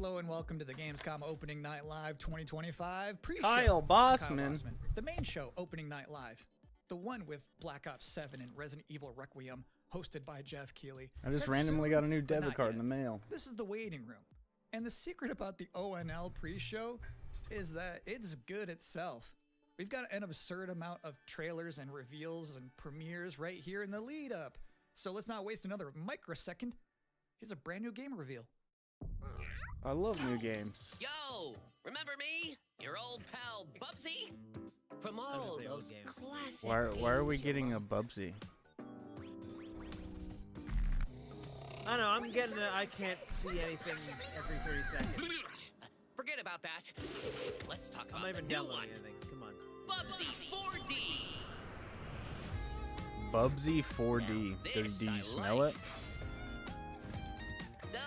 Hello and welcome to the Gamescom Opening Night Live 2025 pre-show. Kyle Bossman. The main show, Opening Night Live. The one with Black Ops 7 and Resident Evil Requiem, hosted by Jeff Keighley. I just That's randomly soon, got a new but debit not card yet. in the mail. This is the waiting room. And the secret about the ONL pre-show is that it's good itself. We've got an absurd amount of trailers and reveals and premieres right here in the lead up. So let's not waste another microsecond. Here's a brand new game reveal. I love new games. Yo, remember me? Your old pal Bubsy? From all those classic Why are we games getting you a Bubsy? I know, I'm getting it. I can't see anything every 30 seconds. Forget about that. Let's talk I'm about not the even new downloading one. anything. Come on. Bubsy 4D. Bubsy 4D. Now, Do this you I smell like. it? So,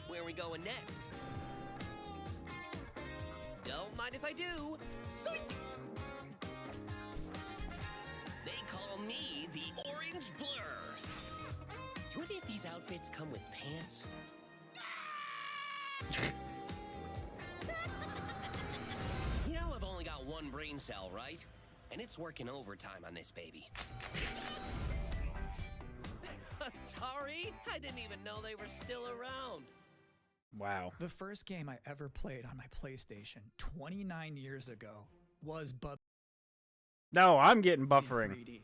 where are we going next? Don't mind if I do. Zoink. They call me the Orange Blur. Do any of these outfits come with pants? You know I've only got one brain cell, right? And it's working overtime on this baby. Atari? I didn't even know they were still around. Wow. The first game I ever played on my PlayStation 29 years ago was Bubsy No, I'm getting buffering. 3D.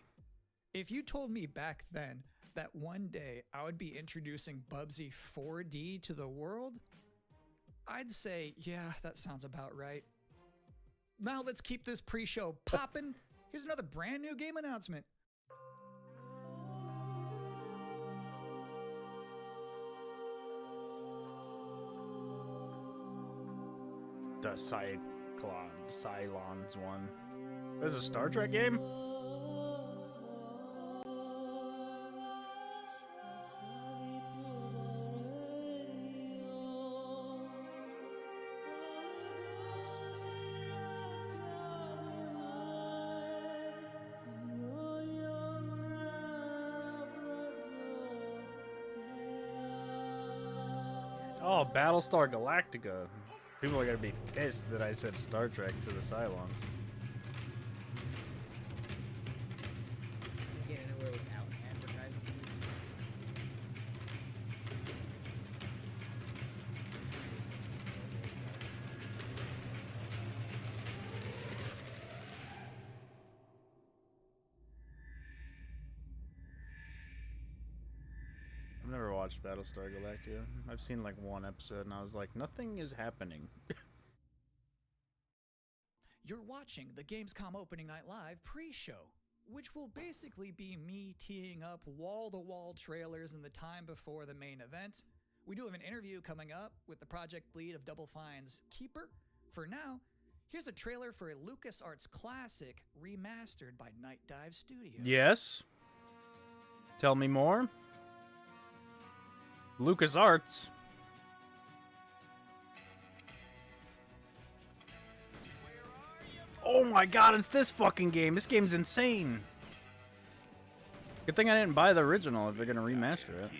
If you told me back then that one day I would be introducing Bubsy 4D to the world, I'd say, yeah, that sounds about right. Now let's keep this pre-show popping. Here's another brand new game announcement. The Cylons one. This is a Star Trek game? Oh, Battlestar Galactica. People are gonna be pissed that I said Star Trek to the Cylons. You get anywhere without advertising. I've never watched Battlestar Galactica. I've seen like one episode and I was like, nothing is happening. You're watching the Gamescom Opening Night Live pre-show, which will basically be me teeing up wall-to-wall trailers in the time before the main event. We do have an interview coming up with the project lead of Double Fine's Keeper. For now, here's a trailer for a LucasArts classic remastered by Night Dive Studios. Yes? Tell me more? LucasArts. Oh my god, it's this fucking game. This game's insane. Good thing I didn't buy the original if they're gonna remaster it.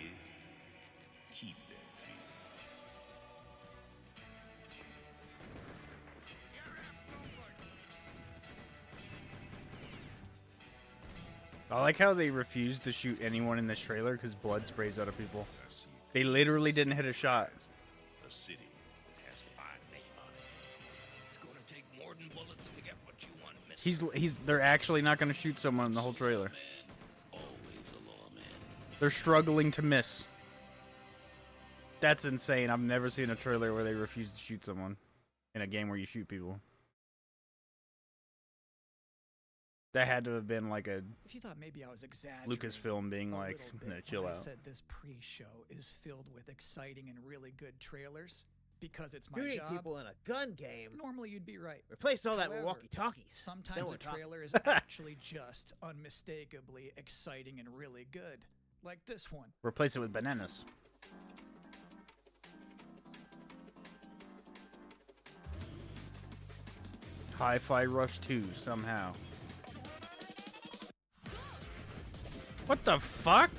I like how they refused to shoot anyone in this trailer because blood sprays out of people. They literally didn't hit a shot. The city has a fine name on it. It's gonna take more than bullets to get what you want, mister. They're actually not gonna shoot someone in the whole trailer. Man, always a lawman. They're struggling to miss. That's insane. I've never seen a trailer where they refuse to shoot someone in a game where you shoot people. That had to have been like a If you thought maybe I was exaggerating Lucasfilm being a like, little bit "Nah, when chill I out." said this pre-show is filled with exciting and really good trailers because it's my Shooting job. people in a gun game. Normally you'd be right. Replace all that with However, walkie-talkies. Then Sometimes we're a talking. trailer is actually just unmistakably exciting and really good. Like this one. Replace it with bananas. Hi-Fi Rush 2 somehow. What the fuck?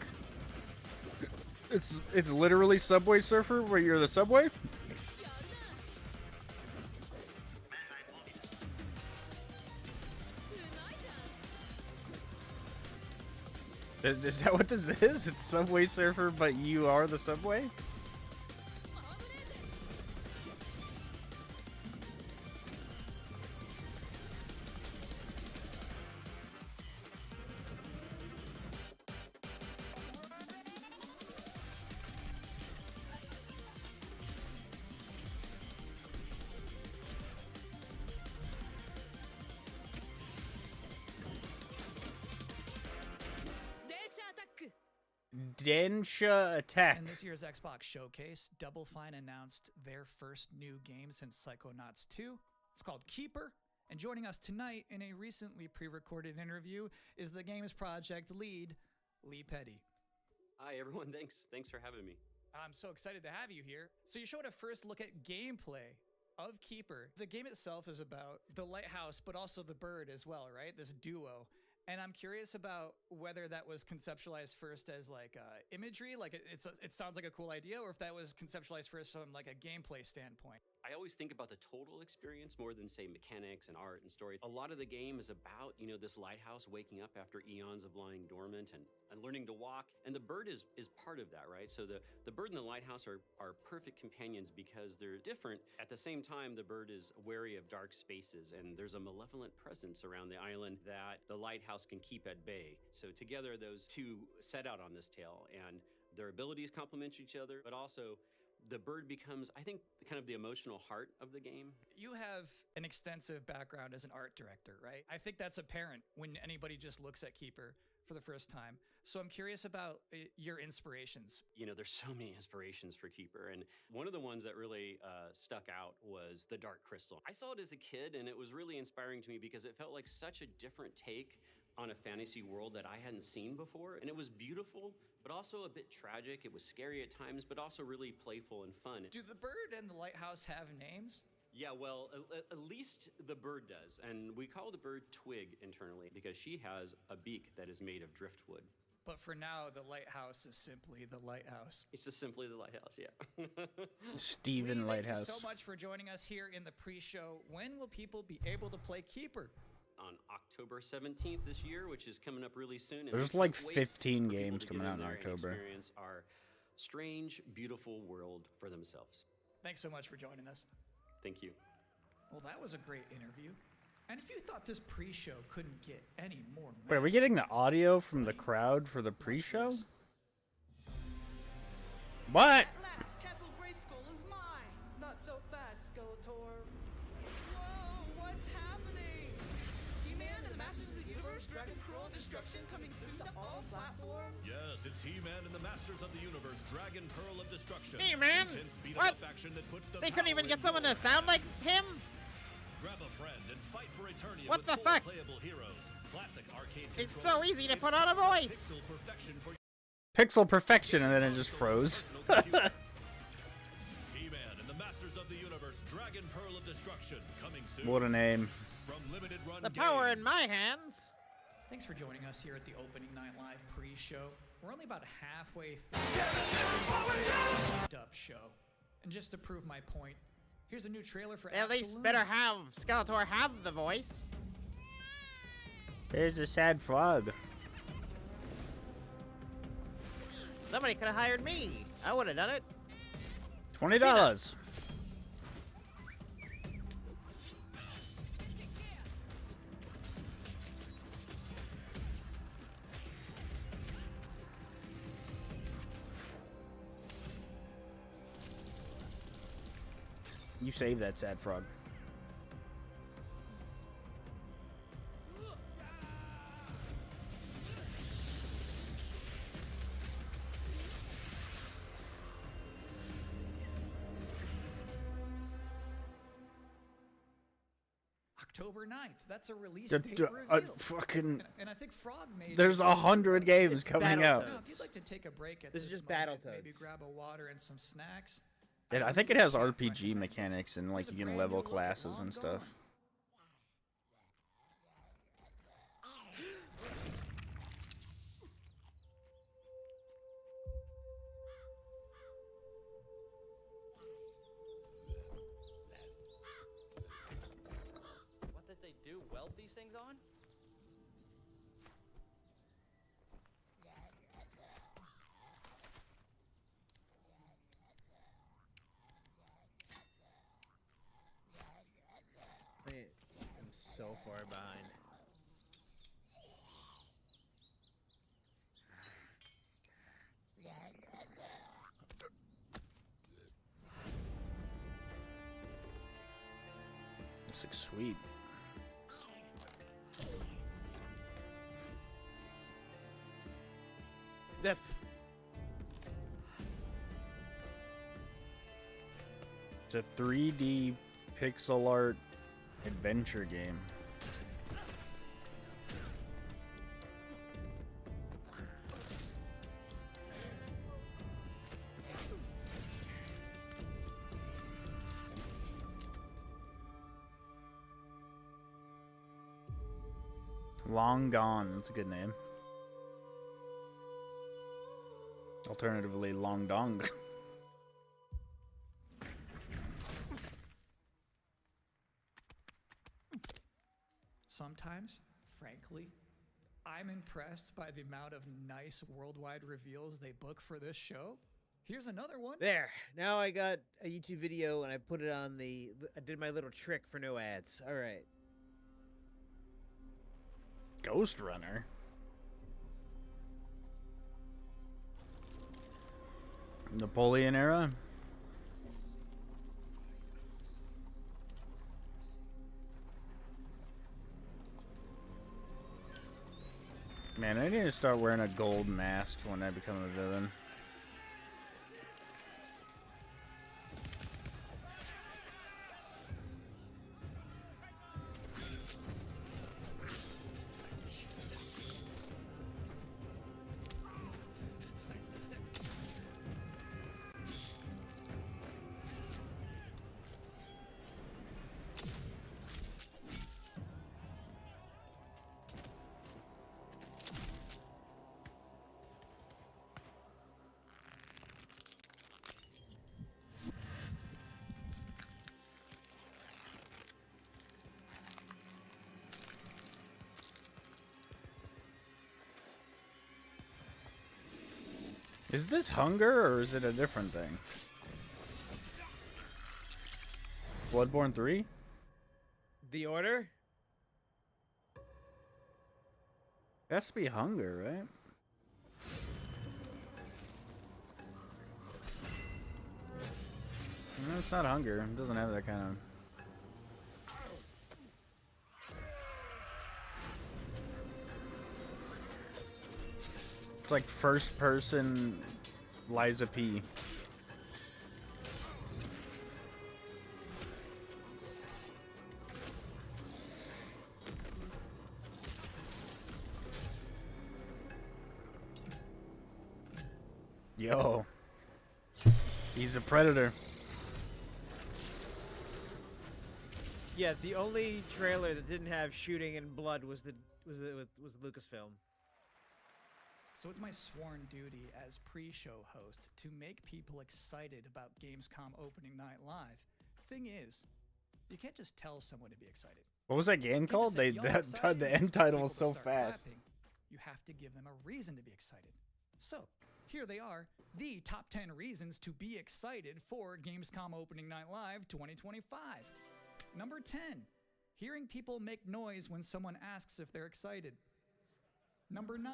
It's literally Subway Surfer where you're the subway? Is that what this is? It's Subway Surfer, but you are the subway? Densha Attack. In this year's Xbox Showcase, Double Fine announced their first new game since Psychonauts 2. It's called Keeper. And joining us tonight in a recently pre-recorded interview is the game's project lead, Lee Petty. Hi everyone, thanks for having me. I'm so excited to have you here. So you showed a first look at gameplay of Keeper. The game itself is about the lighthouse, but also the bird as well, right? This duo. And I'm curious about whether that was conceptualized first as like imagery, like it sounds like a cool idea, or if that was conceptualized first from like a gameplay standpoint. I always think about the total experience more than say mechanics and art and story. A lot of the game is about, this lighthouse waking up after eons of lying dormant and learning to walk. And the bird is part of that, right? So the bird and the lighthouse are perfect companions because they're different. At the same time, the bird is wary of dark spaces and there's a malevolent presence around the island that the lighthouse can keep at bay. So together, those two set out on this tale and their abilities complement each other, but also the bird becomes, I think, kind of the emotional heart of the game. You have an extensive background as an art director, right? I think that's apparent when anybody just looks at Keeper for the first time. So I'm curious about your inspirations. There's so many inspirations for Keeper, and one of the ones that really stuck out was the Dark Crystal. I saw it as a kid, and it was really inspiring to me because it felt like such a different take on a fantasy world that I hadn't seen before. And it was beautiful, but also a bit tragic. It was scary at times, but also really playful and fun. Do the bird and the lighthouse have names? Yeah, well, at least the bird does. And we call the bird Twig internally because she has a beak that is made of driftwood. But for now, the lighthouse is simply the lighthouse. It's just simply the lighthouse, yeah. Steven Lighthouse. Thank you so much for joining us here in the pre-show. When will people be able to play Keeper? On October 17th this year, which is coming up really soon. And There's like 15 games coming out in October. Experience our strange, beautiful world for themselves. Thanks so much for joining us. Thank you. Well, that was a great interview. And if you thought this pre-show couldn't get any more Wait, are we getting the audio from the crowd for the pre-show? What? At last, Castle Grayskull is mine! Not so fast, Skeletor. Whoa, what's happening? He-Man and the Masters of the Universe, Dragon Pearl of Destruction coming soon to all platforms? Yes, it's He-Man and the Masters of the Universe, Dragon Pearl of Destruction. He-Man? Intense What? beat-em-up action that puts the They couldn't even power get in someone your to sound like him? Grab a friend and fight for Eternia What with the 4 fuck? playable heroes. Classic arcade It's controls. so easy to It's put on a voice. Pixel perfection for Pixel perfection, and then it just froze. He-Man and the Masters of the Universe, Dragon Pearl of Destruction, coming soon. What a name. From Limited Run The power Games. in my hands. Thanks for joining us here at the Opening Night Live pre-show. We're only about halfway through the up show. And just to prove my point, here's a new trailer for At least Absolute. better have Skeletor have the voice. There's a sad frog. Somebody could have hired me. I would have done it. $20. You save that sad frog. October 9th. That's a release date reveal. Fucking. And I think Frog made. There's 100 games coming out. Now, if you'd like to take a break at This this is just moment, Battletoads. maybe grab a water and some snacks. And I think it has RPG mechanics and like you can level classes and stuff. What did they do? Weld these things on? so far behind. This looks sweet. It's a 3D pixel art adventure game. Long Gone, that's a good name. Alternatively, Long Dong. Sometimes, frankly, I'm impressed by the amount of nice worldwide reveals they book for this show. Here's another one. There. Now I got a YouTube video and I put it on the... I did my little trick for no ads. All right. Ghost Runner. Napoleon era. Man, I need to start wearing a gold mask when I become a villain. Is this Hunger or is it a different thing? Bloodborne 3? The Order? It has to be Hunger, right? No, it's not Hunger. It doesn't have that kind of... It's like first person Liza P. Yo. He's a predator. Yeah, the only trailer that didn't have shooting and blood was Lucasfilm. So it's my sworn duty as pre-show host to make people excited about Gamescom opening night live. Thing is, you can't just tell someone to be excited. What was that game called? The end title was so fast. You have to give them a reason to be excited. So, here they are, the top 10 reasons to be excited for Gamescom Opening Night Live 2025. Number 10, hearing people make noise when someone asks if they're excited. Number 9,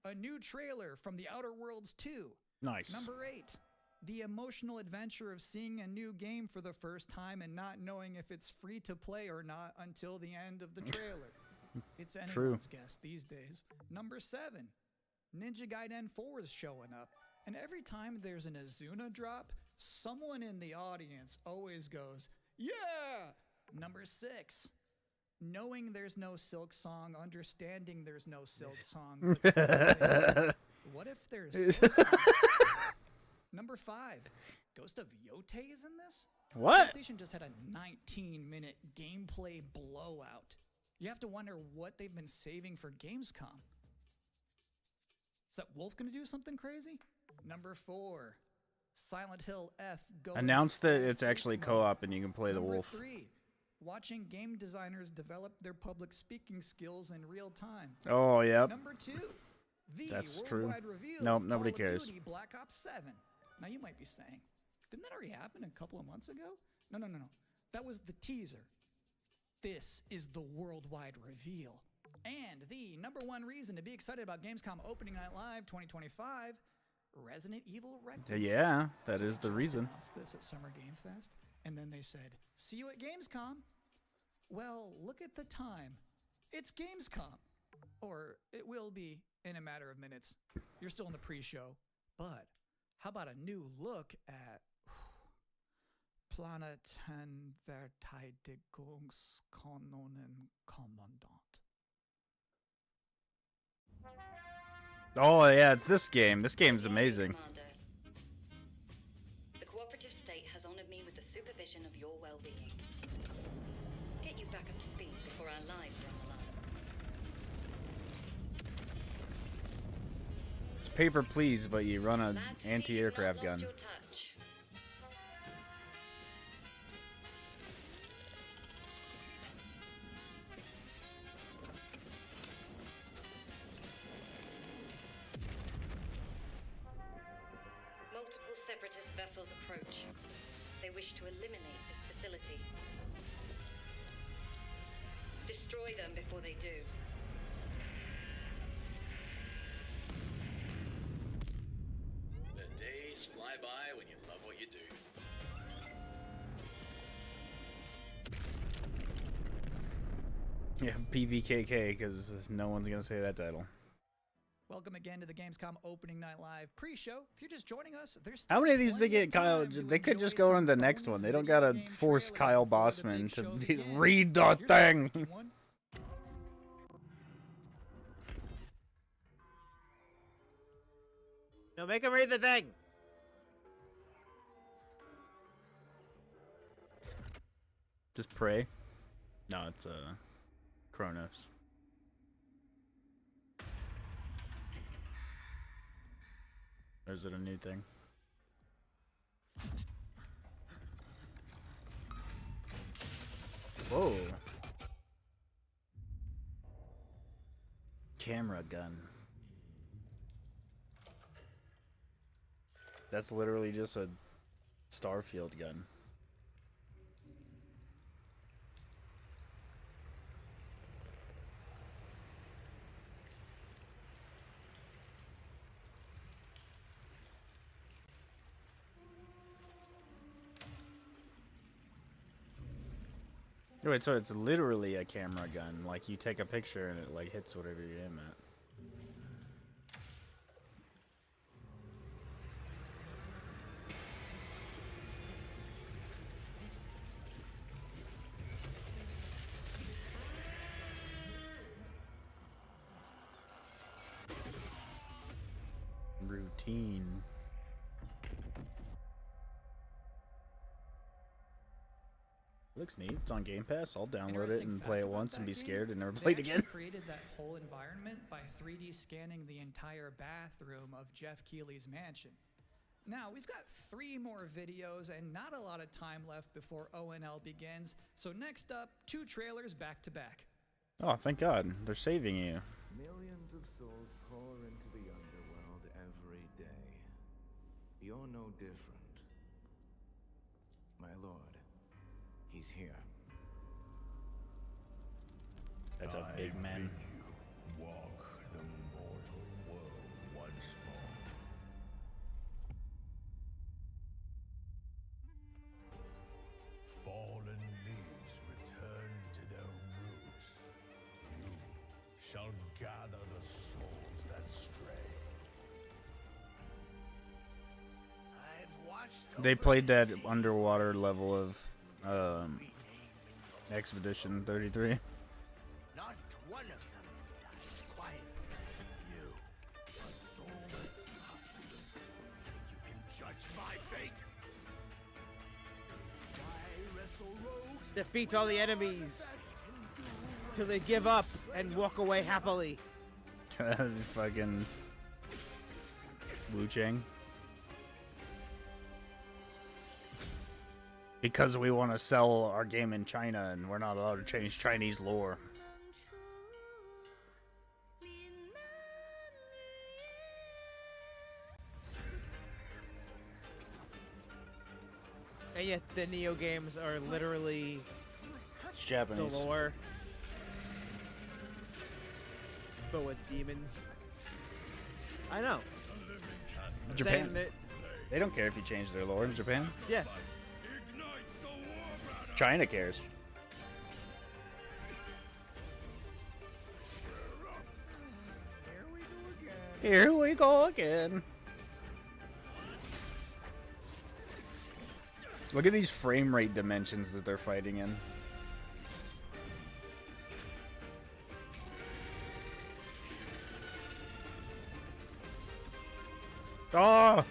a new trailer from The Outer Worlds 2. Nice. Number 8, the emotional adventure of seeing a new game for the first time and not knowing if it's free to play or not until the end of the trailer. It's anyone's guess these days. Number 7, Ninja Gaiden 4 is showing up, and every time there's an Azuna drop, someone in the audience always goes, yeah! Number 6, knowing there's no Silk Song, understanding there's no Silk Song, but saying, what if there's Silk Song? Number 5, Ghost of Yote is in this? What? PlayStation just had a 19-minute gameplay blowout. You have to wonder what they've been saving for Gamescom. Is that Wolf gonna do something crazy? Number 4, Silent Hill F going Announced that full it's actually mode. co-op and you can play the Number wolf. 3, watching game designers develop their public speaking skills in real time. Oh, yep. Number 2, the That's true. worldwide reveal Nope, of nobody Call of cares. Duty Black Ops 7. Now you might be saying, didn't that already happen a couple of months ago? No. That was the teaser. This is the worldwide reveal. And the #1 reason to be excited about Gamescom Opening Night Live 2025, Resident Evil Requiem. Yeah, that is the Just reason. announced this at Summer Game Fest, and then they said, "See you at Gamescom." Well, look at the time. It's Gamescom. Or it will be in a matter of minutes. You're still in the pre-show. But how about a new look at Planeten Verteidigungskanonen Kommandant? Oh yeah, it's this game. This game's amazing. Commander. The cooperative state has honored me with the supervision of your well-being. Get you back up to speed before our lives are on the line. It's paper please, but you run an Glad to see anti-aircraft you've not gun. lost your touch. Multiple separatist vessels approach. They wish to eliminate this facility. Destroy them before they do. The days fly by when you love what you do. Yeah, PVKK, because no one's gonna say that title. Welcome again to the Gamescom Opening Night Live pre-show. If you're just joining us, there's How still many of these they plenty get of Kyle? time to They could just enjoy go some on the next bonus one. They don't video gotta game force trailers Kyle before the Bossman big to show be, begins. read the Here's a thing. freaky one. No, make him read the thing. Just pray. No, it's Kronos. Or is it a new thing? Whoa. Camera gun. That's literally just a Starfield gun. Wait, so it's literally a camera gun. Like, you take a picture and it, like, hits whatever you aim at. Routine. Looks neat. It's on Game Pass. I'll download it Interesting and fact play it about once and that be game, scared and never they play it actually again. created that whole environment by 3D scanning the entire bathroom of Jeff Keighley's mansion. Now, we've got 3 more videos and not a lot of time left before ONL begins, so next up, 2 trailers back to back. Oh, thank God. They're saving you. Millions of souls pour into the underworld every day. You're no different. My lord, he's here. That's a big man. Walk the mortal world once more. Fallen leaves return to their roots. You shall gather the souls that stray. I've watched They played that underwater level of Expedition 33. Not one of them dies quietly. You, a soulless husk. You can judge my fate. I wrestle rogues. Defeat all the enemies till they give up and walk away happily. Fucking Wu Chang. Because we want to sell our game in China and we're not allowed to change Chinese lore. And yet the Neo games are literally It's the Japanese. lore, but with demons. I know. I'm Japan. saying that- They don't care if you change their lore in Japan. yeah. China cares. Here we go again. Look at these frame rate dimensions that they're fighting in. Oh!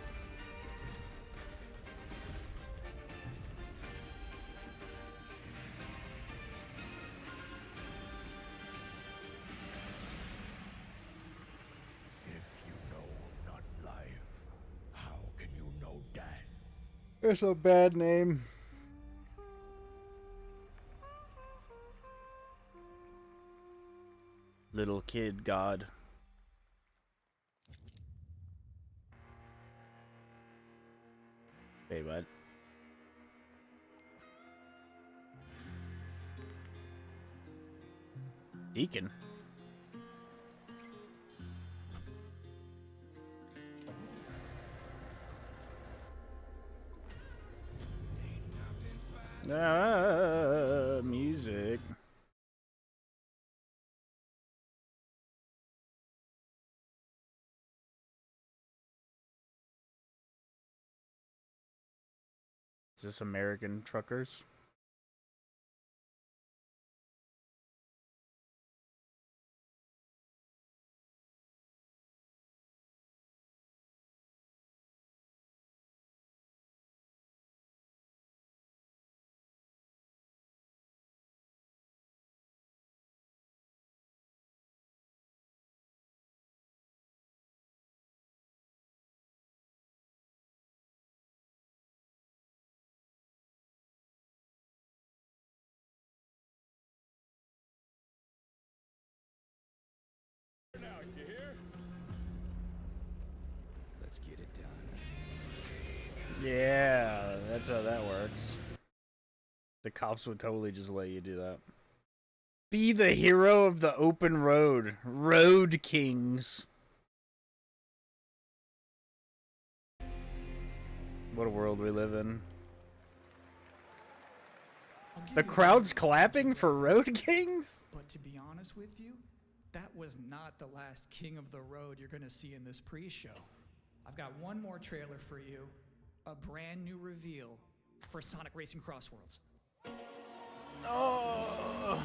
If you know not life, how can you know death? It's a bad name. Little kid god. Wait, what? Deacon? Music. Is this American Truckers? Now, you hear? Let's get it done. Yeah, that's how that works. The cops would totally just let you do that. Be the hero of the open road. Road Kings. What a world we live in. The crowd's clapping for Road Kings? But to be honest with you, that was not the last King of the Road you're going to see in this pre-show. I've got one more trailer for you. A brand new reveal for Sonic Racing Cross Worlds. Oh.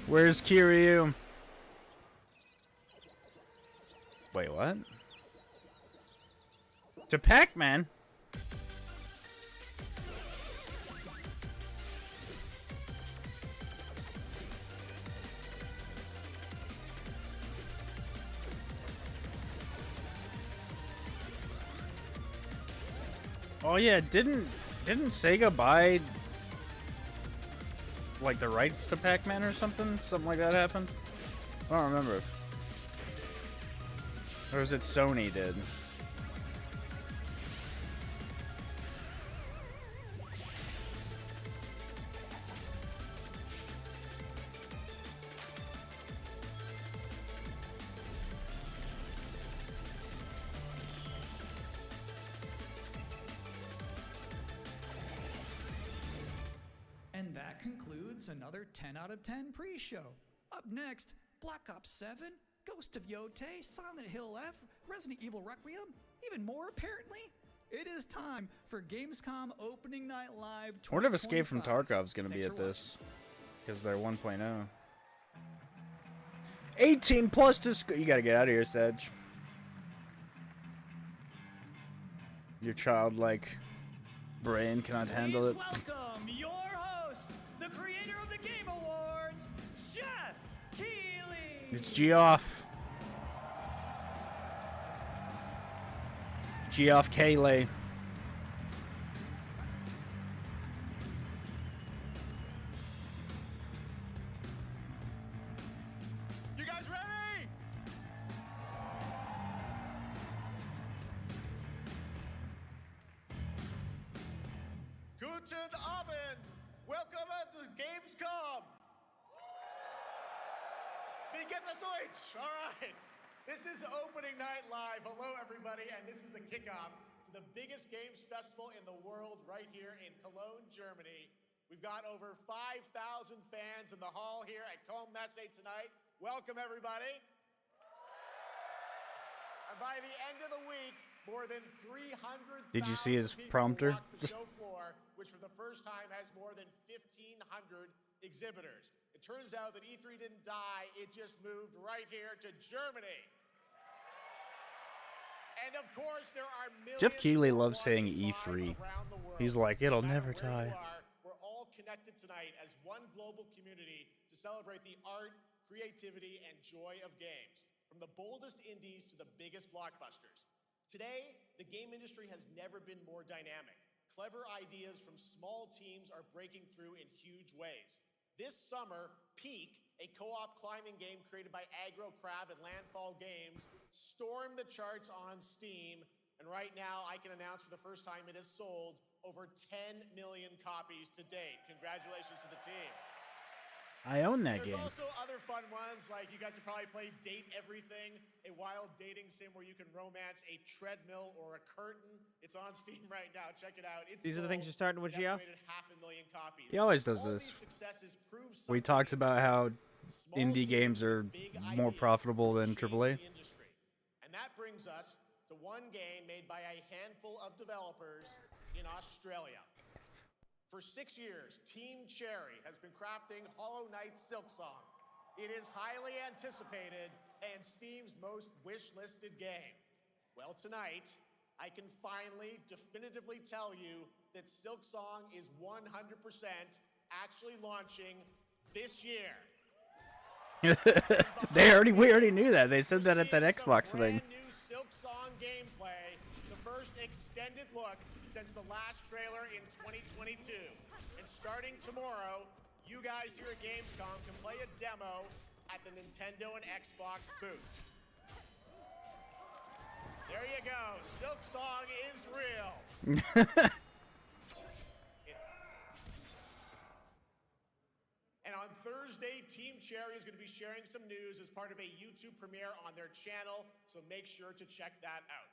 Where's Kiryu? Wait, what? To Pac-Man? Oh yeah, didn't Sega buy like the rights to Pac-Man or something? Something like that happened? I don't remember. Or was it Sony did? And that concludes another 10 out of 10 pre-show. Up next, Black Ops 7, Ghost of Yotei, Silent Hill F, Resident Evil Requiem, even more apparently. It is time for Gamescom Opening Night Live 2025. I wonder if Escape from Tarkov's gonna be Thanks at for this. Because they're 1.0. 18 plus to you gotta get out of here, Sedge. Your childlike brain cannot handle it. Welcome your host, the creator of the Game Awards, Jeff Keighley. It's Geoff. Geoff Keighley. You guys ready? Guten Abend. Welcome to Gamescom Wie geht das Deutsch? All right. This is opening night live. Hello, everybody, and this is the kickoff to the biggest games festival in the world right here in Cologne, Germany. We've got over 5,000 fans in the hall here at Cologne Messe tonight. Welcome, everybody. And by the end of the week, more than 300,000 Did you see his people prompter? walk the show floor, which for the first time has more than 1,500 exhibitors. It turns out that E3 didn't die, it just moved right here to Germany. And of course, there are millions Jeff Keighley more loves saying watching E3. live around the world. He's like, it'll No never matter where die. you are, we're all connected tonight as one global community to celebrate the art, creativity, and joy of games. From the boldest indies to the biggest blockbusters. Today, the game industry has never been more dynamic. Clever ideas from small teams are breaking through in huge ways. This summer, Peak, a co-op climbing game created by Aggro Crab and Landfall Games, stormed the charts on Steam, and right now I can announce for the first time it has sold over 10 million copies to date. Congratulations to the team. I own that There's game. also other fun ones, like you guys have probably played Date Everything, a wild dating sim where you can romance a treadmill or a curtain. It's on Steam right now. Check it out. It's These are the things sold you're starting with, an Gio? estimated 500,000 copies. He always does All this. these successes prove Where he something talks about how small indie games teams are with big more ideas profitable than change AAA. the industry. And that brings us to one game made by a handful of developers in Australia. For 6 years, Team Cherry has been crafting Hollow Knight Silksong. It is highly anticipated and Steam's most wish-listed game. Well, tonight, I can finally definitively tell you that Silksong is 100% actually launching this year. We already knew that. They said that at that Xbox thing. Brand new Silksong gameplay, the first extended look since the last trailer in 2022. And starting tomorrow, you guys here at Gamescom can play a demo at the Nintendo and Xbox booths. There you go. Silksong is real. And on Thursday, Team Cherry is going to be sharing some news as part of a YouTube premiere on their channel, so make sure to check that out.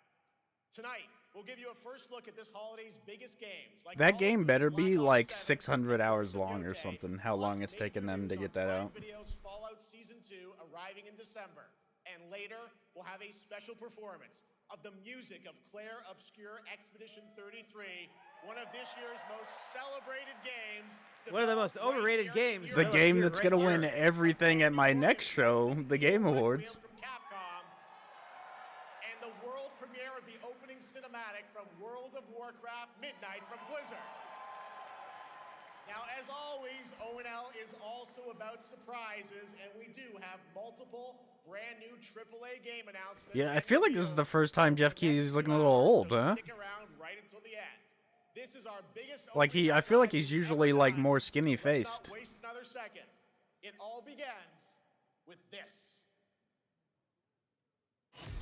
Tonight, we'll give you a first look at this holiday's biggest games. Like That Call of game Duty better Black be Ops like 600 7 hours Birds of long or Your Day, something. How plus long it's major taken them to news get on that Prime out. Video's Fallout Season 2 arriving in December. And later, we'll have a special performance of the music of Claire Obscure Expedition 33, one of this year's most celebrated games. One of the most developed overrated right here games. in The Europe. game that's gonna win everything at my next show, the Game Awards. From Capcom, and the world premiere of the opening cinematic from World of Warcraft Midnight from Blizzard. Now, as always, ONL is also about surprises, and we do have multiple brand new AAA game announcements. Yeah, I and feel like this is the reveals first time Jeff Keighley's looking a little old, so huh? Stick around right until the end. This is our biggest Like opening I feel like night he's usually like ever more done. skinny Let's not faced. waste another second. It all begins with this.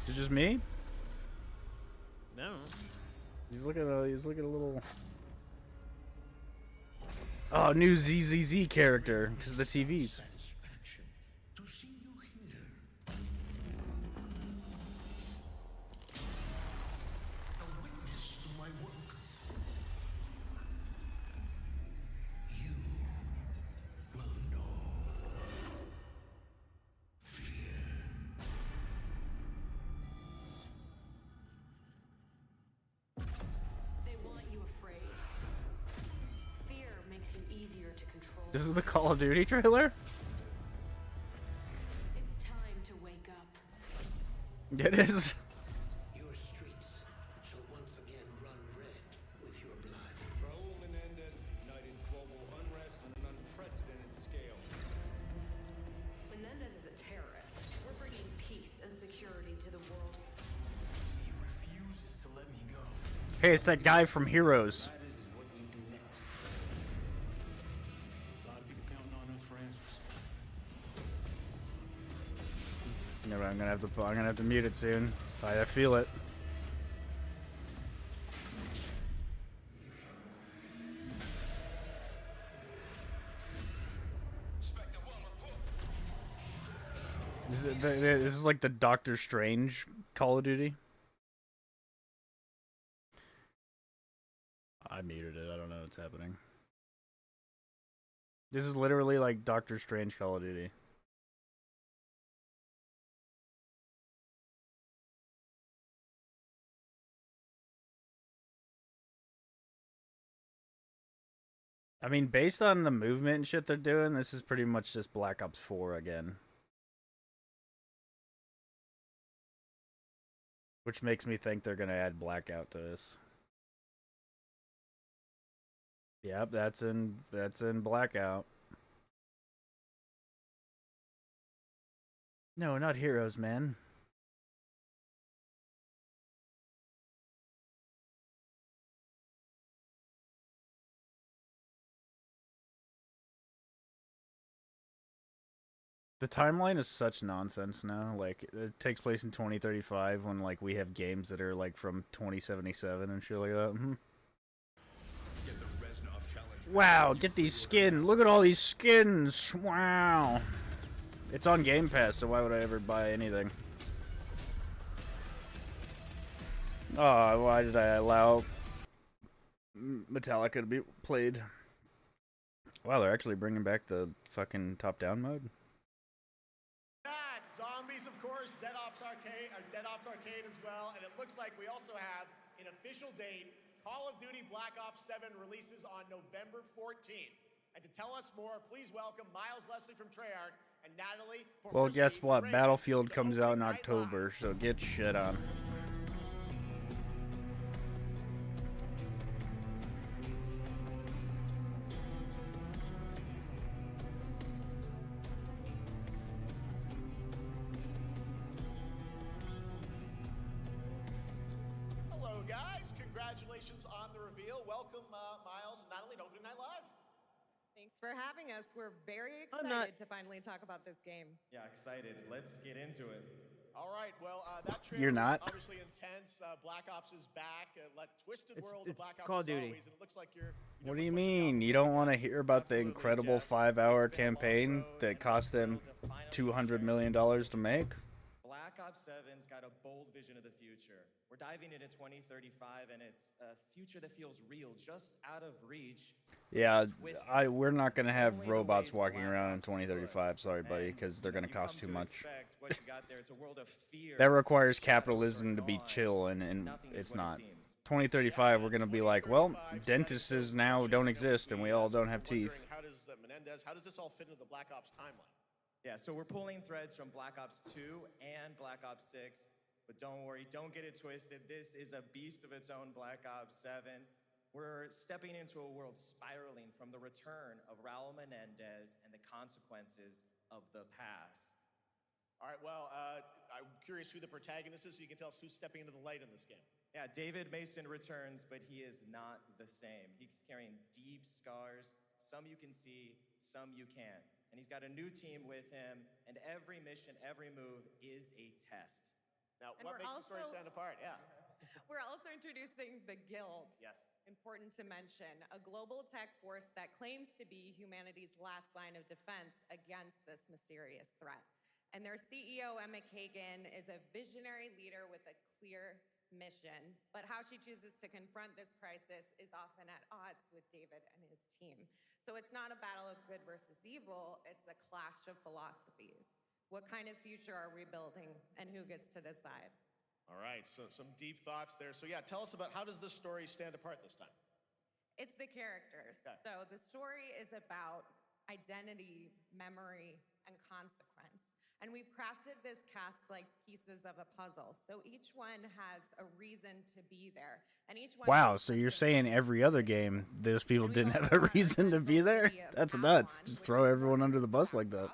Is it just me? No. He's looking a little. Oh, new ZZZ character because the TVs. Satisfaction to see you here. A witness to my work. You will know fear. They want you afraid. Fear makes you easier to control. This is the Call of Duty trailer. It's time to wake up. It is. Your streets shall once again run red with your blood. Raul Menendez ignited global unrest on an unprecedented scale. Menendez is a terrorist. We're bringing peace and security to the world. He refuses to let me go. Hey, it's that guy from Heroes. This is what you do next. A lot of people counting on us for answers. No, but I'm gonna have to mute it soon. I feel it. Spectre 1 report. This is like the Doctor Strange Call of Duty. I muted it. I don't know what's happening. This is literally like Doctor Strange Call of Duty. I mean, based on the movement and shit they're doing, this is pretty much just Black Ops 4 again. Which makes me think they're gonna add Blackout to this. Yep, that's in Blackout. No, not Heroes, man. The timeline is such nonsense now. Like, it takes place in 2035 when, like, we have games that are, like, from 2077 and shit like that. Wow, get these skins. Look at all these skins. Wow. It's on Game Pass, so why would I ever buy anything? Oh, why did I allow Metallica to be played? Wow, they're actually bringing back the fucking top-down mode. Zombies, of course, Dead Ops Arcade as well, and it looks like we also have an official date. Call of Duty Black Ops 7 releases on November 14th. And to tell us more, please welcome Miles Leslie from Treyarch and Natalie. Well, guess what? Battlefield comes out in October, so get shit on. Hello, guys. Congratulations on the reveal. Welcome, Miles and Natalie to Opening Night Live. Thanks for having us. We're very excited to finally talk about this game. Yeah, excited. Let's get into it. All right. Well, that trailer You're not. was obviously intense. Black Ops is back. Twisted world of Black Ops Call of as Duty. always, and it looks like you're What do you mean? You don't want to hear about the incredible 5-hour campaign that cost them $200 million to make? Black Ops 7's got a bold vision of the future. We're diving into 2035, and it's a future that feels real, just out of reach. Yeah, we're not gonna have robots walking around in 2035. Sorry, buddy, because they're gonna cost too much. What you got there, it's a world of fear. That requires capitalism to be chill, and it's not. 2035, we're gonna be like, well, dentists now don't exist, and we all don't have teeth. How does Menendez? How does this all fit into the Black Ops timeline? Yeah, so we're pulling threads from Black Ops 2 and Black Ops 6, but don't worry, don't get it twisted. This is a beast of its own, Black Ops 7. We're stepping into a world spiraling from the return of Raul Menendez and the consequences of the past. All right, well, I'm curious who the protagonist is, so you can tell us who's stepping into the light in this game. Yeah, David Mason returns, but he is not the same. He's carrying deep scars. Some you can see, some you can't. And he's got a new team with him, and every mission, every move is a test. Now, what makes the story stand apart? Yeah. We're also introducing the Guild. Yes. Important to mention, a global tech force that claims to be humanity's last line of defense against this mysterious threat. And their CEO, Emma Kagan, is a visionary leader with a clear mission. But how she chooses to confront this crisis is often at odds with David and his team. So it's not a battle of good versus evil, it's a clash of philosophies. What kind of future are we building, and who gets to decide? All right, so some deep thoughts there. So yeah, tell us about how does this story stand apart this time? It's the characters. Okay. So the story is about identity, memory, and consequence. And we've crafted this cast like pieces of a puzzle. So each one has a reason to be there. And each one Wow, so you're saying every other game, those people didn't have a reason to be there? That's nuts. Just throw everyone under the bus like that.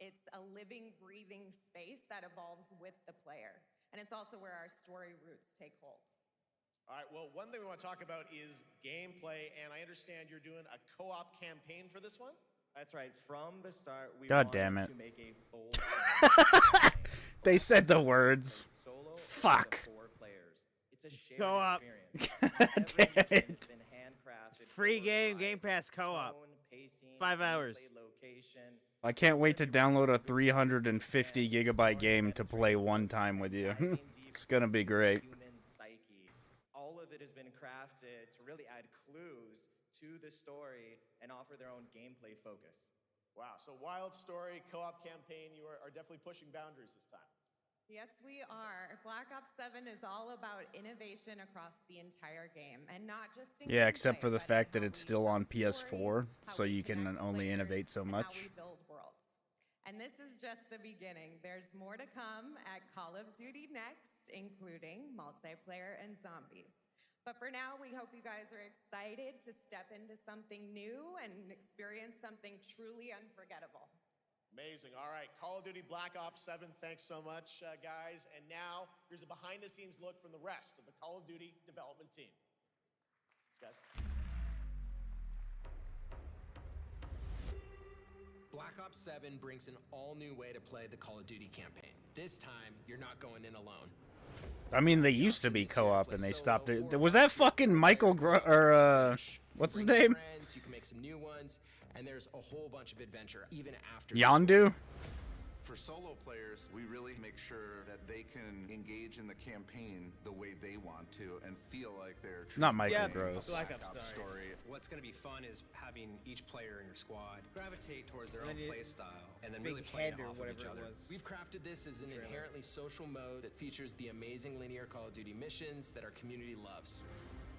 It's a living, breathing space that evolves with the player. And it's also where our story roots take hold. All right, well, one thing we want to talk about is gameplay, and I understand you're doing a co-op campaign for this one? That's right. From the start, we God wanted damn it. to make a bold They said the words. solo Fuck. to 4 players. It's a shared Co-op. experience. Damn Every mission it. has been handcrafted Free for game, live Game Pass co-op. tone, pacing, 5 hours. gameplay, location. I can't wait to download a 350 gigabyte game to play one time with you. It's gonna be great. Human psyche. All of it has been crafted to really add clues to the story and offer their own gameplay focus. Wow, so Wild Story co-op campaign, you are definitely pushing boundaries this time. Yes, we are. Black Ops 7 is all about innovation across the entire game, and not just in Yeah, except gameplay, for the but in fact that how it's we still tell on stories, PS4, how so we you can connect only players, innovate so and much. how we build worlds. And this is just the beginning. There's more to come at Call of Duty Next, including multiplayer and zombies. But for now, we hope you guys are excited to step into something new and experience something truly unforgettable. Amazing. All right, Call of Duty Black Ops 7, thanks so much, guys. And now, here's a behind-the-scenes look from the rest of the Call of Duty development team. Thanks, guys. Black Ops 7 brings an all-new way to play the Call of Duty campaign. This time, you're not going in alone. I mean, they used to be co-op and they stopped it. Was that fucking Michael what's his name? Friends, you can make some new ones, and there's a whole bunch of adventure even after. Yondu? For solo players, we really make sure that they can engage in the campaign the way they want to and feel like they're Not Michael playing Gross. a Black Black Ops Ops story. What's going to be fun is having each player in your squad gravitate towards their And own then play style and then big really play head or off of each whatever it other. was. We've crafted this as an inherently social mode that features the amazing linear Call of Duty missions that our community loves.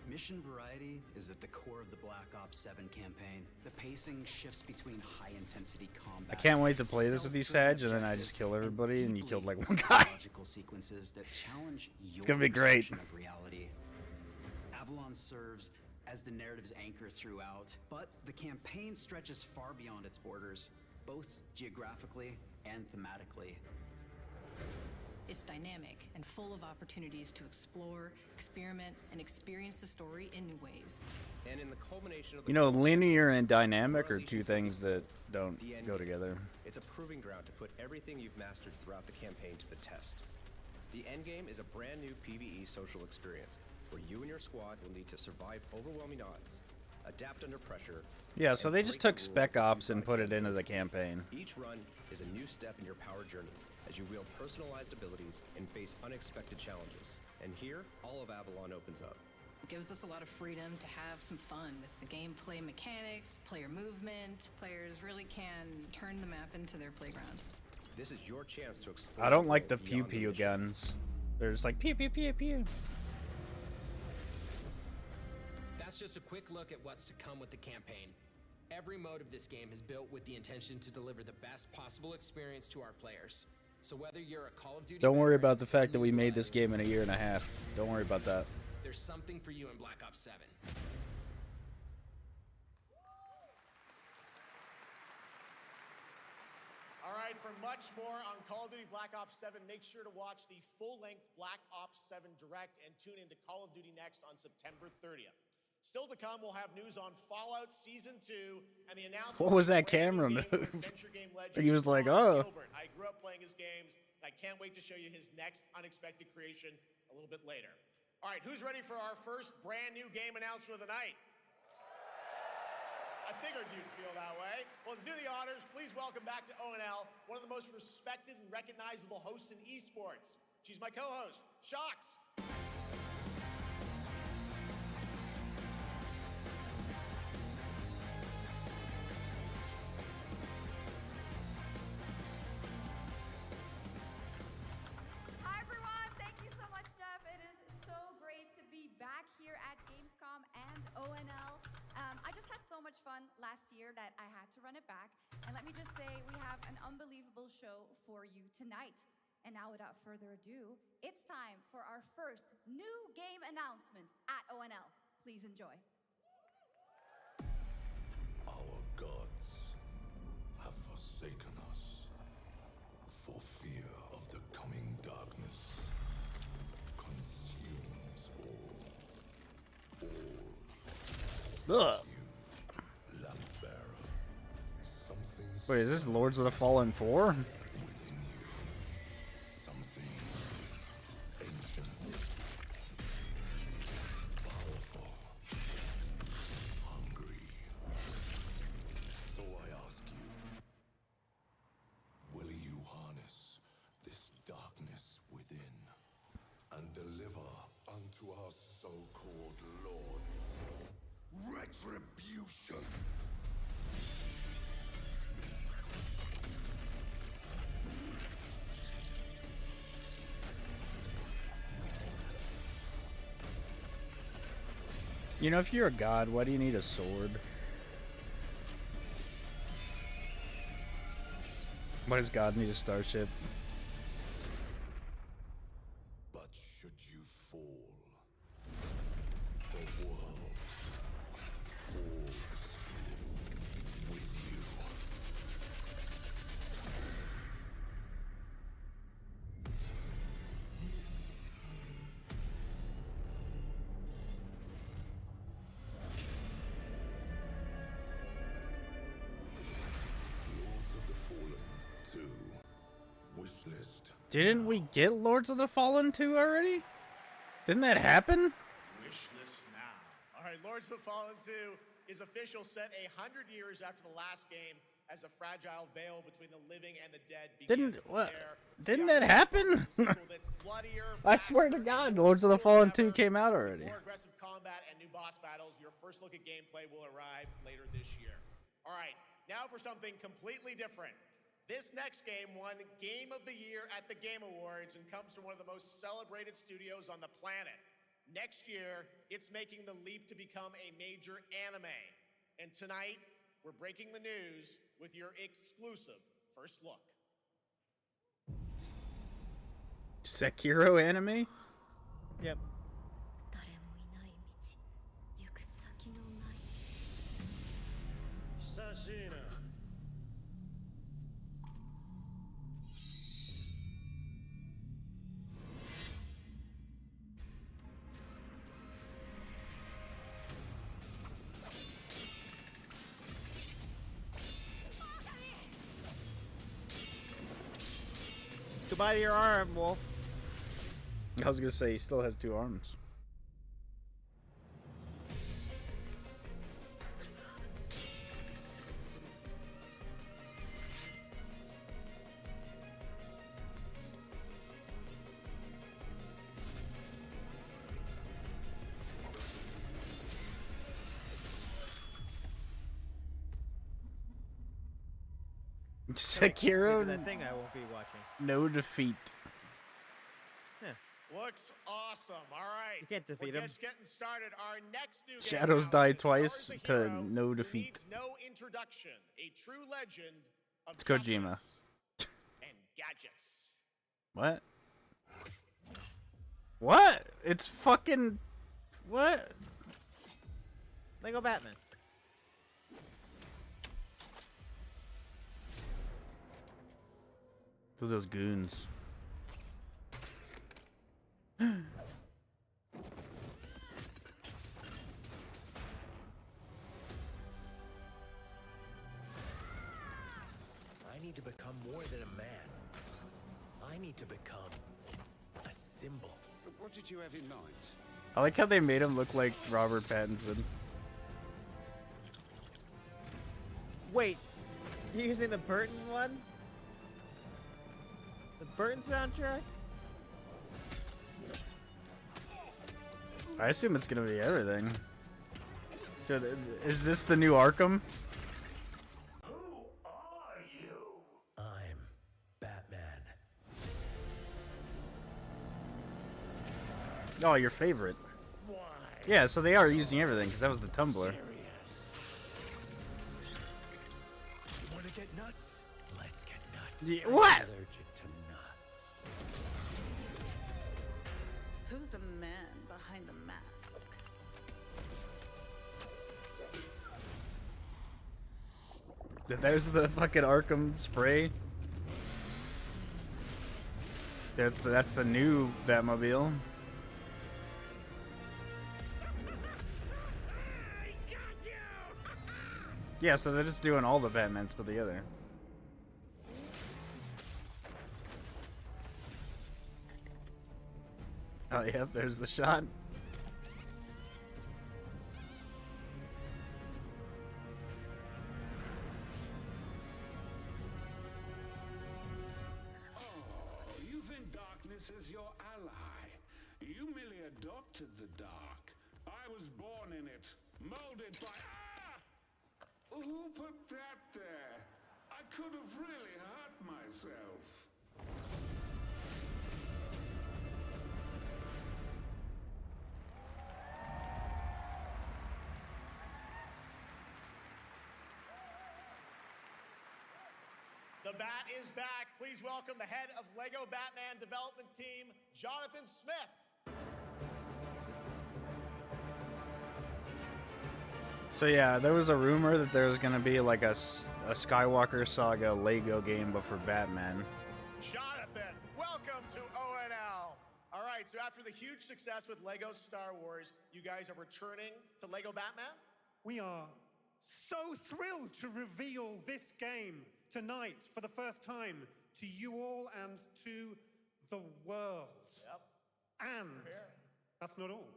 Mission variety is at the core of the Black Ops 7 campaign. The pacing shifts between high-intensity combat. I can't wait to play this with you, Sag, and then I just kill everybody and you killed like one guy. Logical sequences that challenge your gonna be great. perception of reality. Avalon serves as the narrative's anchor throughout, but the campaign stretches far beyond its borders, both geographically and thematically. It's dynamic and full of opportunities to explore, experiment, and experience the story in new ways. And in the culmination of the You know, linear and dynamic are two things that don't go together. It's a proving ground to put everything you've mastered throughout the campaign to the test. The endgame is a brand new PvE social experience where you and your squad will need to survive overwhelming odds, adapt under pressure. Yeah, so and they just break the took rules Spec of Ops and two-sided put it campaign. into the campaign. Each run is a new step in your power journey as you wield personalized abilities and face unexpected challenges. And here, all of Avalon opens up. It gives us a lot of freedom to have some fun with the gameplay mechanics, player movement. Players really can turn the map into their playground. This is your chance to explore. I don't like the world pew beyond the pew mission. guns. They're just like pew pew pew pew. That's just a quick look at what's to come with the campaign. Every mode of this game is built with the intention to deliver the best possible experience to our players. So whether you're a Call of Duty Don't worry veteran about the fact that we made this game in a year and a half. Don't worry about that. there's something for you in Black Ops 7. All right, for much more on Call of Duty Black Ops 7, make sure to watch the full-length Black Ops 7 Direct and tune into Call of Duty Next on September 30th. Still to come, we'll have news on Fallout Season 2 and the announcement. What was of a that brand new camera game move? from adventure game legend He was like, Ron oh. Gilbert. I grew up playing his games, and I can't wait to show you his next unexpected creation a little bit later. All right, who's ready for our first brand new game announcement of the night? I figured you'd feel that way. Well, to do the honors, please welcome back to ONL, one of the most respected and recognizable hosts in esports. She's my co-host, Shox. Hi everyone, thank you so much, Jeff. It is so great to be back here at Gamescom and ONL. I just had so much fun last year that I had to run it back. And let me just say, we have an unbelievable show for you tonight. And now without further ado, it's time for our first new game announcement at ONL. Please enjoy. Our gods have forsaken us for fear of the coming darkness consumes all. Ugh. Lampbearer, something Wait, is this Lords of the Fallen 4? something ancient, powerful, hungry. So I ask you, Retribution. You know, if you're a god, why do you need a sword? Why does God need a starship? But should you fall, the world falls with you. Lords of the Fallen 2 Wishlist. Didn't we get Lords of the Fallen 2 already? Didn't that happen? Wishlist now. All right, Lords of the Fallen 2 is official, set 100 years after the last game, as a fragile veil between the living and the dead begins to tear. Didn't that happen? I swear to God, Lords of the Fallen 2 came out already. More aggressive combat and new boss battles. Your first look at gameplay will arrive later this year. All right, now for something completely different. This next game won Game of the Year at the Game Awards and comes from one of the most celebrated studios on the planet. Next year, it's making the leap to become a major anime. And tonight, we're breaking the news with your exclusive first look. Sekiro anime? Yep. Sashina. Goodbye to your arm, Wolf. I was gonna say he still has 2 arms. Sekiro, That thing I won't be watching. no defeat. Looks awesome. All right. You can't defeat We're him. just getting started. Our next new game Shadows now die is twice stars a to hero no who defeat. needs no introduction. A true legend of It's Kojima. toughness and gadgets. What? What? It's fucking... What? Lego Batman. Look at those goons. I need to become more than a man. I need to become a symbol. But what did you have in mind? I like how they made him look like Robert Pattinson. Wait, you're using the Burton one? The Burton soundtrack? I assume it's gonna be everything. Dude, is this the new Arkham? I'm Batman. Oh, your favorite. Why? Yeah, so they are using everything, because that was the Tumblr. Serious. You want to get nuts? Let's get nuts. Yeah, what? I'm allergic to nuts. Who's the man behind the mask? There's the fucking Arkham spray. That's the new Batmobile. Yeah, so they're just doing all the Batmans put together. Oh, yep, there's the shot. You think darkness is your ally. You merely adopted the dark. I was born in it. Molded by... Who put that there? I could have really hurt myself. The bat is back. Please welcome the head of LEGO Batman development team, Jonathan Smith. So yeah, there was a rumor that there was gonna be like a Skywalker Saga Lego game, but for Batman. Jonathan, welcome to ONL. All right, so after the huge success with LEGO Star Wars, you guys are returning to LEGO Batman? We are so thrilled to reveal this game tonight for the first time to you all and to the world. Yep. And that's not all.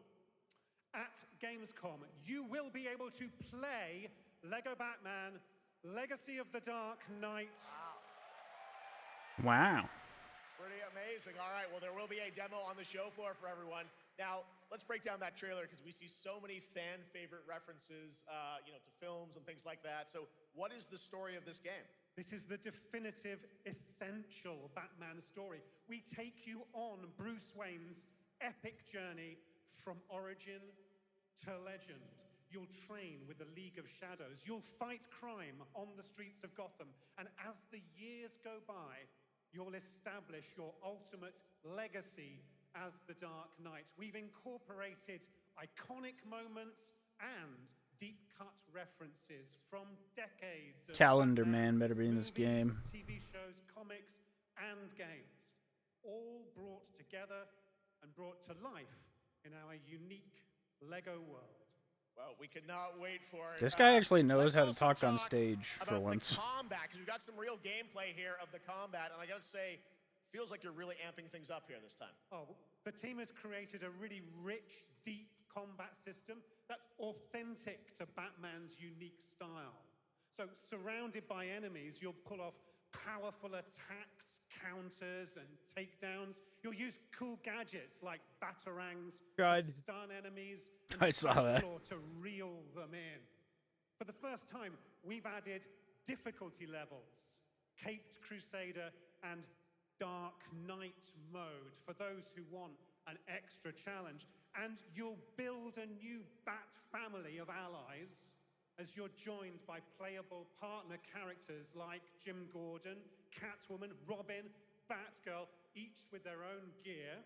At Gamescom, you will be able to play LEGO Batman Legacy of the Dark Knight. Wow. Pretty amazing. All right, well, there will be a demo on the show floor for everyone. Now, let's break down that trailer because we see so many fan favorite references, to films and things like that. So what is the story of this game? This is the definitive, essential Batman story. We take you on Bruce Wayne's epic journey from origin to legend. You'll train with the League of Shadows. You'll fight crime on the streets of Gotham. And as the years go by, you'll establish your ultimate legacy as the Dark Knight. We've incorporated iconic moments and deep-cut references from decades of Calendar Batman Man better be in this movies, game. TV shows, comics, and games, all brought together and brought to life in our unique LEGO world. Well, we could not wait for it. This guy actually knows let's how to also talk on stage for about once. the combat, because we've got some real gameplay here of the combat, and I gotta say, feels like you're really amping things up here this time. Oh, the team has created a really rich, deep combat system that's authentic to Batman's unique style. So, surrounded by enemies, you'll pull off powerful attacks, counters, and takedowns. You'll use cool gadgets like batarangs to stun enemies and I saw that. to reel them in. For the first time, we've added difficulty levels, Caped Crusader and Dark Knight mode for those who want an extra challenge. And you'll build a new Bat family of allies as you're joined by playable partner characters like Jim Gordon, Catwoman, Robin, Batgirl, each with their own gear,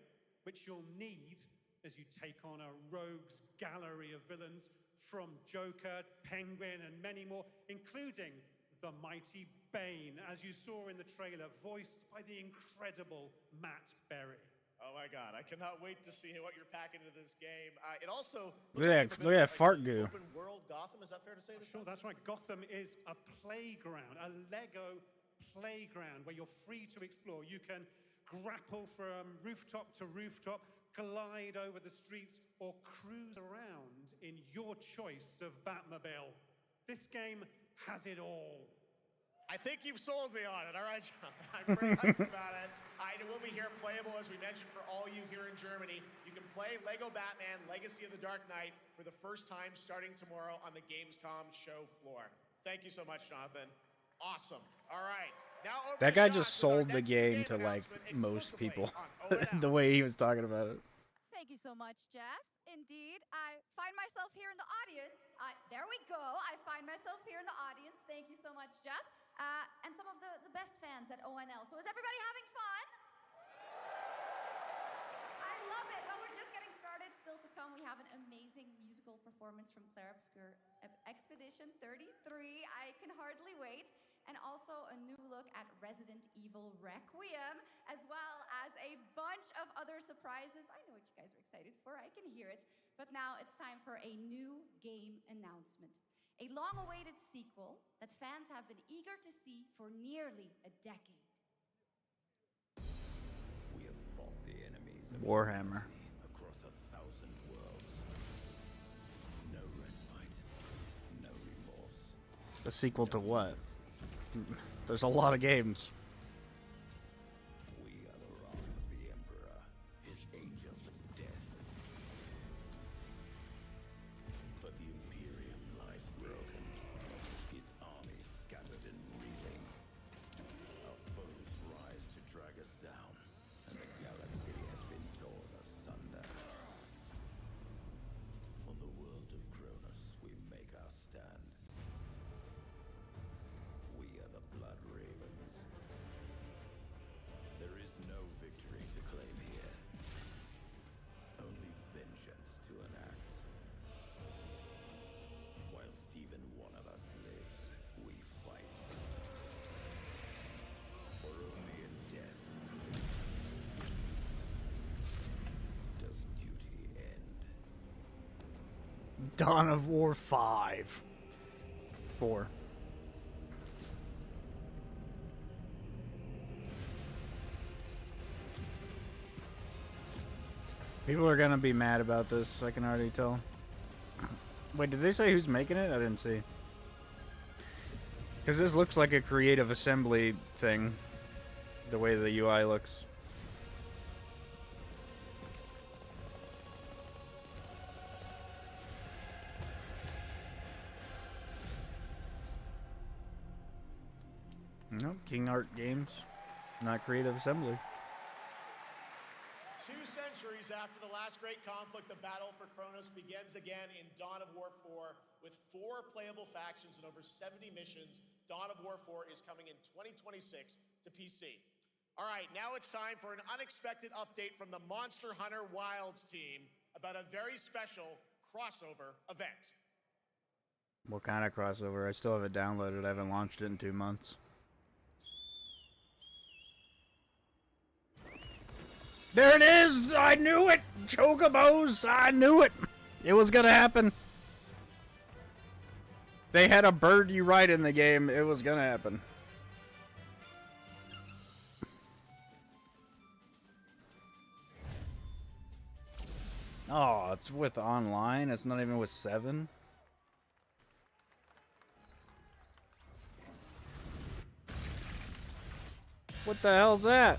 which you'll need as you take on a rogues gallery of villains from Joker, Penguin, and many more, including the mighty Bane, as you saw in the trailer, voiced by the incredible Matt Berry. Oh my God, I cannot wait to see what you're packing into this game. It also Look at that fart goo. Open world Gotham, is that fair to say? Sure, that's right. Gotham is a playground, a Lego playground where you're free to explore. You can grapple from rooftop to rooftop, glide over the streets, or cruise around in your choice of Batmobile. This game has it all. I think you've sold me on it. All right, John. I'm pretty hyped about it. It will be here playable, as we mentioned, for all you here in Germany. You can play LEGO Batman Legacy of the Dark Knight for the first time starting tomorrow on the Gamescom show floor. Thank you so much, Jonathan. Awesome. All right. Now over That to guy Sean just with our sold the next game to like announcement most exclusively people. on ONL. The way he was talking about it. Thank you so much, Jeff. Indeed, I find myself here in the audience. There we go. I find myself here in the audience. Thank you so much, Jeff. And some of the best fans at ONL. So is everybody having fun? I love it. Well, we're just getting started. Still to come, we have an amazing musical performance from Claire Obscure Expedition 33. I can hardly wait. And also a new look at Resident Evil Requiem, as well as a bunch of other surprises. I know what you guys are excited for. I can hear it. But now it's time for a new game announcement. A long-awaited sequel that fans have been eager to see for nearly a decade. We have fought the enemies of Warhammer. humanity across 1,000 worlds. No respite, no remorse. The sequel to what? There's a lot of games. We are the wrath of the Emperor, his angels of death. But the Imperium Dawn of War 5. 4. People are gonna be mad about this, I can already tell. Wait, did they say who's making it? I didn't see. Because this looks like a Creative Assembly thing, the way the UI looks. Nope, King Art Games, not Creative Assembly. 2 centuries after the last great conflict, the battle for Kronos begins again in Dawn of War 4 with 4 playable factions and over 70 missions. Dawn of War 4 is coming in 2026 to PC. All right, now it's time for an unexpected update from the Monster Hunter Wilds team about a very special crossover event. What kind of crossover? I still have it downloaded. I haven't launched it in 2 months. There it is! I knew it! Chocobos! I knew it! It was gonna happen. They had a bird you ride in the game. It was gonna happen. Oh, it's with online. It's not even with 7. What the hell's that?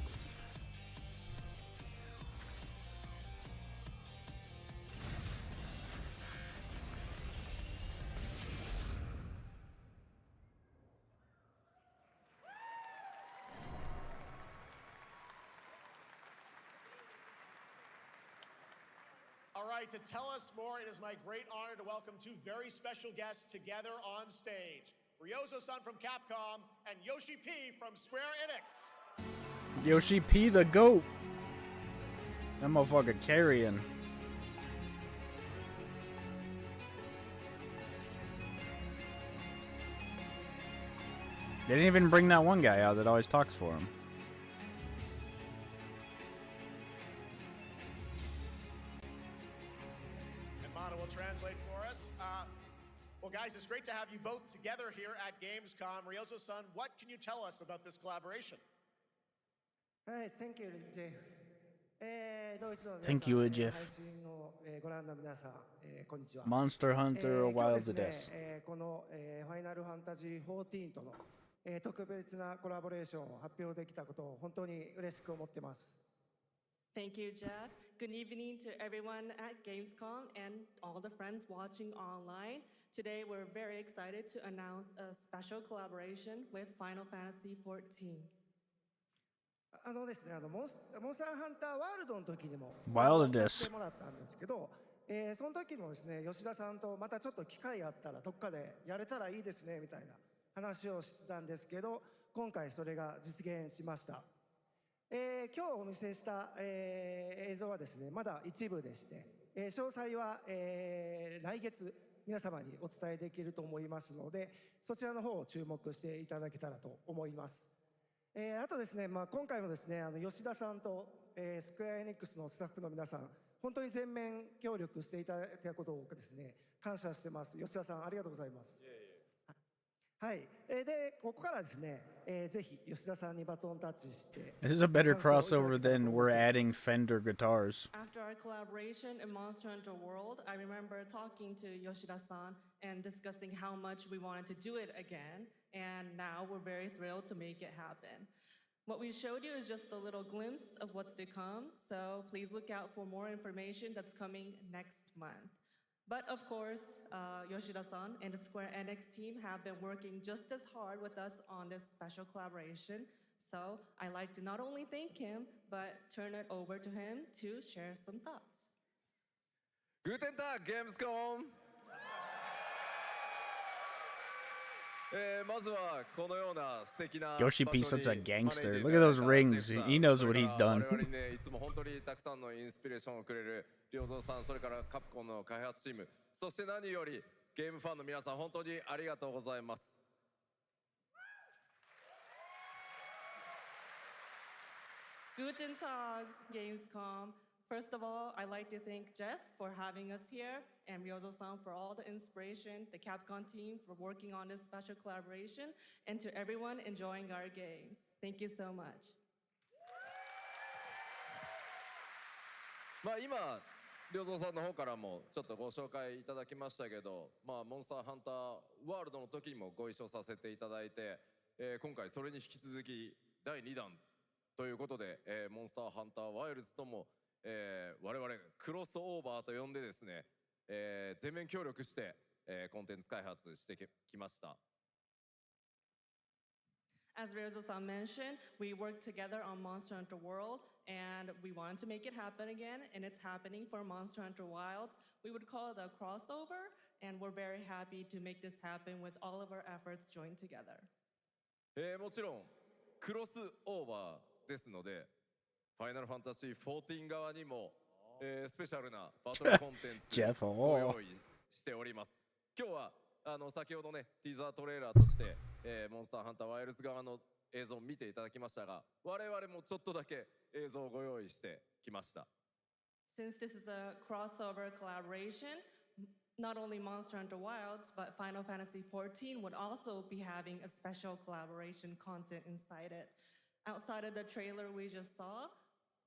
All right, to tell us more, it is my great honor to welcome 2 very special guests together on stage. Ryozo-san from Capcom and Yoshi P from Square Enix. Yoshi P the GOAT. That motherfucker carrying. They didn't even bring that one guy out that always talks for him. And Mana will translate for us. Well, guys, it's great to have you both together here at Gamescom. Ryozo-san, what can you tell us about this collaboration? Hi, thank you, Jeff. Thank you, Jeff. Monster Hunter Wilds です。このファイナルファンタジー14との特別なコラボレーションを発表できたことを本当に嬉しく思ってます。Thank you, Jeff. Good evening to everyone at Gamescom and all the friends watching online. Today, we're very excited to announce a special collaboration with Final Fantasy XIV. ですね、モンスターハンターワールドの時にもワイルドさですせてもらったんですけど、その時もですね、吉田さんとまたちょっと機会あったらどっかでやれたらいいですねみたいな話をしてたんですけど、今回それが実現しました。今日お見せした、映像はですね、まだ一部でして、詳細は、来月皆様にお伝えできると思いますので、そちらの方を注目していただけたらと思います。あとですね、今回もですね、吉田さんと、スクエアエニックスのスタッフの皆さん、本当に全面協力していただいたことをですね、感謝してます。吉田さん、ありがとうございます。はい。で、ここからですね、ぜひ吉田さんにバトンタッチして。This is a better crossover than we're adding Fender guitars. After our collaboration in Monster Hunter World, I remember talking to Yoshida-san and discussing how much we wanted to do it again, and now we're very thrilled to make it happen. What we showed you is just a little glimpse of what's to come, so please look out for more information that's coming next month. But of course, Yoshida-san and the Square Enix team have been working just as hard with us on this special collaboration. So I'd like to not only thank him, but turn it over to him to share some thoughts. Guten Tag, Gamescom! まずはこのような素敵な Yoshi P such a gangster. Look at those rings. He knows what he's done. 我々にね、いつも本当にたくさんのインスピレーションをくれる良三さん、それからカプコンの開発チーム、そして何よりゲームファンの皆さん、本当にありがとうございます。Guten Tag, Gamescom. First of all, I'd like to thank Jeff for having us here and Ryozo-san for all the inspiration, the Capcom team for working on this special collaboration, and to everyone enjoying our games. Thank you so much. まあ今良三さんの方からもちょっとご紹介いただきましたけど、まあモンスターハンターワールドの時にもご一緒させていただいて、今回それに引き続き第2弾ということで、モンスターハンターワイルズとも、我々クロスオーバーと呼んでですね、全面協力して、コンテンツ開発してきました。As Ryozo-san mentioned, we worked together on Monster Hunter World, and we wanted to make it happen again, and it's happening for Monster Hunter Wilds. We would call it a crossover, and we're very happy to make this happen with all of our efforts joined together. もちろんクロスオーバーですので、ファイナルファンタジー14側にも、スペシャルなバトルコンテンツをご用意しております。今日は先ほどねティザートレーラーとして、モンスターハンターワイルズ側の映像を見ていただきましたが、我々もちょっとだけ映像をご用意してきました。Since this is a crossover collaboration, not only Monster Hunter Wilds, but Final Fantasy XIV would also be having a special collaboration content inside it. Outside of the trailer we just saw,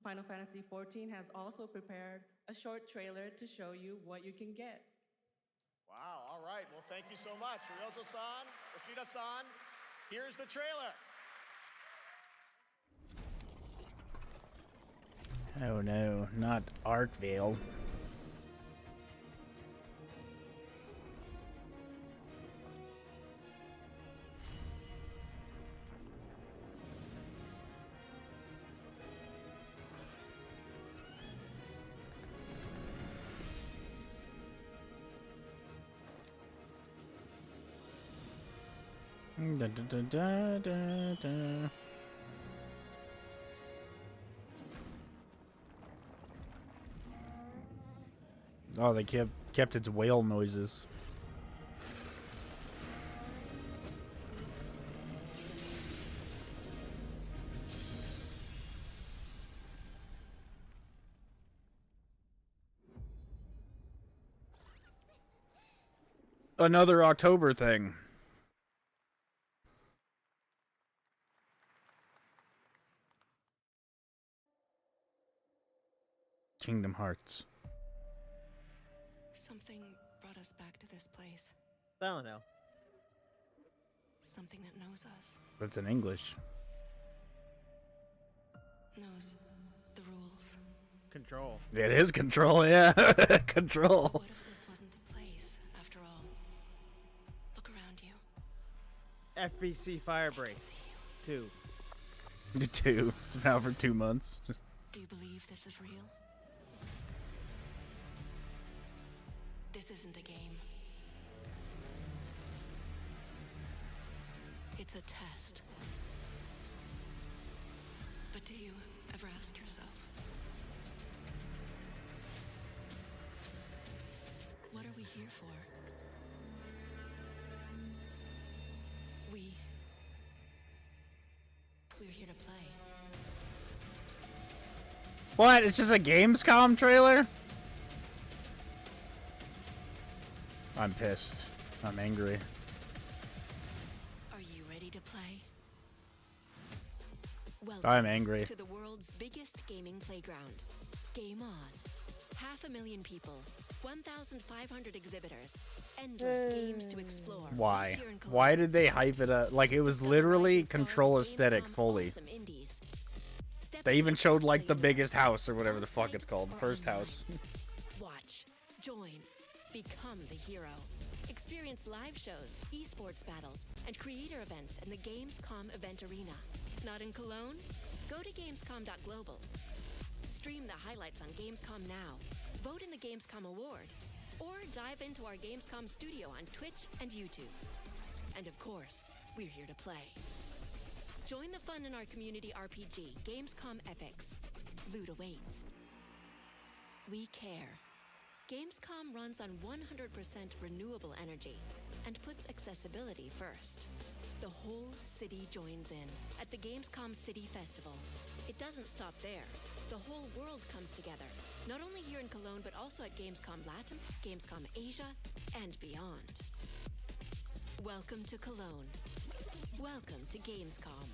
Final Fantasy XIV has also prepared a short trailer to show you what you can get. Wow, all right. Well, thank you so much. Ryozo-san, Yoshida-san, here's the trailer. Oh no, not Arkvale. Da, da, da, da, da. Oh, they kept its whale noises. Another October thing. Kingdom Hearts. Something brought us back to this place. Silent Hill. Something that knows us. But it's in English. Knows the rules. Control. It is Control, yeah. Control. What if this wasn't the place, after all? Look around you. FBC Firebreak 2. 2. It's been out for 2 months. Do you believe this is real? This isn't a game. It's a test. But do you ever ask yourself, what are we here for? We're here to play. What? It's just a Gamescom trailer? I'm pissed. I'm angry. Are you ready to play? I'm Welcome angry. to the world's biggest gaming playground. Game On. 500,000 people, 1,500 exhibitors, endless games to explore. Why? right here in Why did they hype it up? Like, it was literally Control aesthetic fully. Awesome indies. They even showed, like, the biggest house or whatever the fuck it's called. The first house. Watch, join, become the hero. Experience live shows, esports battles, and creator events in the Gamescom event arena. Not in Cologne? Go to Gamescom.global. Stream the highlights on Gamescom Now. Vote in the Gamescom Award. Or dive into our Gamescom studio on Twitch and YouTube. And of course, we're here to play. Join the fun in our community RPG, Gamescom Epics. Loot awaits. We care. Gamescom runs on 100% renewable energy and puts accessibility first. The whole city joins in at the Gamescom City Festival. It doesn't stop there. The whole world comes together, not only here in Cologne, but also at Gamescom Latin, Gamescom Asia, and beyond. Welcome to Cologne. Welcome to Gamescom.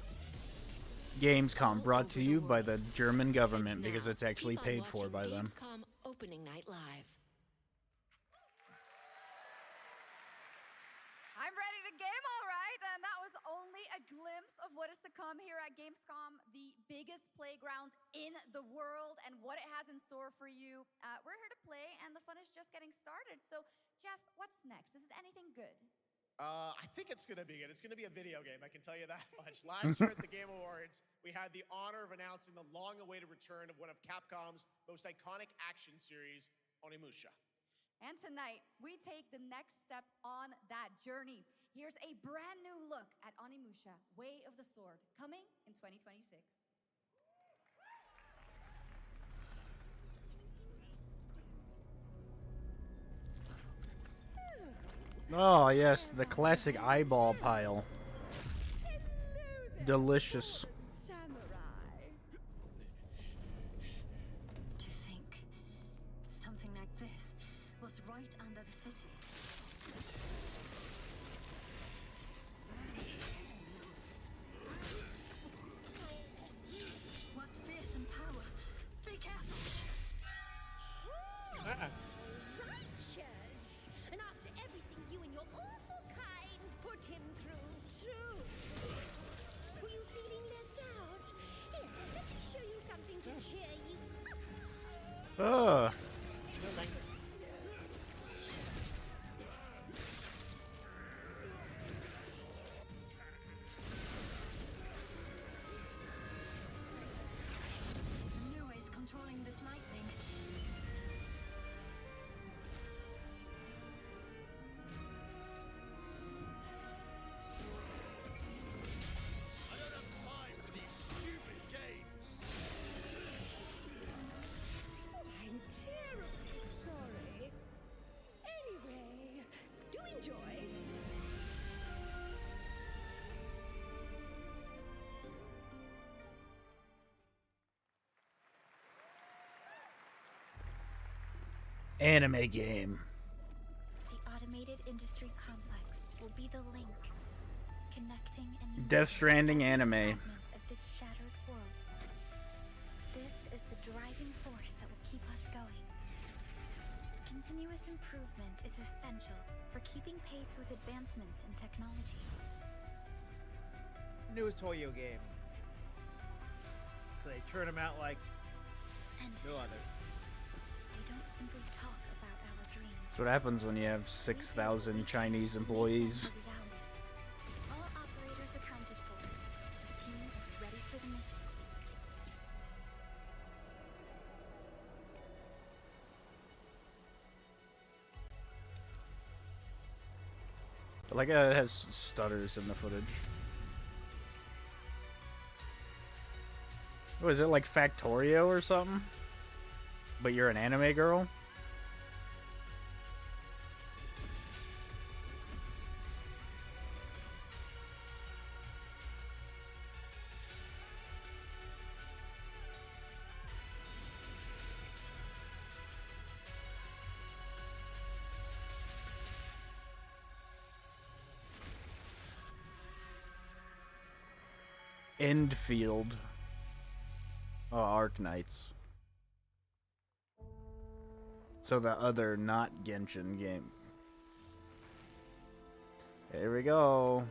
Gamescom brought to you by the German government because it's actually Keep on paid for watching by them. Gamescom Opening Night Live. I'm ready to game, all right. And that was only a glimpse of what is to come here at Gamescom, the biggest playground in the world, and what it has in store for you. We're here to play, and the fun is just getting started. So, Jeff, what's next? Is it anything good? I think it's going to be good. It's going to be a video game, I can tell you that much. Last year at the Game Awards, we had the honor of announcing the long-awaited return of one of Capcom's most iconic action series, Onimusha. And tonight, we take the next step on that journey. Here's a brand new look at Onimusha, Way of the Sword, coming in 2026. Oh, yes, the classic eyeball pile. Delicious. To think something like this was right under the city. What fearsome power! Be careful! Righteous! And after everything you and your awful kind put him through, too! Were you feeling left out? Here, let me show you something to cheer you up. Ugh. Lua is controlling this lightning. I don't have time for these stupid games. I'm terribly sorry. Anyway, do enjoy. Anime game. The automated industry complex will be the link connecting and Death Stranding anime. fragments of this shattered world. This is the driving force that will keep us going. Continuous improvement is essential for keeping pace with advancements in technology. Newest Toyo game. So they turn them out like And no other. they don't simply talk about our dreams. That's what happens when you have 6,000 Chinese employees. All operators accounted for. The team is ready for the mission. Like it has stutters in the footage. What is it, like Factorio or something? But you're an anime girl? Endfield. Oh, Arknights. So the other not Genshin game. Here we go.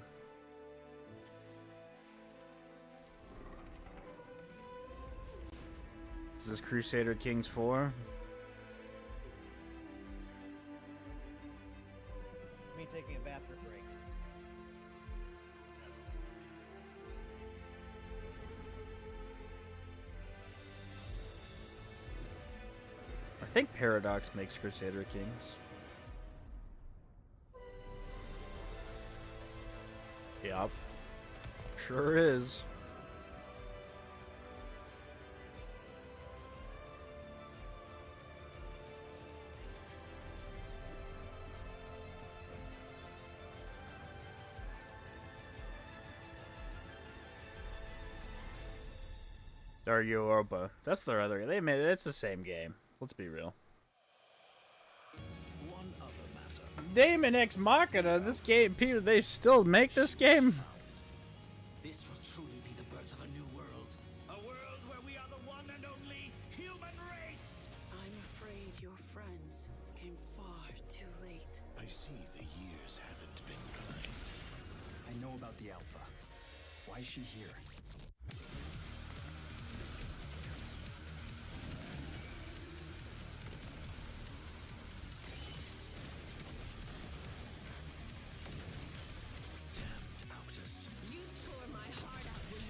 Is this Crusader Kings 4? Me taking a bathroom break. I think Paradox makes Crusader Kings. Yup. Sure is. Or Europa. That's their other. They made it's the same game. Let's be real. One other matter. Daemon X Machina. This game, people, they still make this game. This will truly be the birth of a new world. A world where we are the one and only human race. I'm afraid your friends came far too late. I see the years haven't been kind. I know about the Alpha. Why is she here?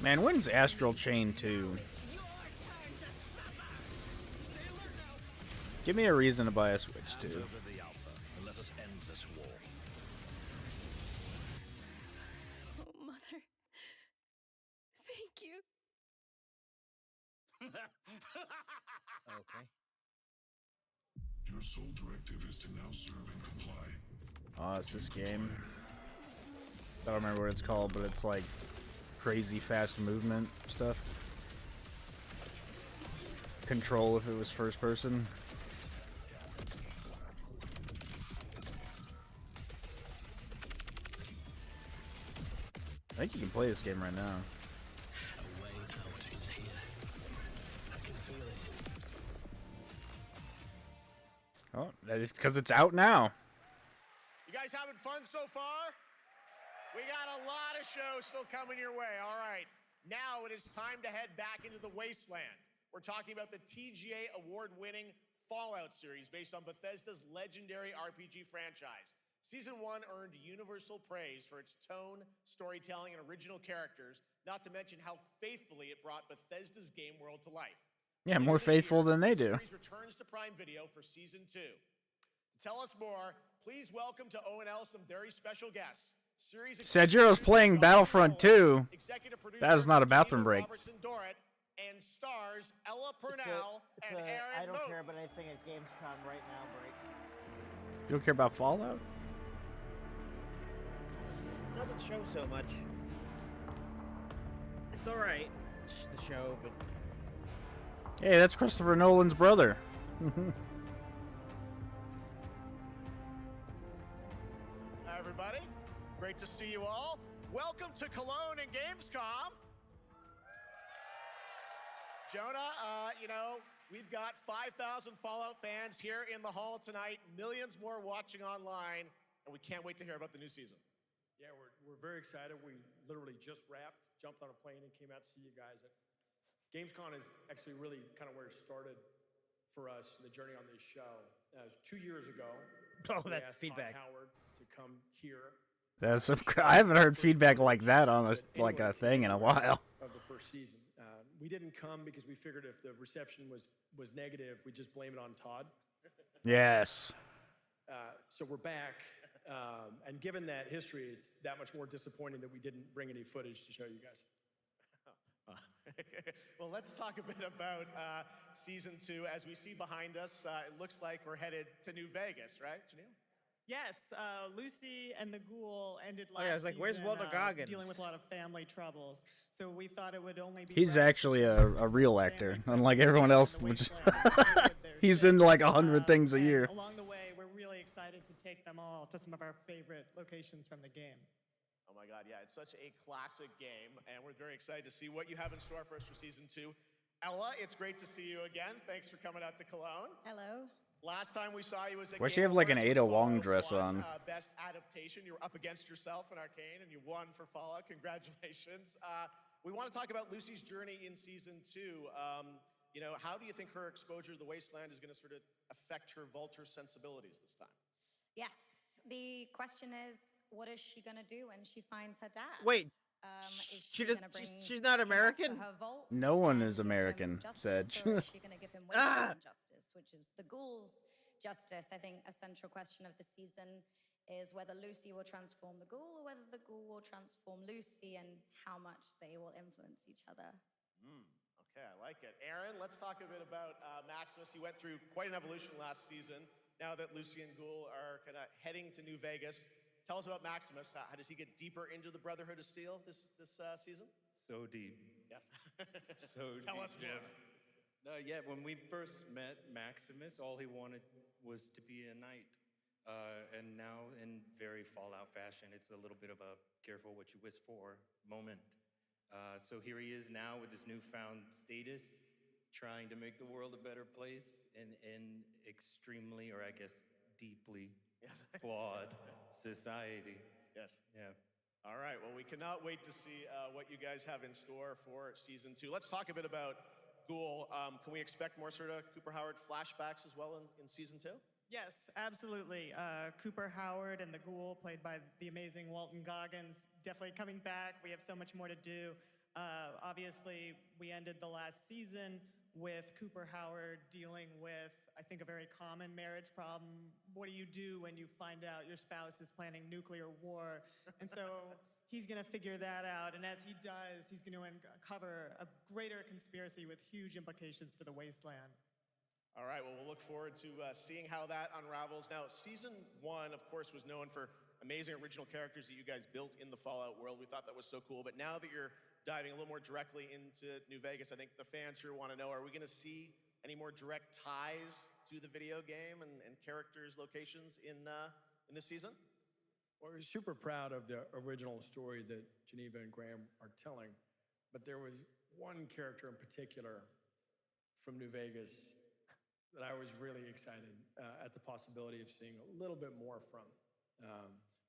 Man, when's Astral Chain 2? Give me a reason to buy a Switch 2. Hand over the Alpha and let us end this war. Oh, Mother. Thank you. Okay. Your sole directive is to now serve and comply. Oh, it's this game. I don't remember what it's called, but it's like crazy fast movement stuff. Control if it was first person. I think you can play this game right now. A way out is here. I can feel it. Oh, that is because it's out now. You guys having fun so far? We got a lot of shows still coming your way. All right, now it is time to head back into the wasteland. We're talking about the TGA award-winning Fallout series based on Bethesda's legendary RPG franchise. Season 1 earned universal praise for its tone, storytelling, and original characters, not to mention how faithfully it brought Bethesda's game world to life. Yeah, more faithful than they do. The series returns to Prime Video for Season 2. To tell us more, please welcome to ONL some very special guests. Sejiro's playing Battlefront 2. That is not a bathroom break. Robertson Dorrit, and stars Ella Purnell and Aaron I don't Moat. care about anything at Gamescom right now break. You don't care about Fallout? Doesn't show so much. It's alright, the show, but Hey, that's Christopher Nolan's brother. Hi, everybody. Great to see you all. Welcome to Cologne and Gamescom. Jonah, we've got 5,000 Fallout fans here in the hall tonight, millions more watching online, and we can't wait to hear about the new season. Yeah, we're very excited. We literally just wrapped, jumped on a plane, and came out to see you guys. Gamescom is actually really kind of where it started for us, the journey on this show. It was 2 years ago. Oh, we that's asked feedback. Todd Howard to come here. That's I haven't heard feedback like that on a thing in a while. Of the first season. We didn't come because we figured if the reception was negative, we'd just blame it on Todd. Yes. So we're back. And given that history, it's that much more disappointing that we didn't bring any footage to show you guys. Well, let's talk a bit about Season 2. As we see behind us, it looks like we're headed to New Vegas, right, Janelle? Yes, Lucy and the Ghoul ended last yeah, I was like, where's season, Walter Goggins? dealing with a lot of family troubles. So we thought it would only be He's right actually a real actor, unlike everyone else. Which he's in like 100 things a year. Along the way, we're really excited to take them all to some of our favorite locations from the game. Oh my God, yeah, it's such a classic game, and we're very excited to see what you have in store for us for Season 2. Ella, it's great to see you again. Thanks for coming out to Cologne. Hello. Last time we saw you was at Why she Game have like an Awards Ada with Wong Fallout dress 1, on? Best adaptation. You were up against yourself in Arcane, and you won for Fallout. Congratulations. We want to talk about Lucy's journey in Season 2. How do you think her exposure to the Wasteland is going to sort of affect her Vulture sensibilities this time? Yes. The question is, what is she gonna do when she finds her dad? Wait, is she gonna does- bring she's not him back to American? her vault No one and is give him American, justice, Sedge. or is she gonna give him wasteland justice, which is the ghouls' justice? I think a central question of the season is whether Lucy will transform the ghoul or whether the ghoul will transform Lucy, and how much they will influence each other. Okay, I like it. Aaron, let's talk a bit about Maximus. He went through quite an evolution last season. Now that Lucy and Ghoul are kind of heading to New Vegas, tell us about Maximus. How does he get deeper into the Brotherhood of Steel this season? So deep. Yes. So Tell us more. Yeah, when we first met Maximus, all he wanted was to be a knight. And now, in very Fallout fashion, it's a little bit of a careful what you wish for moment. So here he is now with his newfound status, trying to make the world a better place in extremely, or I guess deeply, flawed society. Yes. Yeah. All right. Well, we cannot wait to see what you guys have in store for season 2. Let's talk a bit about Ghoul. Can we expect more sort of Cooper Howard flashbacks as well in season 2? Yes, absolutely. Cooper Howard and the Ghoul, played by the amazing Walton Goggins, definitely coming back. We have so much more to do. Obviously, we ended the last season with Cooper Howard dealing with, I think, a very common marriage problem. What do you do when you find out your spouse is planning nuclear war? And so he's going to figure that out. And as he does, he's going to uncover a greater conspiracy with huge implications for the Wasteland. All right, well, we'll look forward to seeing how that unravels. Now, season 1, of course, was known for amazing original characters that you guys built in the Fallout world. We thought that was so cool. But now that you're diving a little more directly into New Vegas, I think the fans here want to know, are we going to see any more direct ties to the video game and characters, locations in this season? Well, we're super proud of the original story that Geneva and Graham are telling. But there was one character in particular from New Vegas that I was really excited at the possibility of seeing a little bit more from.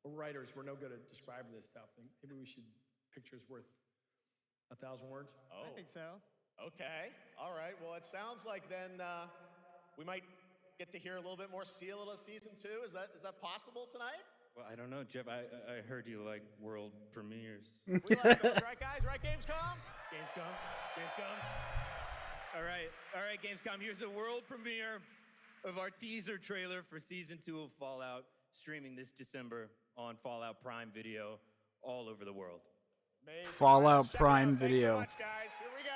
We're writers, we're no good at describing this stuff. Maybe we should, pictures worth 1,000 words? Oh. I think so. Okay. All right. Well, it sounds like then we might get to hear a little bit more Seal of season 2. Is that possible tonight? Well, I don't know, Jeff. I heard you like world premieres. We like those, right, guys? Right, Gamescom? Gamescom. All right, Gamescom. Here's a world premiere of our teaser trailer for season 2 of Fallout, streaming this December on Fallout Prime Video all over the world. Amazing. Fallout Check it Prime out. Video. Thanks so much, guys. Here we go.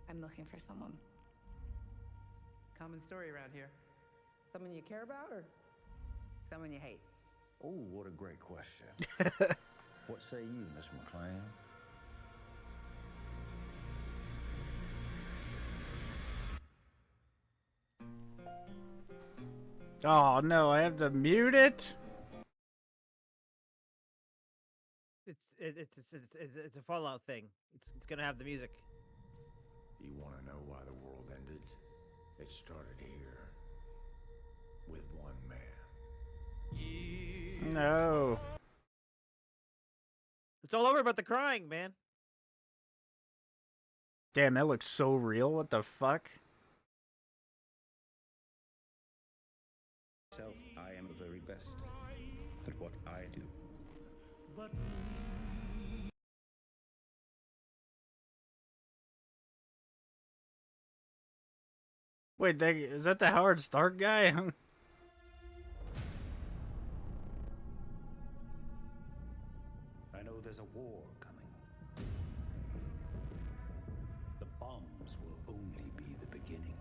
I'm looking for someone. Common story around here. Someone you care about or someone you hate? Oh, what a great question. What say you, Miss McLean? Oh no, I have to mute it. It's a Fallout thing. It's gonna have the music. You want to know why the world ended? It started here with one man. No. It's all over about the crying, man. Damn, that looks so real. What the fuck? So I am the very best at what I do. Wait, is that the Howard Stark guy? I know there's a war coming. The bombs will only be the beginning.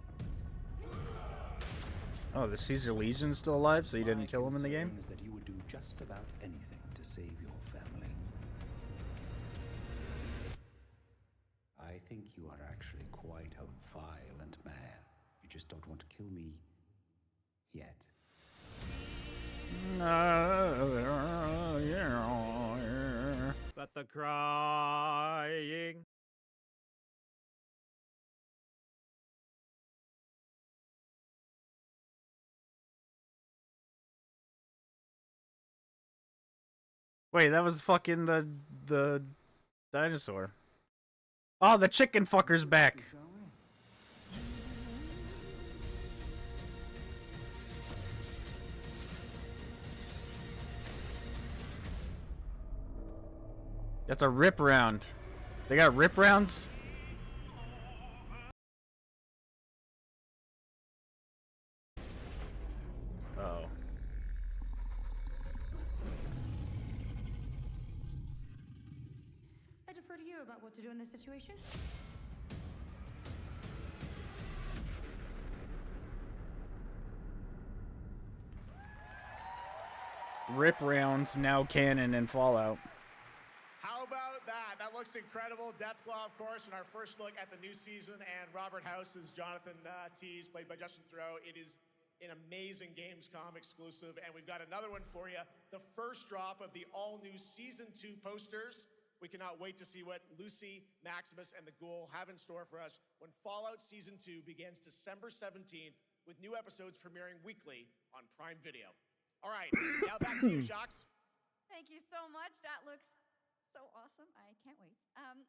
Oh, the Caesar Legion's still alive, so you didn't kill him in the game? Is that you would do just about anything to save your family. I think you are actually quite a violent man. You just don't want to kill me yet. But the crying. Wait, that was fucking the dinosaur. Oh, the chicken fucker's back. That's a rip round. They got rip rounds? Oh. I defer to you about what to do in this situation. Rip rounds now canon in Fallout. How about that? That looks incredible. Deathclaw, of course, in our first look at the new season, and Robert House is Jonathan Tease, played by Justin Theroux. It is an amazing Gamescom exclusive, and we've got another one for you. The first drop of the all-new Season 2 posters. We cannot wait to see what Lucy, Maximus, and the Ghoul have in store for us when Fallout Season 2 begins December 17th, with new episodes premiering weekly on Prime Video. All right, now back to you, Shox. Thank you so much. That looks so awesome. I can't wait.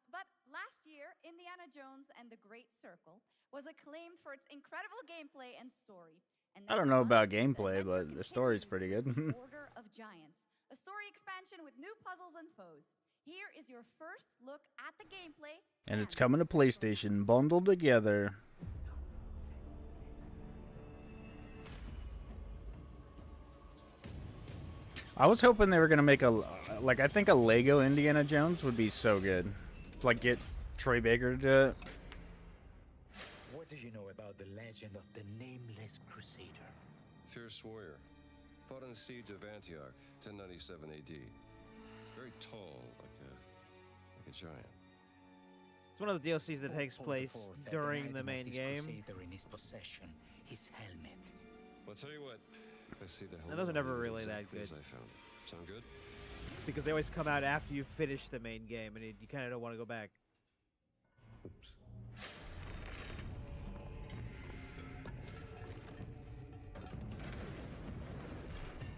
But last year, Indiana Jones and the Great Circle was acclaimed for its incredible gameplay and story. And I don't know about gameplay, but the story's pretty good. Order of Giants, a story expansion with new puzzles and foes. Here is your first look at the gameplay. And it's coming to PlayStation, bundled together. I was hoping they were gonna make a, like, I think a Lego Indiana Jones would be so good. Like, get Troy Baker to do it. What do you know about the legend of the Nameless Crusader? Fierce warrior. Fought in the siege of Antioch, 1097 AD. Very tall, like a giant. It's one of the DLCs that takes place during the main game. In his possession, his helmet. I'll tell you what. I see the And those are never really that good. I found it. Sound good? Because they always come out after you finish the main game, and you kind of don't want to go back. Oops.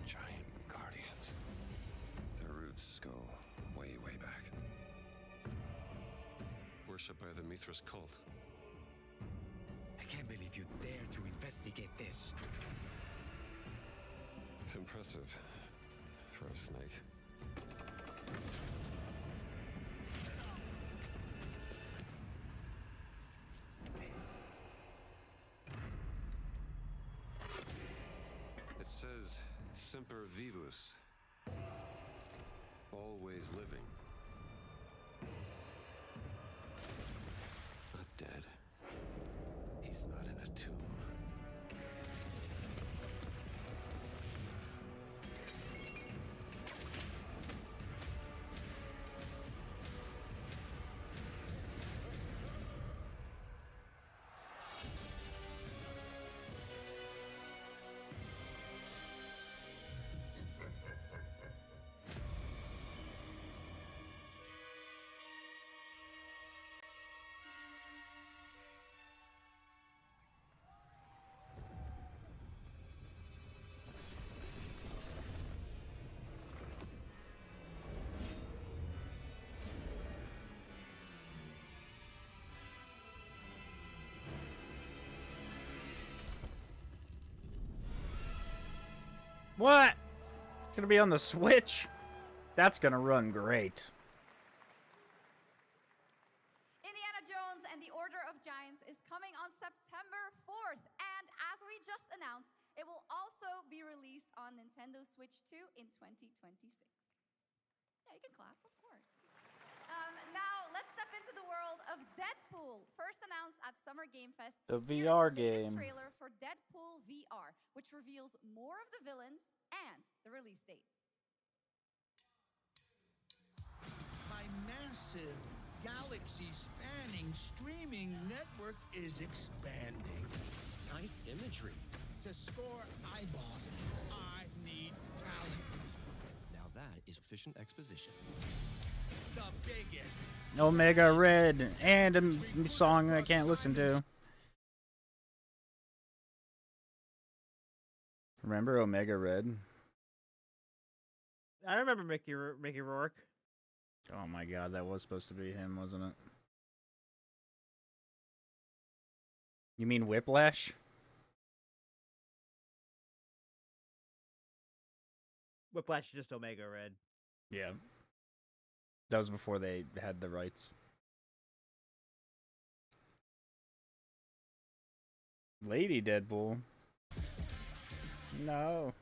Giant guardians. Their roots go way back. Worshipped by the Mithras cult. I can't believe you dare to investigate this. Impressive for a snake. It says Semper Vivus. Always living. Not dead. He's not in a tomb. What? It's gonna be on the Switch? That's gonna run great. Indiana Jones and the Order of Giants is coming on September 4th. And as we just announced, it will also be released on Nintendo Switch 2 in 2026. Yeah, you can clap, of course. Now, let's step into the world of Deadpool. First announced at Summer Game Fest. The Here's VR the latest game. trailer for Deadpool VR, which reveals more of the villains and the release date. My massive, galaxy-spanning streaming network is expanding. Nice imagery. To score eyeballs, I need talent. Now that is efficient exposition. The biggest. Omega Red and a song I can't listen to. Remember Omega Red? I remember Mickey Rourke. Oh my god, that was supposed to be him, wasn't it? You mean Whiplash? Whiplash is just Omega Red. Yeah. That was before they had the rights. Lady Deadpool. No.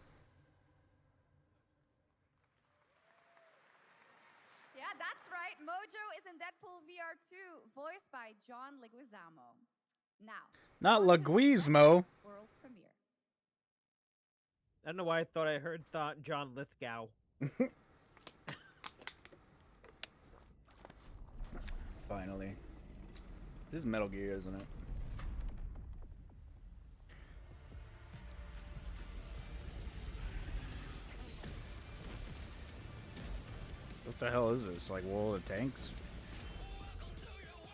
Yeah, that's right. Mojo is in Deadpool VR 2, voiced by John Leguizamo. Now, Not Leguizamo. world premiere. I don't know why I thought I heard John Lithgow. Finally. This is Metal Gear, isn't it? What the hell is this? Like World of Tanks?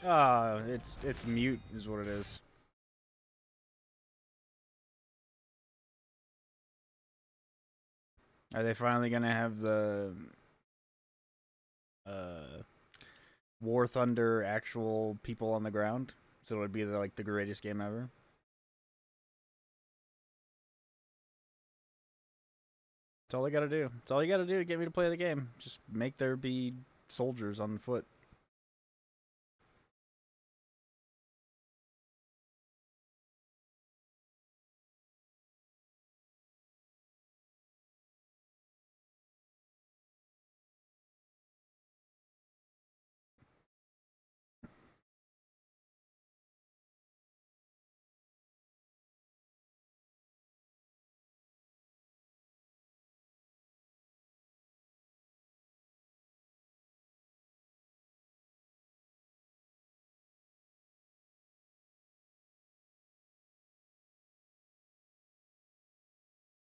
Ah, it's mute is what it is. Are they finally gonna have the War Thunder actual people on the ground? So it would be like the greatest game ever? That's all I gotta do. That's all you gotta do to get me to play the game. Just make there be soldiers on foot.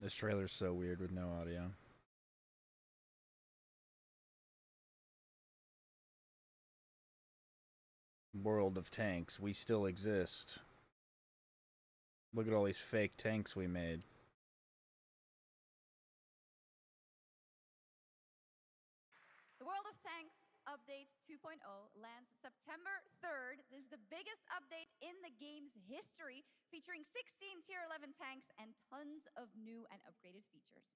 This trailer's so weird with no audio. World of Tanks, we still exist. Look at all these fake tanks we made. The World of Tanks Update 2.0 lands September 3rd. This is the biggest update in the game's history, featuring 16 Tier 11 tanks and tons of new and upgraded features.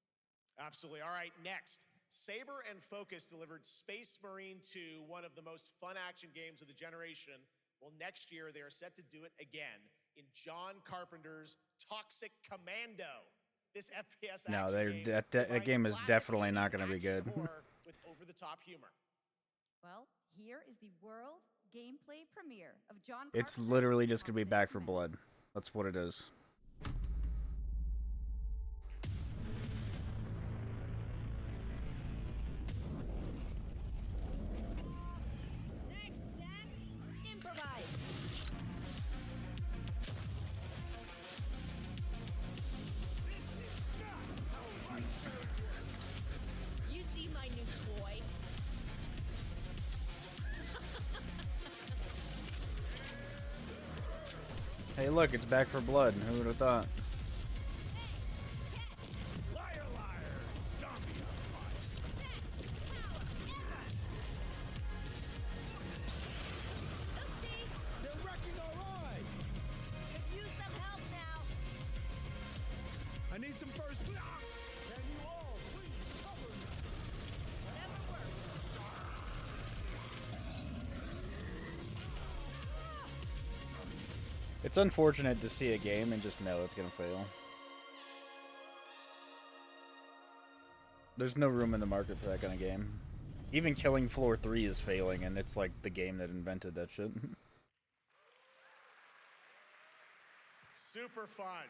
Absolutely. All right, next. Saber and Focus delivered Space Marine 2, one of the most fun action games of the generation. Well, next year they are set to do it again in John Carpenter's Toxic Commando. This FPS No, action that game is definitely not going to be good. with over-the-top humor. Well, here is the world gameplay premiere of John It's Carpenter's literally just going to be Back for Blood. That's what it is. Improvise. You see my new toy? Hey, look, it's Back for Blood. Who would have thought? Liar, liar, zombie They're wrecking our ride. Could use some help now. I need some first. Can you all please cover me? Whatever works. It's unfortunate to see a game and just know it's going to fail. There's no room in the market for that kind of game. Even Killing Floor 3 is failing, and it's like the game that invented that shit. Super fun.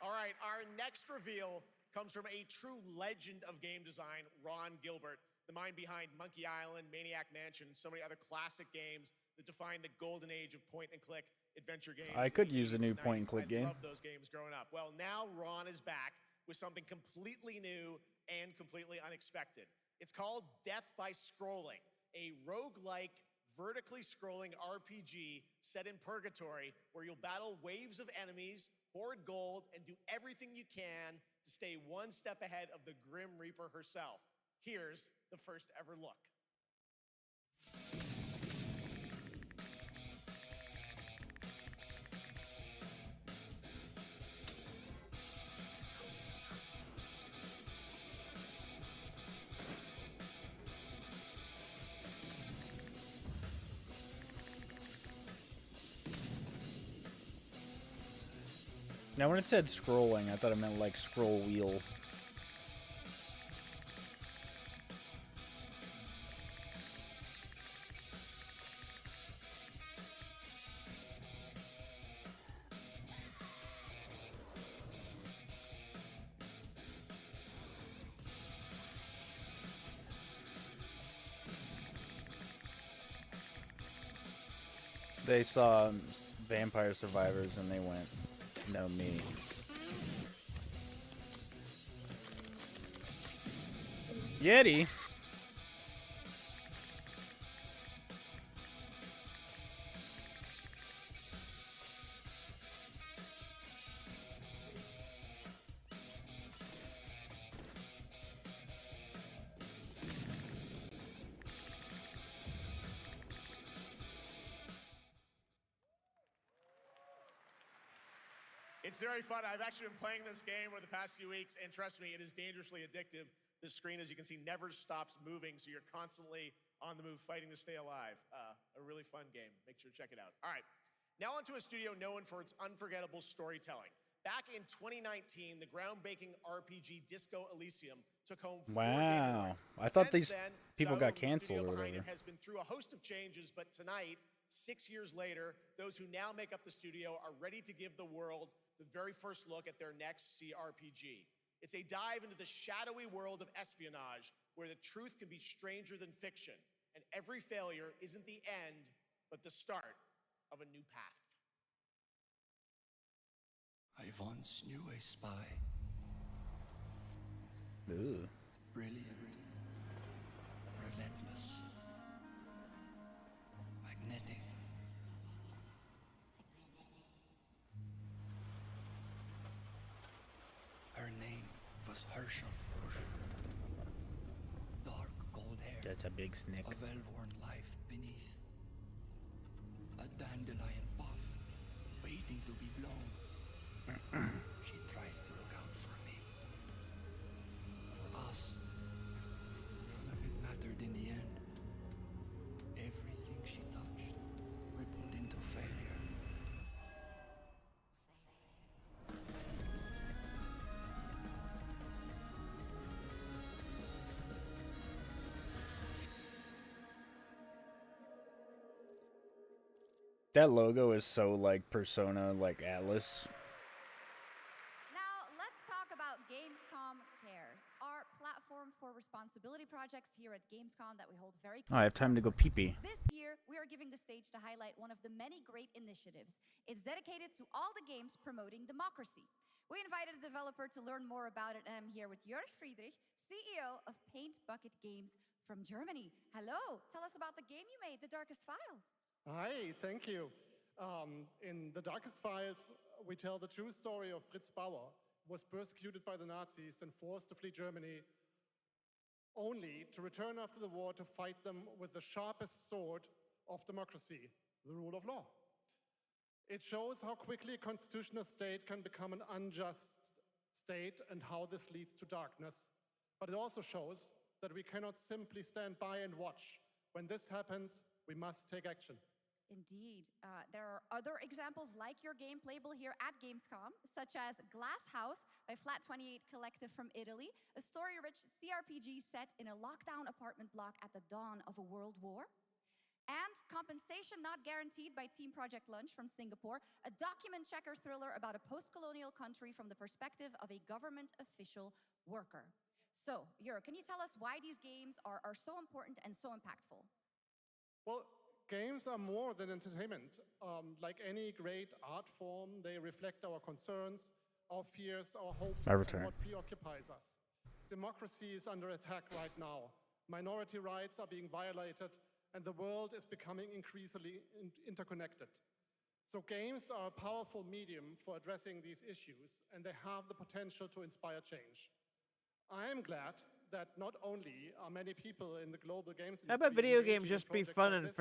All right, our next reveal comes from a true legend of game design, Ron Gilbert, the mind behind Monkey Island, Maniac Mansion, so many other classic games that define the golden age of point-and-click adventure games. I could in the use a 80s new and 90s. point-and-click game. I loved those games growing up. Well, now Ron is back with something completely new and completely unexpected. It's called Death by Scrolling, a roguelike, vertically scrolling RPG set in purgatory where you'll battle waves of enemies, hoard gold, and do everything you can to stay one step ahead of the Grim Reaper herself. Here's the first ever look. Now, when it said scrolling, I thought it meant like scroll wheel. They saw Vampire Survivors and they went, no me. Yeti? It's very fun. I've actually been playing this game over the past few weeks, and trust me, it is dangerously addictive. The screen, as you can see, never stops moving, so you're constantly on the move fighting to stay alive. A really fun game. Make sure to check it out. All right, now onto a studio known for its unforgettable storytelling. Back in 2019, the groundbreaking RPG Disco Elysium took home 4 Game Wow. Awards. I thought Since these then, people Shadow got of the canceled studio or behind whatever. it has been through a host of changes, but tonight, 6 years later, those who now make up the studio are ready to give the world the very first look at their next CRPG. It's a dive into the shadowy world of espionage, where the truth can be stranger than fiction, and every failure isn't the end, but the start of a new path. I once knew a spy. Ooh. Brilliant. Relentless. Magnetic. Her name was Herschel. Dark gold hair. That's a big snick. A well-worn life beneath. A dandelion puff, waiting to be blown. She tried to look out for me. For us. None of it mattered in the end. Everything she touched rippled into failure. That logo is so like Persona, like Atlas. Now, let's talk about Gamescom Cares, our platform for responsibility projects here at Gamescom that we hold very Oh, I have time to go pee-pee. This year, we are giving the stage to highlight one of the many great initiatives. It's dedicated to all the games promoting democracy. We invited a developer to learn more about it, and I'm here with Jörg Friedrich, CEO of Paint Bucket Games from Germany. Hello, tell us about the game you made, The Darkest Files. Hi, thank you. In The Darkest Files, we tell the true story of Fritz Bauer, who was persecuted by the Nazis and forced to flee Germany, only to return after the war to fight them with the sharpest sword of democracy, the rule of law. It shows how quickly a constitutional state can become an unjust state and how this leads to darkness. But it also shows that we cannot simply stand by and watch. When this happens, we must take action. Indeed. There are other examples like your game playable here at Gamescom, such as Glass House by Flat28 Collective from Italy, a story-rich CRPG set in a lockdown apartment block at the dawn of a world war. And Compensation Not Guaranteed by Team Project Lunch from Singapore, a document checker thriller about a post-colonial country from the perspective of a government official worker. So, Jörg, can you tell us why these games are so important and so impactful? Well, games are more than entertainment. Like any great art form, they reflect our concerns, our fears, our hopes, My and return. what preoccupies us. Democracy is under attack right now. Minority rights are being violated, and the world is becoming increasingly interconnected. So games are a powerful medium for addressing these issues, and they have the potential to inspire change. I am glad that not only are many people in the global games How about industry video engaging games in just be projects fun like and this,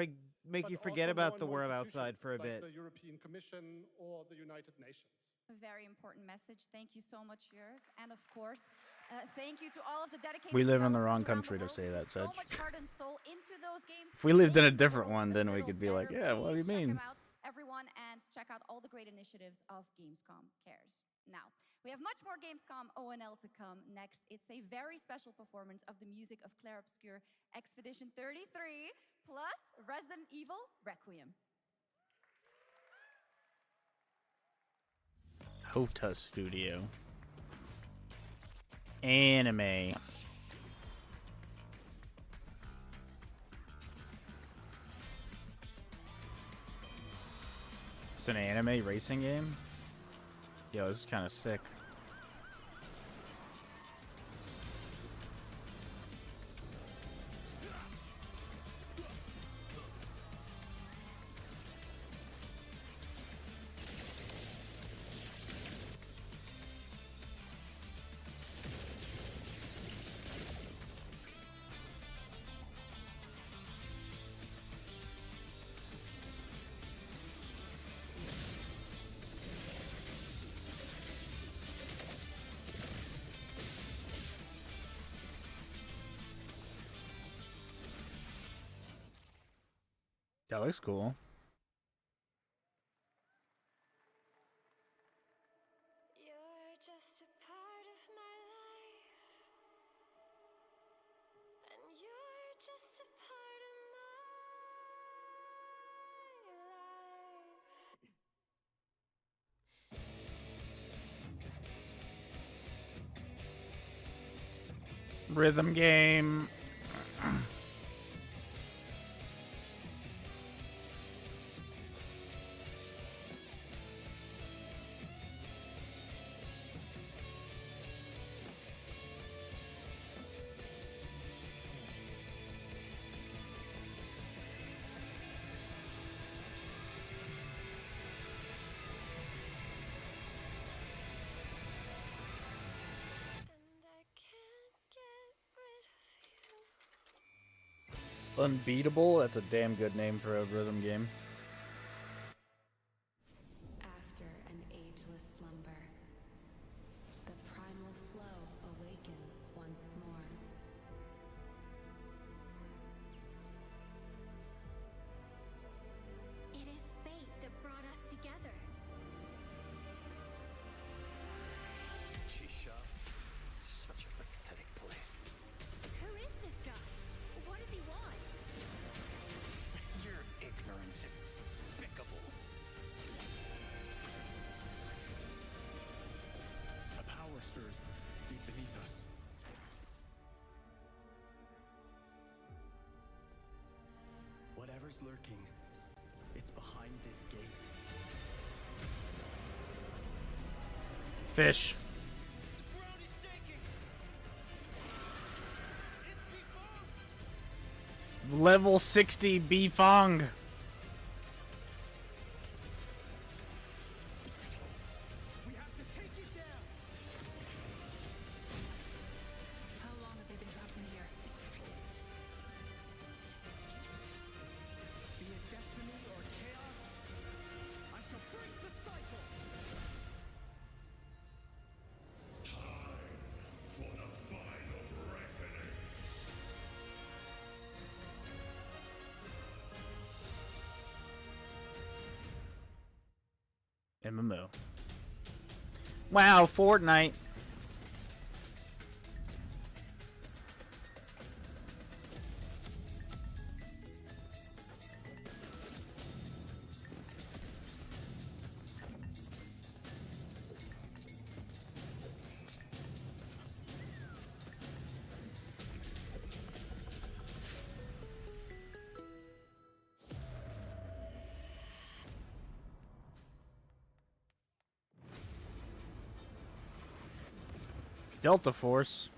make but you forget also about more the and more world outside institutions for a like bit? the European Commission or the United Nations. A very important message. Thank you so much, Jörg. And of course, thank you to all of the dedicated We live in the developers wrong around country the to world say who that, put so Sedge. much heart and soul into those games. If we lived in a Make the different world one, a then we little could be like, better. yeah, what do you Please check mean? them out, everyone, and check out all the great initiatives of Gamescom Cares. Now, we have much more Gamescom ONL to come next. It's a very special performance of the music of Clair Obscur Expedition 33, plus Resident Evil Requiem. Hota Studio. Anime. It's an anime racing game? Yo, this is kind of sick. That looks cool. You're just a part of my life, and you're just a part of my life. Rhythm game. Unbeatable? That's a damn good name for a rhythm game. After an ageless slumber, the primal flow awakens once more. It is fate that brought us together. Shisha. Such a pathetic place. Who is this guy? What does he want? Your ignorance is despicable. A power stirs deep beneath us. Whatever's lurking, it's behind this gate. Fish. Level 60 Bifong. How long have they been trapped in here? Be it destiny or chaos, I shall break the cycle. Time for the final reckoning. MMO. Wow, Fortnite. Delta Force.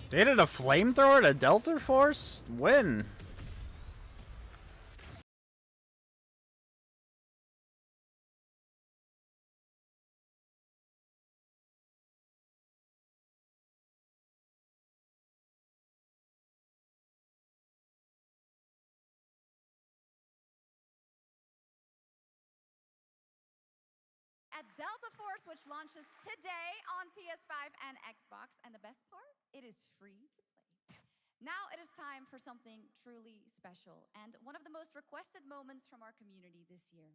They did a flamethrower to Delta Force? When? At Delta Force, which launches today on PS5 and Xbox. And the best part, it is free to play. Now it is time for something truly special and one of the most requested moments from our community this year.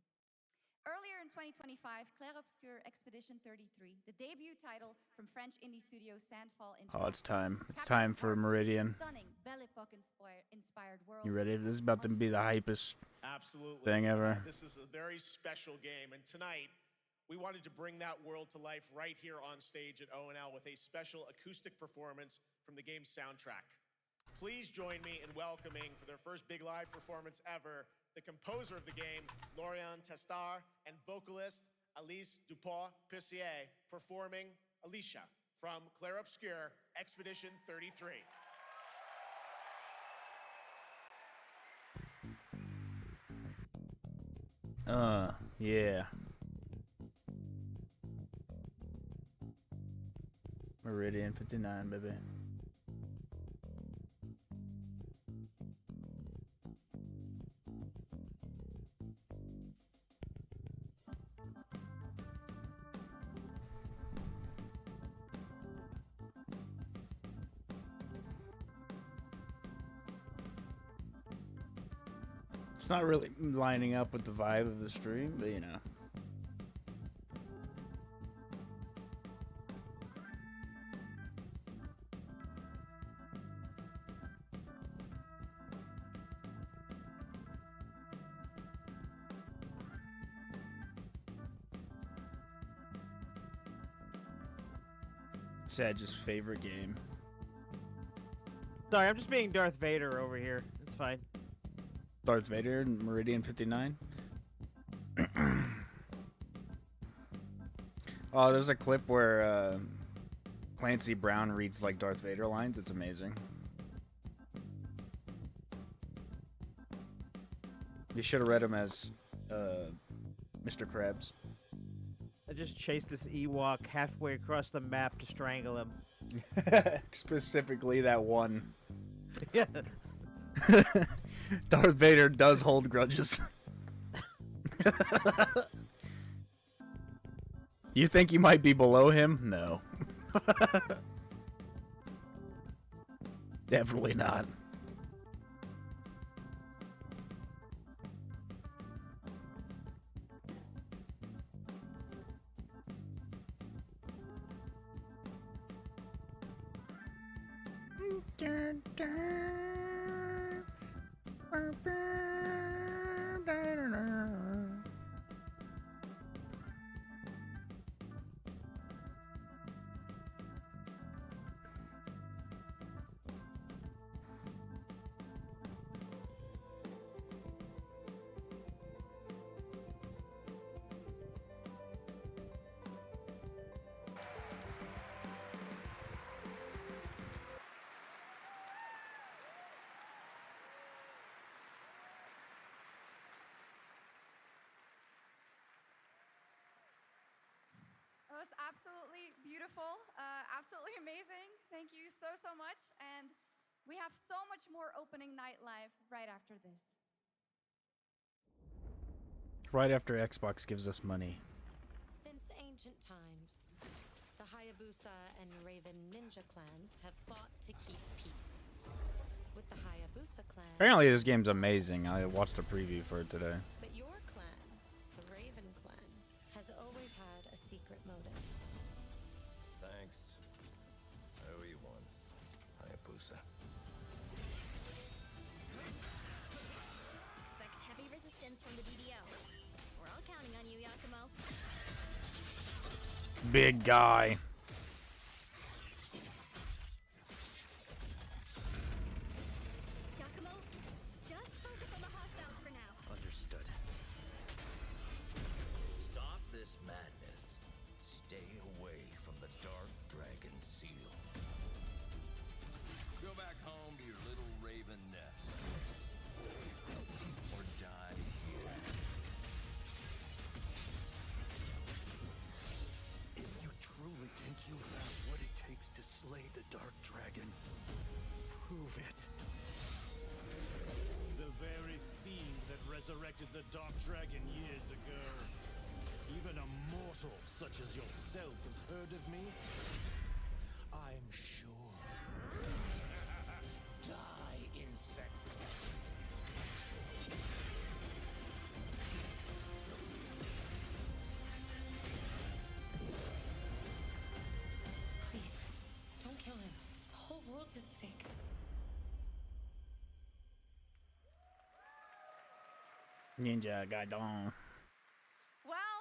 Earlier in 2025, Clair Obscur Expedition 33, the debut title from French indie studio Sandfall Interactive. Oh, it's time. It's time for Meridian. Stunning Belle Epoque inspired world. You ready? This is about to be the hypest Absolutely. thing ever. This is a very special game, and tonight we wanted to bring that world to life right here on stage at ONL with a special acoustic performance from the game's soundtrack. Please join me in welcoming, for their first big live performance ever, the composer of the game, Lorian Testar, and vocalist Alice Dupont-Puissier, performing Alicia from Clair Obscur Expedition 33. Yeah. Meridian 59, baby. It's not really lining up with the vibe of the stream, but you know. Sedge's favorite game. Sorry, I'm just being Darth Vader over here. It's fine. Darth Vader and Meridian 59. Oh, there's a clip where Clancy Brown reads like Darth Vader lines. It's amazing. You should have read him as Mr. Krabs. I just chased this Ewok halfway across the map to strangle him. Specifically that one. Yeah. Darth Vader does hold grudges. You think you might be below him? No. Definitely not. It was absolutely beautiful, absolutely amazing. Thank you so, so much. And we have so much more opening night live right after this. Right after Xbox gives us money. Since ancient times, the Hayabusa and Raven ninja clans have fought to keep peace. With the Hayabusa clan... Apparently this game's amazing. I watched a preview for it today. But your clan, the Raven clan, has always had a secret motive. Thanks. I owe you one, Hayabusa. Expect heavy resistance from the DDO. We're all counting on you, Yakumo. Big guy. Yakumo, just focus on the hostiles for now. Understood. Stop this madness. Stay away from the Dark Dragon Seal. Go back home to your little raven nest. Or die here. If you truly think you have what it takes to slay the Dark Dragon, prove it. The very fiend that resurrected the Dark Dragon years ago. Even a mortal such as yourself has heard of me? I'm sure. Die, insect. Please, don't kill him. The whole world's at stake. Ninja Gaiden. Well,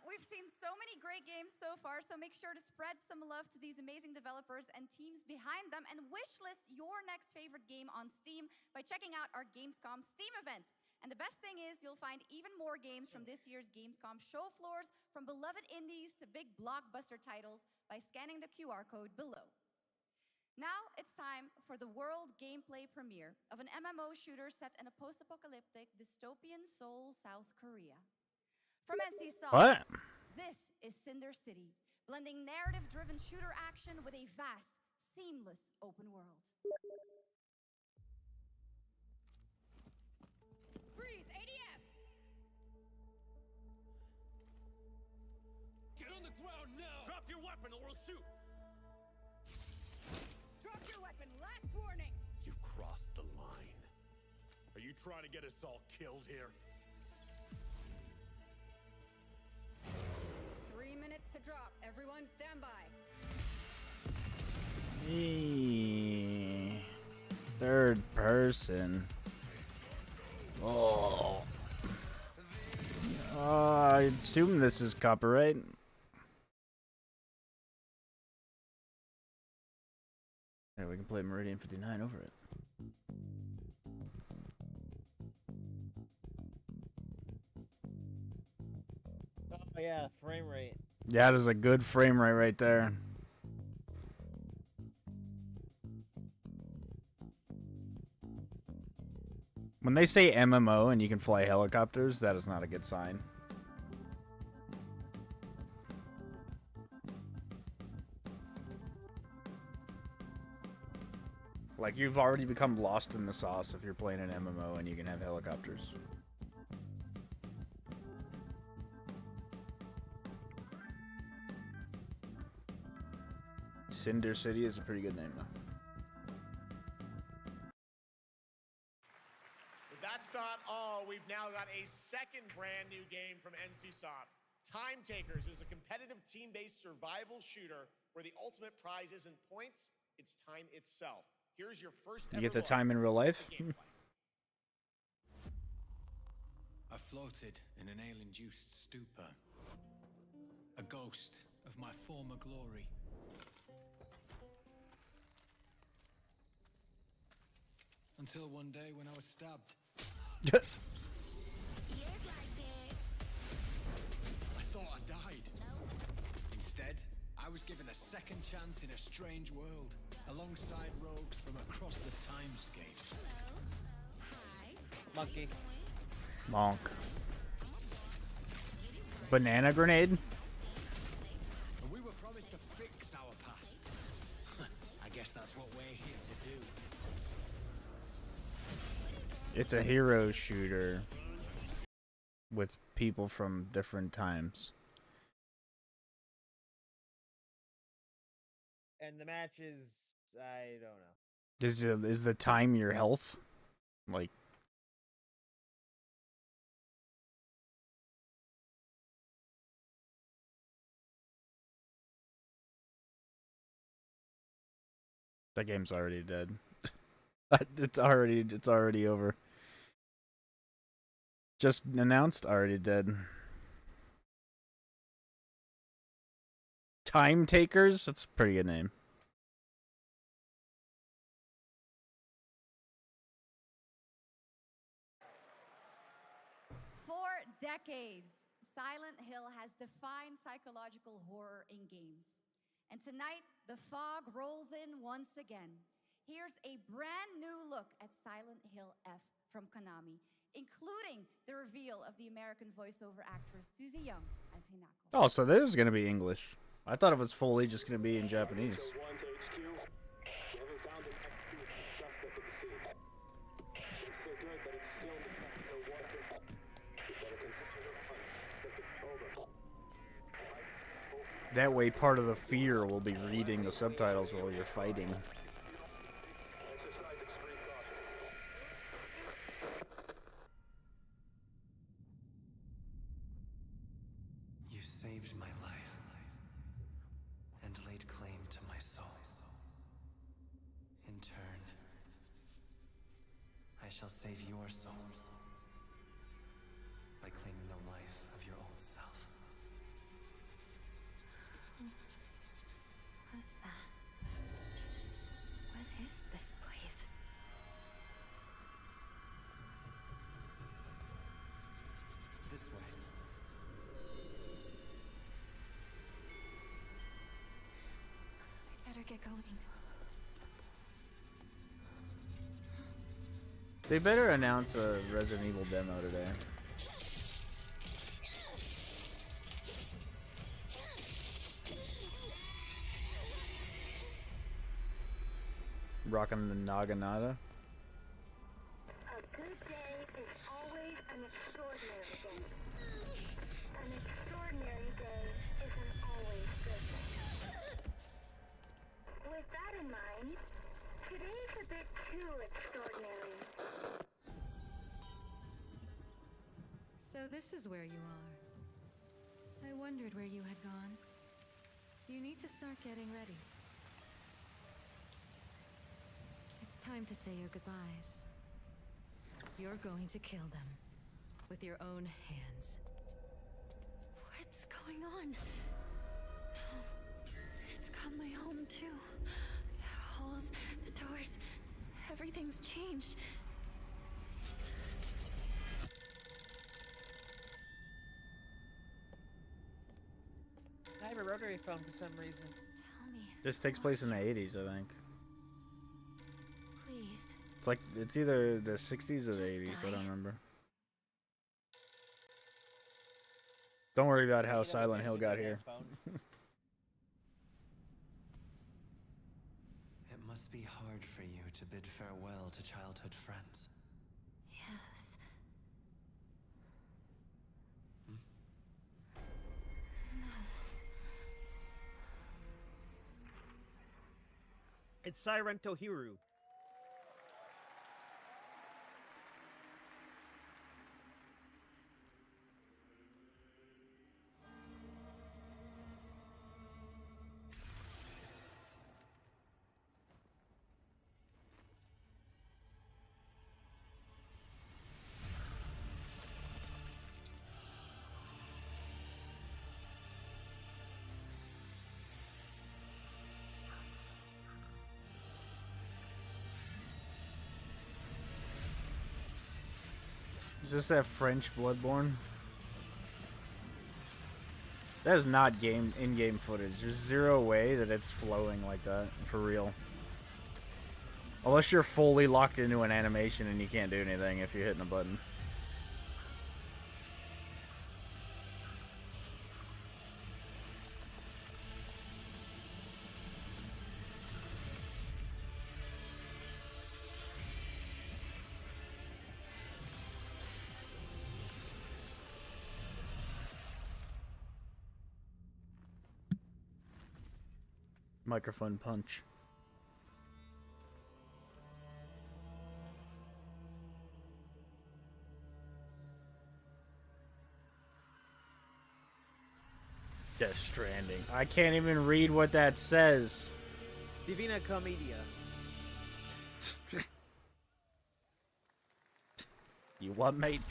we've seen so many great games so far, so make sure to spread some love to these amazing developers and teams behind them, and wishlist your next favorite game on Steam by checking out our Gamescom Steam event. And the best thing is you'll find even more games from this year's Gamescom show floors, from beloved indies to big blockbuster titles, by scanning the QR code below. Now it's time for the world gameplay premiere of an MMO shooter set in a post-apocalyptic dystopian Seoul, South Korea. From NCSoft, What? this is Cinder City, blending narrative-driven shooter action with a vast, seamless open world. Freeze! ADF! Get on the ground now! Drop your weapon or we'll shoot! Drop your weapon, last warning! You've crossed the line. Are you trying to get us all killed here? 3 minutes to drop. Everyone stand by. Third person. Oh. I assume this is copyright. Yeah, we can play Meridian 59 over it. Oh yeah, frame rate. Yeah, there's a good frame rate right there. When they say MMO and you can fly helicopters, that is not a good sign. Like, you've already become lost in the sauce if you're playing an MMO and you can have helicopters. Cinder City is a pretty good name, though. But that's not all. We've now got a second brand new game from NCSoft. Time Takers is a competitive team-based survival shooter where the ultimate prize isn't points, it's time itself. Here's your first You get the time in real life? I floated in an ale-induced stupor, a ghost of my former glory. Until one day when I was stabbed. I thought I died. Instead, I was given a second chance in a strange world, alongside rogues from across the timescape. Monkey. Monk. Banana grenade? And we were promised to fix our past. I guess that's what we're here to do. It's a hero shooter with people from different times. And the match is, I don't know. Is the time your health? Like, that game's already dead. It's already over. Just announced, already dead. Time Takers? That's a pretty good name. For decades, Silent Hill has defined psychological horror in games. And tonight, the fog rolls in once again. Here's a brand new look at Silent Hill F from Konami, including the reveal of the American voiceover actress Susie Young as Hinako. Oh, so this is gonna be English. I thought it was fully just gonna be in Japanese. One to HQ. We haven't found an executed suspect at the scene. Shit's so good that it's still in the fact no water. We better consider the hunt. Over. That way, part of the fear will be reading the subtitles while you're fighting. You saved my life and laid claim to my soul. In turn, I shall save your souls by claiming the life of your old self. was that? What is this place? This way. I better get going. They better announce a Resident Evil demo today. Rocking the Naginata. A good day is always an extraordinary day. An extraordinary day isn't always good. With that in mind, today's a bit too extraordinary. So this is where you are. I wondered where you had gone. You need to start getting ready. It's time to say your goodbyes. You're going to kill them with your own hands. What's going on? No, it's got my home too. The halls, the doors, everything's changed. I have a rotary phone for some reason. Tell me, This takes place in the 80s, I think. please. It's like, it's either the 60s or the Just 80s, I die. don't remember. Don't worry about how Silent Hill got here. It must be hard for you to bid farewell to childhood friends. Yes. It's Siren Tohiru. Is this that French Bloodborne? That is not in-game footage. There's zero way that it's flowing like that, for real. Unless you're fully locked into an animation and you can't do anything if you're hitting a button. Microphone punch. Death Stranding. I can't even read what that says. Divina Commedia. You what, mate?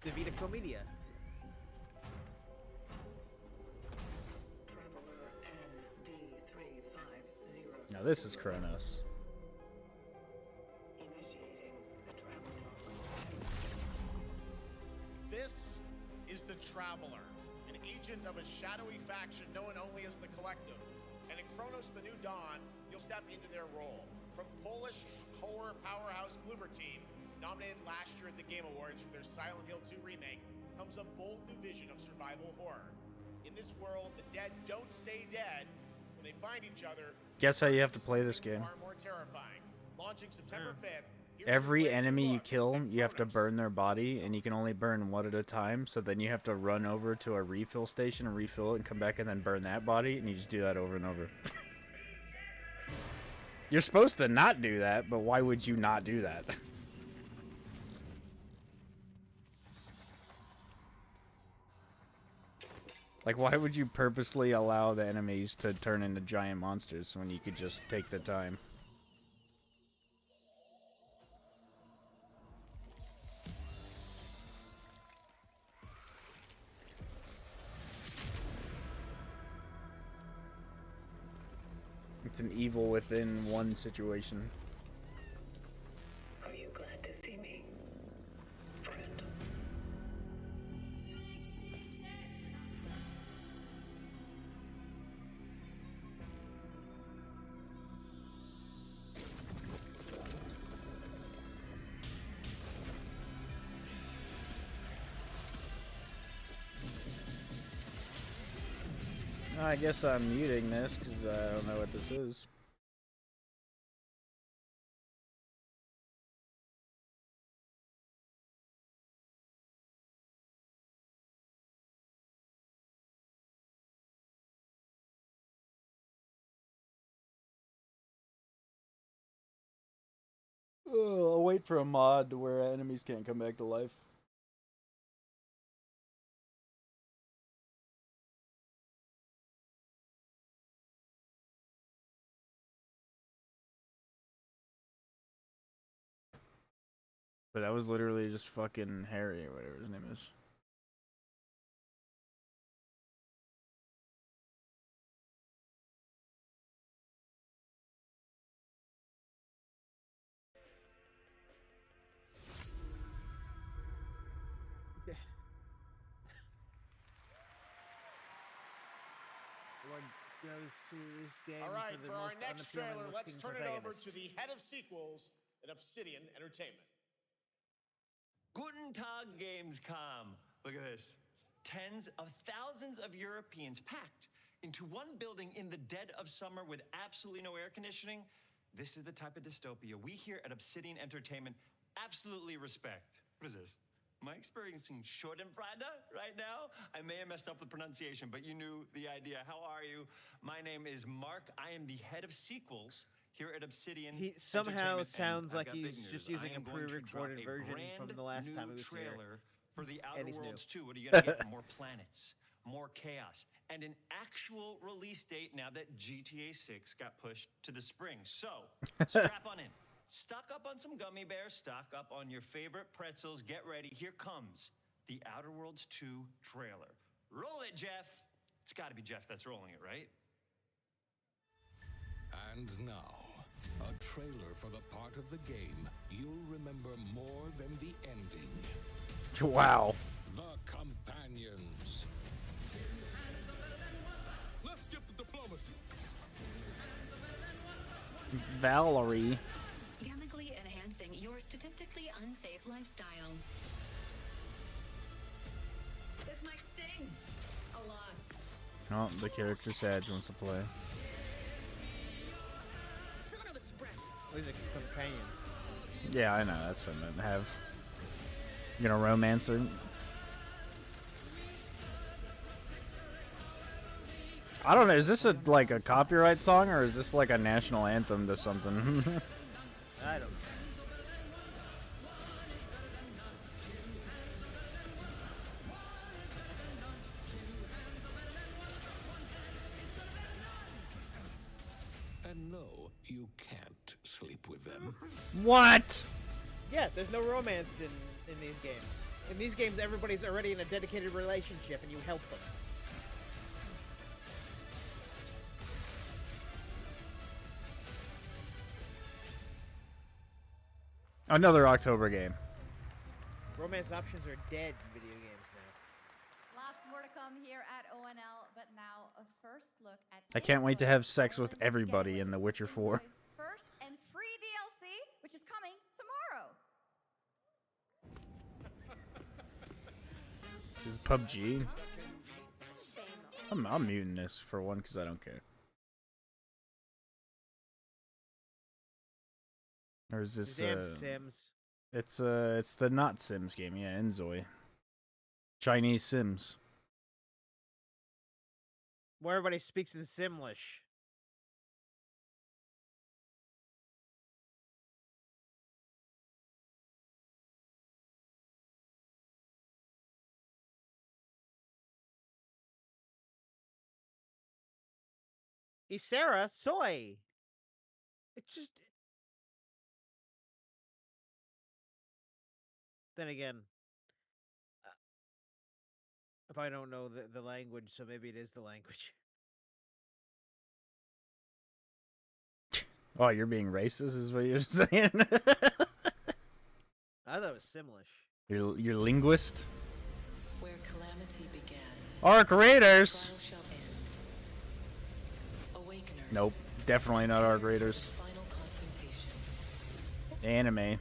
Divina Commedia. Now this is Kronos. This is the Traveler, an agent of a shadowy faction known only as the Collective. And in Kronos the New Dawn, you'll step into their role. From Polish horror powerhouse Bloober Team, nominated last year at the Game Awards for their Silent Hill 2 remake, comes a bold new vision of survival horror. In this world, the dead don't stay dead. When they find each other, Guess how you have to play this game. far more terrifying. Launching September 5th. here's Every your brand new enemy you look kill, at you have to Kronos. burn their body, and you can only burn one at a time, so then you have to run over to a refill station and refill it and come back and then burn that body, and you just do that over and over. You're supposed to not do that, but why would you not do that? Like, why would you purposely allow the enemies to turn into giant monsters when you could just take the time? It's an evil within one situation. Are you glad to see me, friend? I guess I'm muting this because I don't know what this is. I'll wait for a mod to where enemies can't come back to life. But that was literally just fucking Harry or whatever his name is. One goes to this game. All right, the for our most next unappealing trailer, let's looking turn it over protagonist. to the head of sequels at Obsidian Entertainment. Guten Tag, Gamescom. Look at this. Tens of thousands of Europeans packed into one building in the dead of summer with absolutely no air conditioning. This is the type of dystopia we here at Obsidian Entertainment absolutely respect. What is this? Am I experiencing Schadenfreude right now? I may have messed up the pronunciation, but you knew the idea. How are you? My name is Mark. I am the head of sequels here at Obsidian. He somehow Entertainment, and sounds I've like got he's big news. just I using a am going to drop pre-recorded a version brand from the last new time he was here. trailer for the And Outer he's new. Worlds 2. What are you gonna get? More planets, more chaos, and an actual release date now that GTA 6 got pushed to the spring. So strap on in. Stock up on some gummy bears, stock up on your favorite pretzels. Get ready. Here comes the Outer Worlds 2 trailer. Roll it, Jeff. It's got to be Jeff that's rolling it, right? And now, a trailer for the part of the game you'll remember more than the ending. Wow. The Companions. Let's skip the diplomacy. Valerie. Chemically enhancing your statistically unsafe lifestyle. This might sting a lot. Oh, the character Sag wants to play. Son of a spread. These are companions. Yeah, I know. That's what I meant to have. You gonna romance her? I don't know. Is this like a copyright song or is this like a national anthem to something? I don't. And no, you can't sleep with them. What? Yeah, there's no romance in these games. In these games, everybody's already in a dedicated relationship, and you help them. Another October game. Romance options are dead in video games now. Lots more to come here at ONL, but now a first look at I can't wait to have sex with everybody in The Witcher 4. first and free DLC, which is coming tomorrow. This is PUBG. I'm muting this for one because I don't care. Or is this Damn Sims. It's the not Sims game, yeah, Enzoi. Chinese Sims. Where everybody speaks in Simlish. Isera soy. It's just. Then again, if I don't know the language, so maybe it is the language. Oh, you're being racist, is what you're saying? I thought it was Simlish. You're linguist. Where calamity began, Arc Raiders. trial shall end. Awakeners. Nope, definitely not Arc Raiders. Final confrontation. Anime.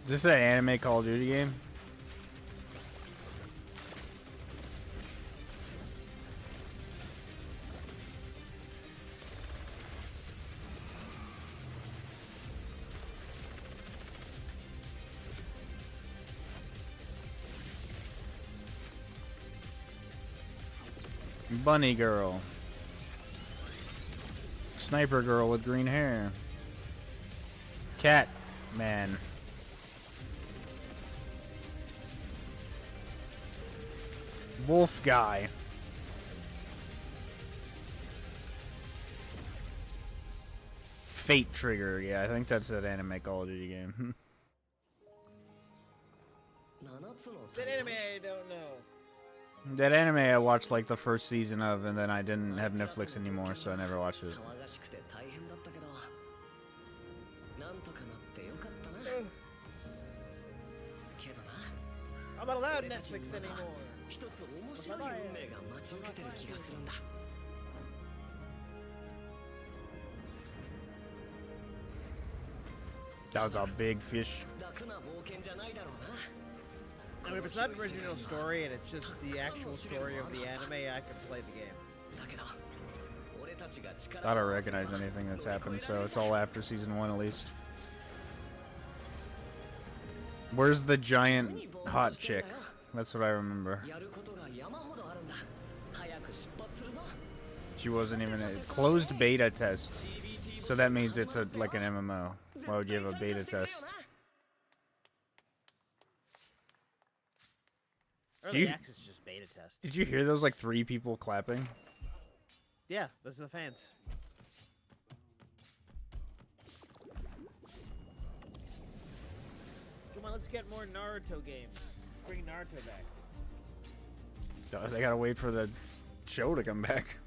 Is this an anime Call of Duty game? Bunny girl. Sniper girl with green hair. Cat man. Wolf guy. Fate Trigger. Yeah, I think that's that anime Call of Duty game. That anime I don't know. That anime I watched like the first season of, and then I didn't have Netflix anymore, so I never watched it. I'm not allowed Netflix anymore. That was a big fish. I mean, if it's not an original story and it's just the actual story of the anime, I can play the game. I don't recognize anything that's happened, so it's all after season 1 at least. Where's the giant hot chick? That's what I remember. She wasn't even a closed beta test, so that means it's like an MMO. Why would you have a beta test? Early access is just beta test. Did you hear those like 3 people clapping? Yeah, those are the fans. Come on, let's get more Naruto games. Let's bring Naruto back. They gotta wait for the show to come back.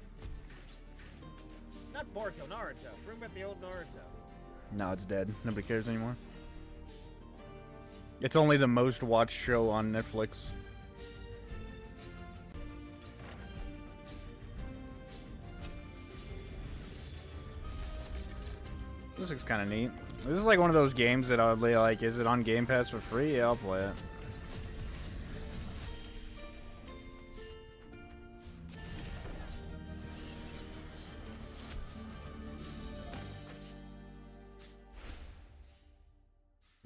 Not Boruto, Naruto. Bring back the old Naruto. No, it's dead. Nobody cares anymore. It's only the most watched show on Netflix. This looks kind of neat. This is like one of those games that I would be like, is it on Game Pass for free? Yeah, I'll play it.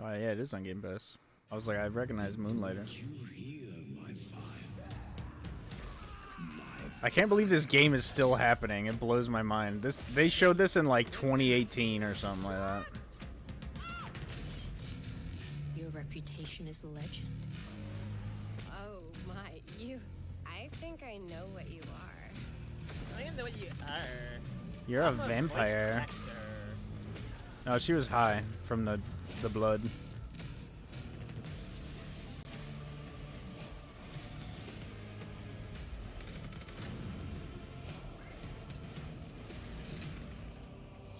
Oh yeah, it is on Game Pass. I was like, I recognize Moonlighter. I can't believe this game is still happening. It blows my mind. They showed this in like 2018 or something like that. Your reputation is legend. Oh my, I think I know what you are. I know what you are. You're a vampire. No, she was high from the blood.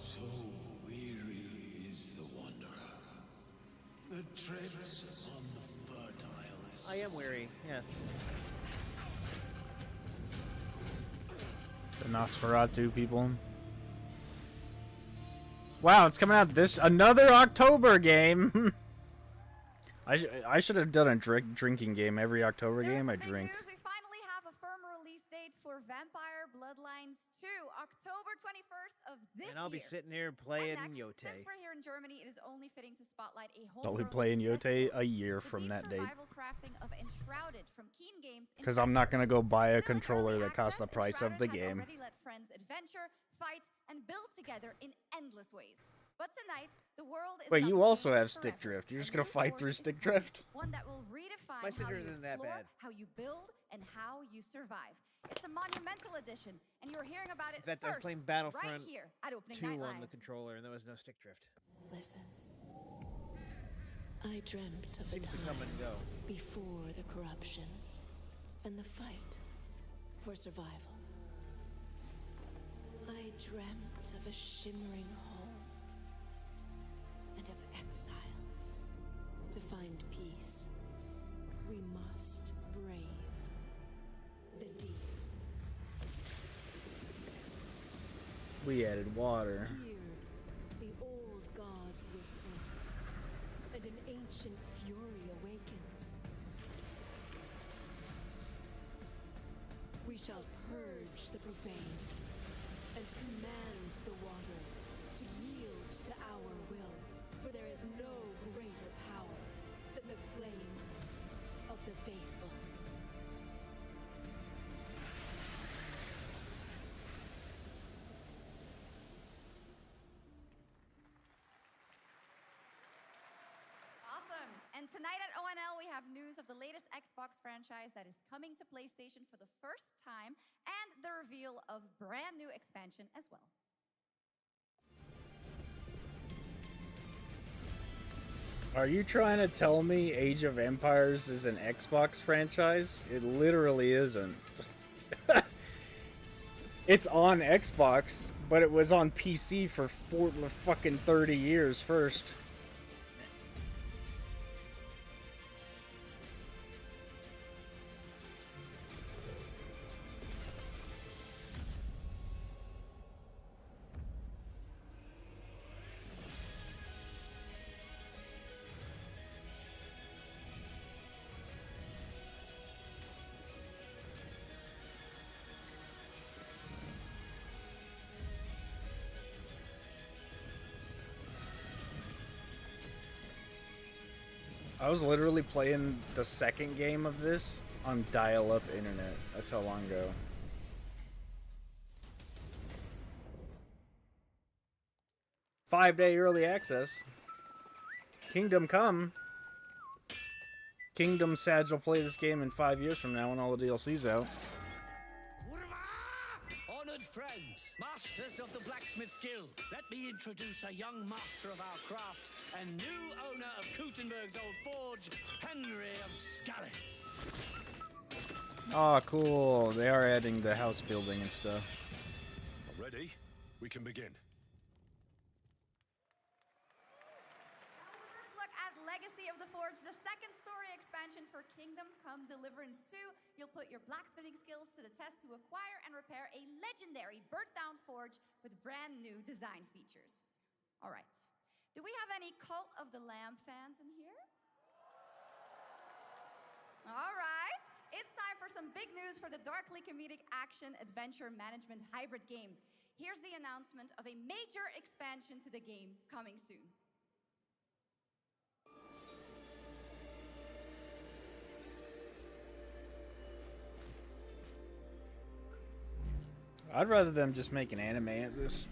So weary is the wanderer. The treads on the fertile. I am weary, yes. The Nosferatu people. Wow, it's coming out another October game. I should have done a drinking game every October game. I drink. We finally have a firm release date for Vampire Bloodlines 2, October 21st of this year. And I'll be sitting here playing and next, Yote. Since we're here in Germany, it is only fitting to spotlight a whole I'll be playing Yote a year from that date. crafting of Enshrouded from Keen Games. Because I'm not gonna go buy a controller that costs the price of the game. Already let friends adventure, fight, and build together in endless ways. But tonight, the world is Wait, about you to also change have stick forever. drift. You're just gonna fight through stick drift? One that will redefine My how stick you drift isn't that explore, bad. how you build, and how you survive. It's a monumental edition, and you're hearing about it In fact, I was first, playing right Battlefront here at Opening 2 Night on Live. the controller, and there was no stick drift. Listen. I dreamt of a Seems to come time and go. before the corruption and the fight for survival. dreamt of a shimmering home and of exile. To find peace, we must brave the deep. We added water. Hear the old gods whisper, and an ancient fury awakens. We shall purge the profane and command the water to yield to our will, for there is no greater power than the flame of the faithful. Awesome. And tonight at ONL, we have news of the latest Xbox franchise that is coming to PlayStation for the first time, and the reveal of brand new expansion as well. Are you trying to tell me Age of Empires is an Xbox franchise? It literally isn't. It's on Xbox, but it was on PC for fucking 30 years first. I was literally playing the second game of this on dial-up internet. That's how long ago. Five-day early access. Kingdom Come. Kingdom Sag will play this game in 5 years from now when all the DLC's out. Honored friends, masters of the blacksmith guild, let me introduce a young master of our craft and new owner of Kutenberg's old forge, Henry of Skalitz. Oh, cool. They are adding the house building and stuff. Ready? We can begin. First look at Legacy of the Forge, the second story expansion for Kingdom Come Deliverance 2. You'll put your blacksmithing skills to the test to acquire and repair a legendary burnt-down forge with brand new design features. All right. Do we have any Cult of the Lamb fans in here? All right. It's time for some big news for the darkly comedic action adventure management hybrid game. Here's the announcement of a major expansion to the game coming soon. I'd rather them just make an anime at this.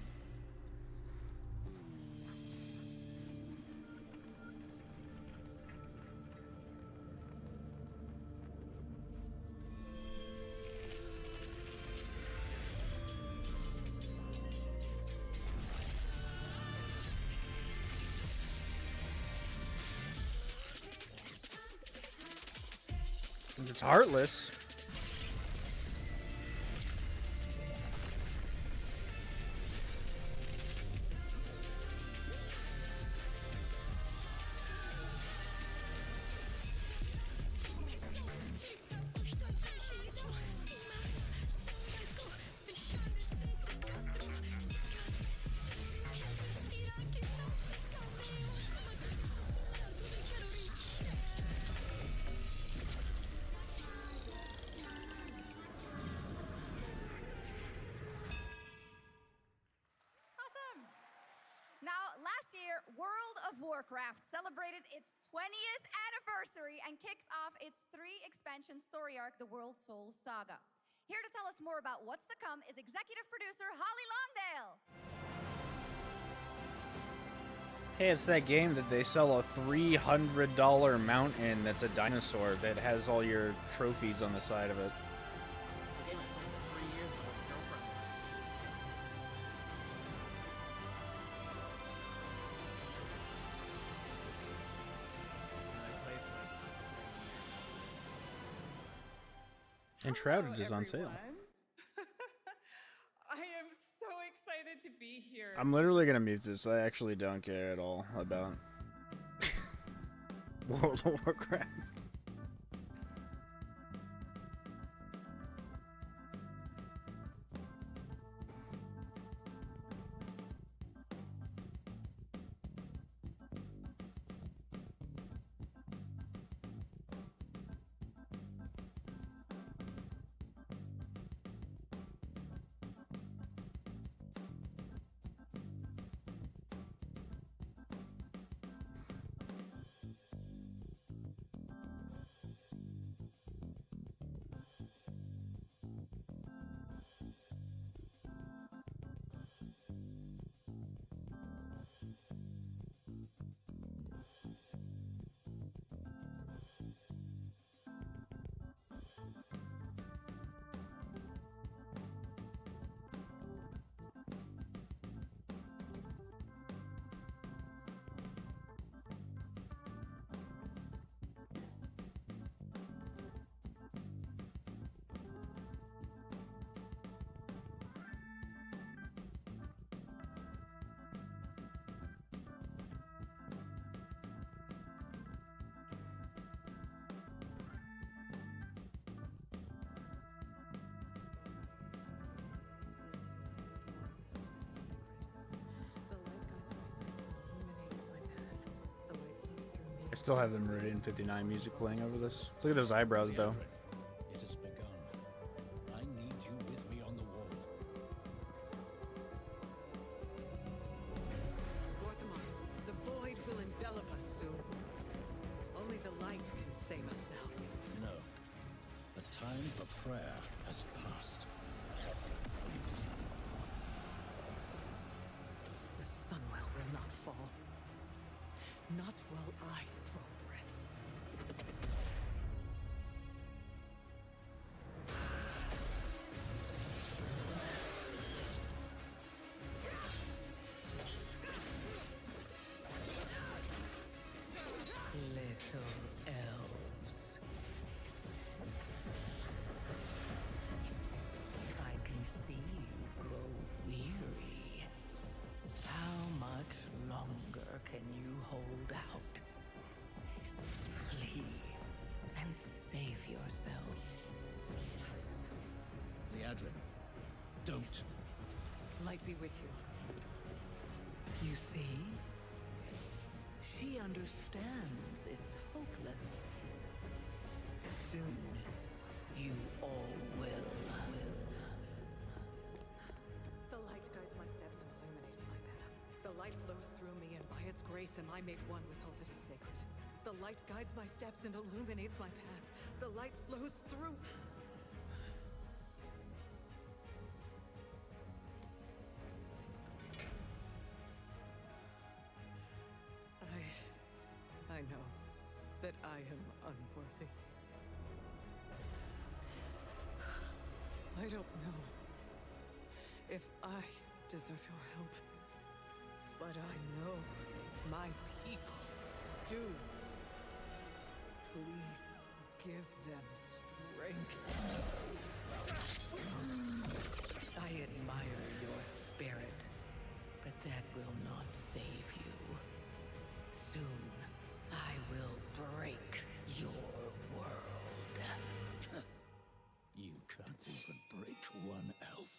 It's heartless. World of Warcraft celebrated its 20th anniversary and kicked off its 3 expansion story arc, the World Souls Saga. Here to tell us more about what's to come is executive producer Holly Longdale. Hey, it's that game that they sell a $300 mount in that's a dinosaur that has all your trophies on the side of it. Enshrouded is on sale. I am so excited to be here. I'm literally gonna mute this. I actually don't care at all about World of Warcraft. I still have them rooted in 59 music playing over this. Look at those eyebrows, though. It has begun. I need you with me on the wall. Orthamar, the void will envelop us soon. Only the light can save us now. No. The time for prayer has passed. The Sunwell will not fall. Not while I draw breath. Little elves. I can see you grow weary. How much longer can you hold out? Flee and save yourselves. Liadrin, don't. Light be with you. You see? She understands it's hopeless. Soon, you all will. The light guides my steps and illuminates my path. The light flows through me, and by its grace am I made one with all that is sacred. The light guides my steps and illuminates my path. The light flows through. I know that I am unworthy. I don't know if I deserve your help, but I know my people do. Please give them strength. I admire your spirit, but that will not save you. Soon, I will break your world. You can't even break one elf.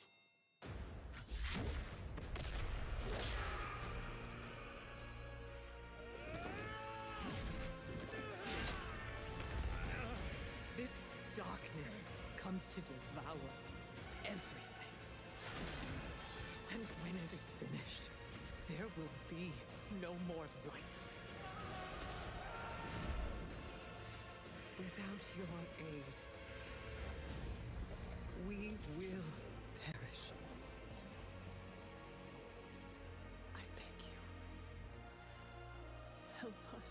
This darkness comes to devour everything. And when it is finished, there will be no more light. Without your aid, we will perish. I beg you, help us.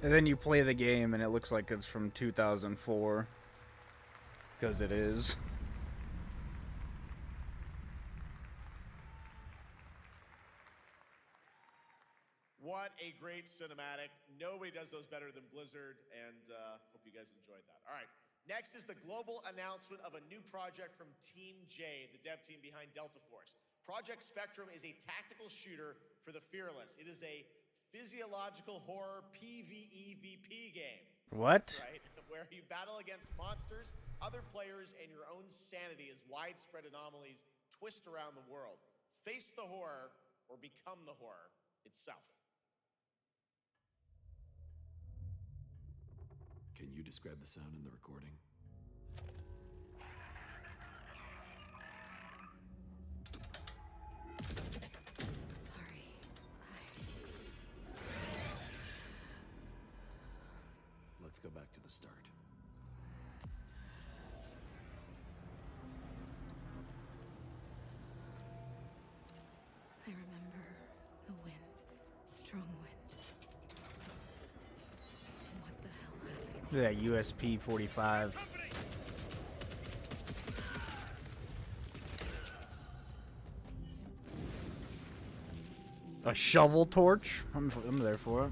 And then you play the game and it looks like it's from 2004. Because it is. What a great cinematic. Nobody does those better than Blizzard, and hope you guys enjoyed that. All right, next is the global announcement of a new project from Team J, the dev team behind Delta Force. Project Spectrum is a tactical shooter for the fearless. It is a physiological horror PvEVP game. What? That's right, where you battle against monsters, other players, and your own sanity as widespread anomalies twist around the world. Face the horror or become the horror itself. Can you describe the sound in the recording? Sorry. Let's go back to the start. I remember the wind. Strong wind. What the hell happened? That USP 45. A shovel torch? I'm there for it.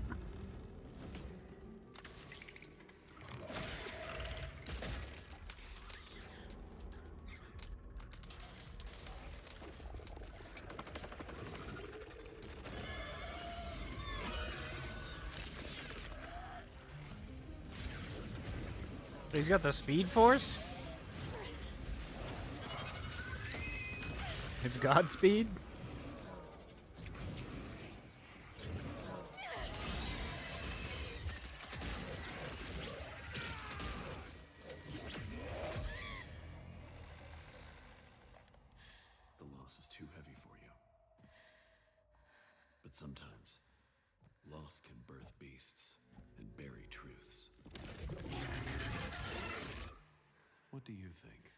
He's got the speed force? It's Godspeed? The loss is too heavy for you. But sometimes, loss can birth beasts and bury truths. What do you think?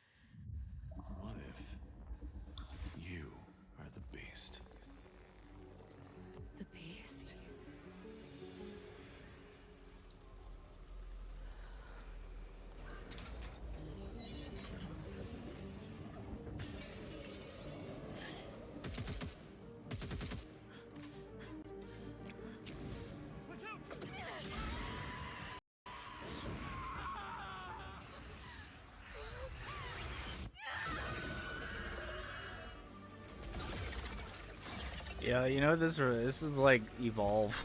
What if you are the beast? The beast? Yeah, you know this is like Evolve.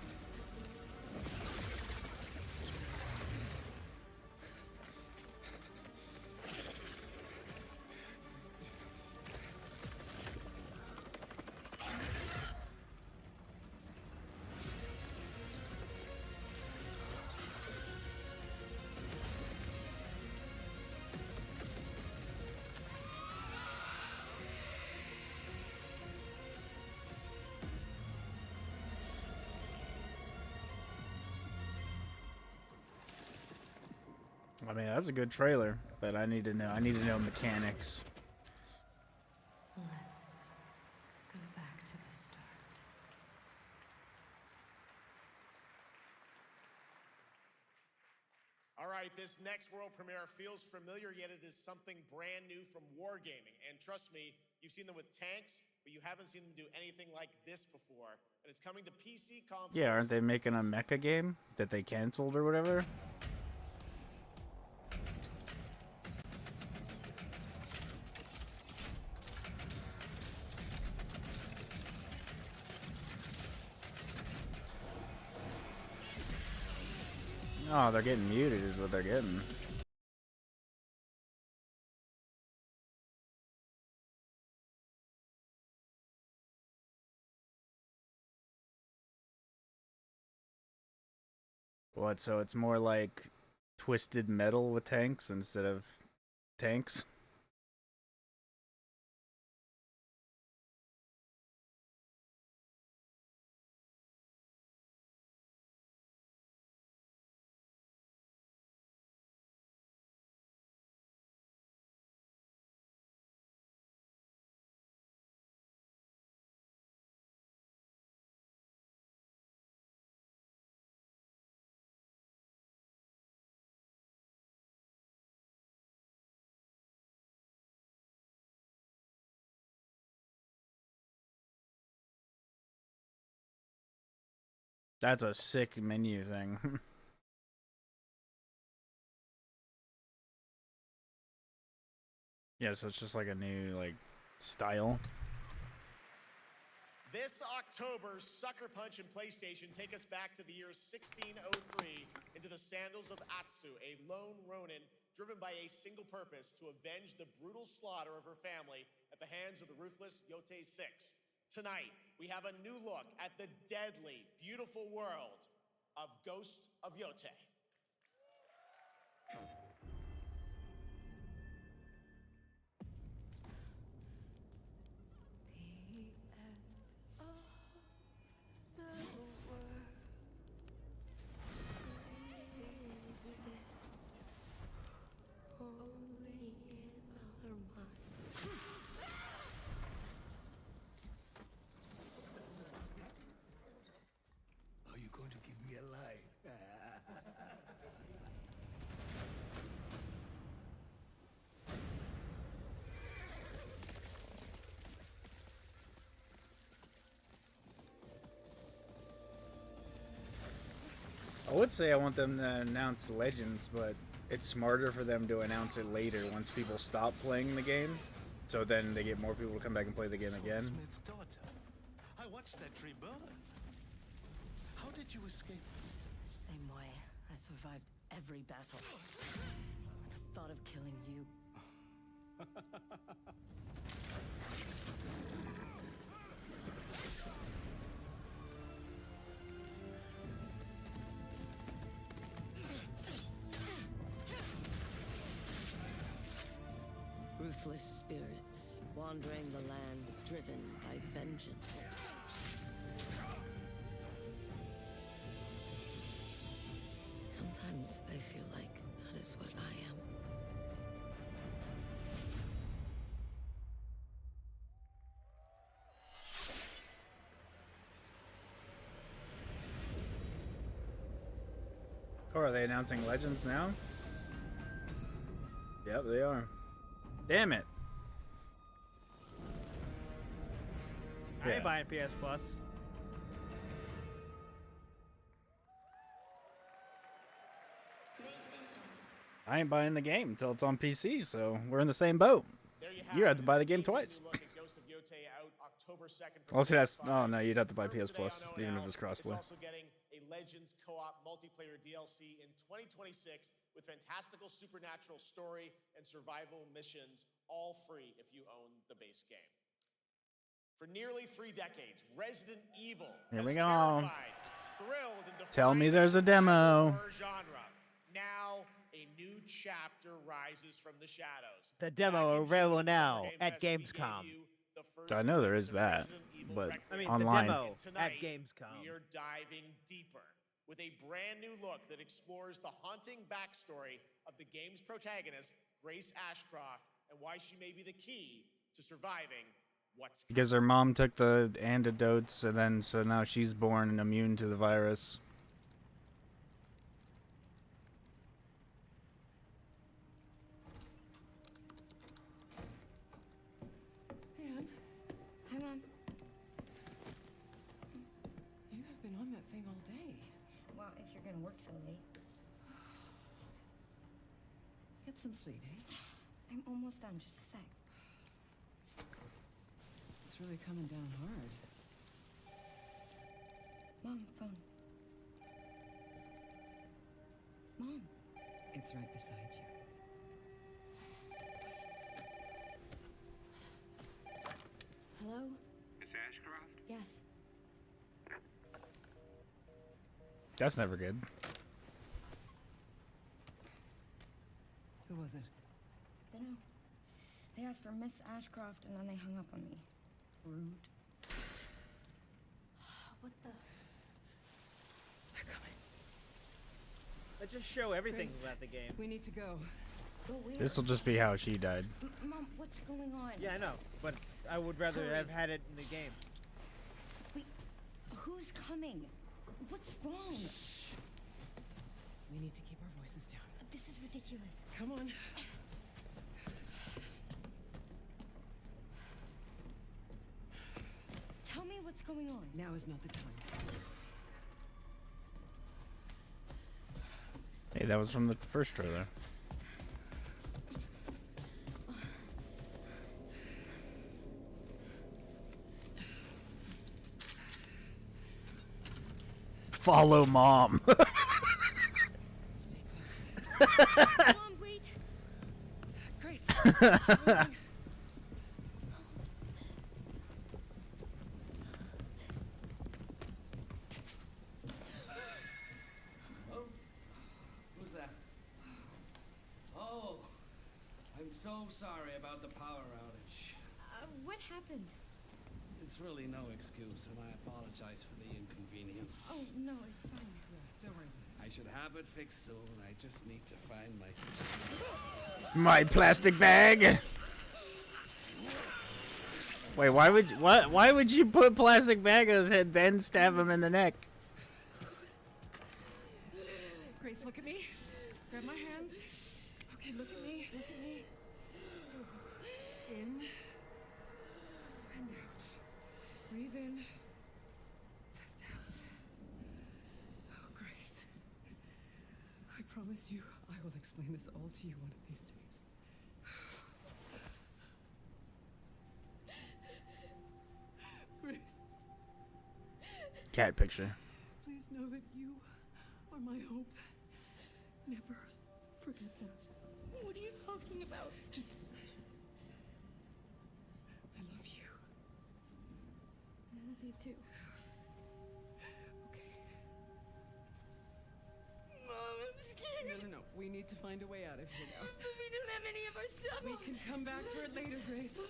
I mean, that's a good trailer, but I need to know mechanics. Let's go back to the start. All right, this next world premiere feels familiar, yet it is something brand new from Wargaming. And trust me, you've seen them with tanks, but you haven't seen them do anything like this before. And it's coming to PC consoles. Yeah, aren't they making a mecha game that they canceled or whatever? Oh, they're getting muted is what they're getting. What, so it's more like Twisted Metal with tanks instead of tanks? That's a sick menu thing. Yeah, so it's just like a new like style. This October, Sucker Punch and PlayStation take us back to the year 1603 into the sandals of Atsu, a lone ronin driven by a single purpose to avenge the brutal slaughter of her family at the hands of the ruthless Yotei 6. Tonight, we have a new look at the deadly, beautiful world of Ghost of Yotei. Are you going to give me a line? I would say I want them to announce Legends, but it's smarter for them to announce it later once people stop playing the game, so then they get more people to come back and play the game again. Smith's daughter. I watched that tree burn. How did you escape? Same way. I survived every battle. The thought of killing you. Ruthless spirits, wandering the land, driven by vengeance. Sometimes I feel like that is what I am. Oh, are they announcing Legends now? Yep, they are. Damn it. I Yeah. ain't buying PS Plus. I ain't buying the game until it's on PC, so we're in the same boat. You have to buy the game twice. Unless it has, oh no, you'd have to buy PS Plus, even if it's crossplay. It's also getting a Legends co-op multiplayer DLC in 2026 with fantastical supernatural story and survival missions, all free if you own the base game. For nearly 3 decades, Resident Evil Here we has go. terrified, thrilled, and Tell me defined there's a the demo. horror genre. Now, a new chapter rises from the shadows. The demo available now at Gamescom. I know there is that, but I mean, online. the demo at Tonight, Gamescom. we are diving deeper with a brand new look that explores the haunting backstory of the game's protagonist, Grace Ashcroft, and why she may be the key to surviving what's coming. Because her mom took the antidotes, and then so now she's born and immune to the virus. Anne, Hi, Mom. you have been on that thing all day. Well, if you're gonna work so late. Get some sleep, eh? I'm almost done, just a sec. It's really coming down hard. Mom, phone. Mom. It's right beside you. Hello? Miss Ashcroft? Yes. That's never good. Who was it? Dunno. They asked for Miss Ashcroft and then they hung up on me. Rude. What the? Let's just show everything Grace, about the game. We need to go. Go where? This will just be how she died. Mom, what's going on? Yeah, I know, but I would rather Hurry. have had it in the game. Wait, who's coming? What's wrong? We need to keep our voices down. This is ridiculous. Come on. Tell me what's going on. Now is not the time. Hey, that was from the first trailer. Follow mom. Mom, wait. Grace. Oh, who's that? Oh, I'm so sorry about the power outage. What happened? It's really no excuse, and I apologize for the inconvenience. Oh, no, it's fine. Don't worry. I should have it fixed soon. I just need to find my... My plastic bag. Wait, why would you put plastic bag on his head then stab him in the neck? Grace, look at me. Grab my hands. Okay, look at me. Look at me. In and out. Breathe in and out. Oh, Grace. I promise you, I will explain this all to you one of these days. Grace, Cat picture. please know that you are my hope. Never forget that. What are you talking about? Just... I love you. I love you too. Okay. Mom, I'm scared. No. We need to find a way out of here now. But we don't have any of our stuff. We can come back for it later, Grace.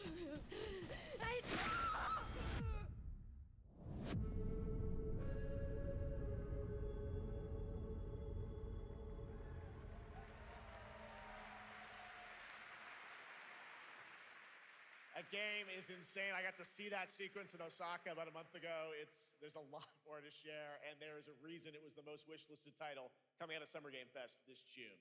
That game is insane. I got to see that sequence in Osaka about a month ago. There's a lot more to share, and there is a reason it was the most wishlisted title coming out of Summer Game Fest this June.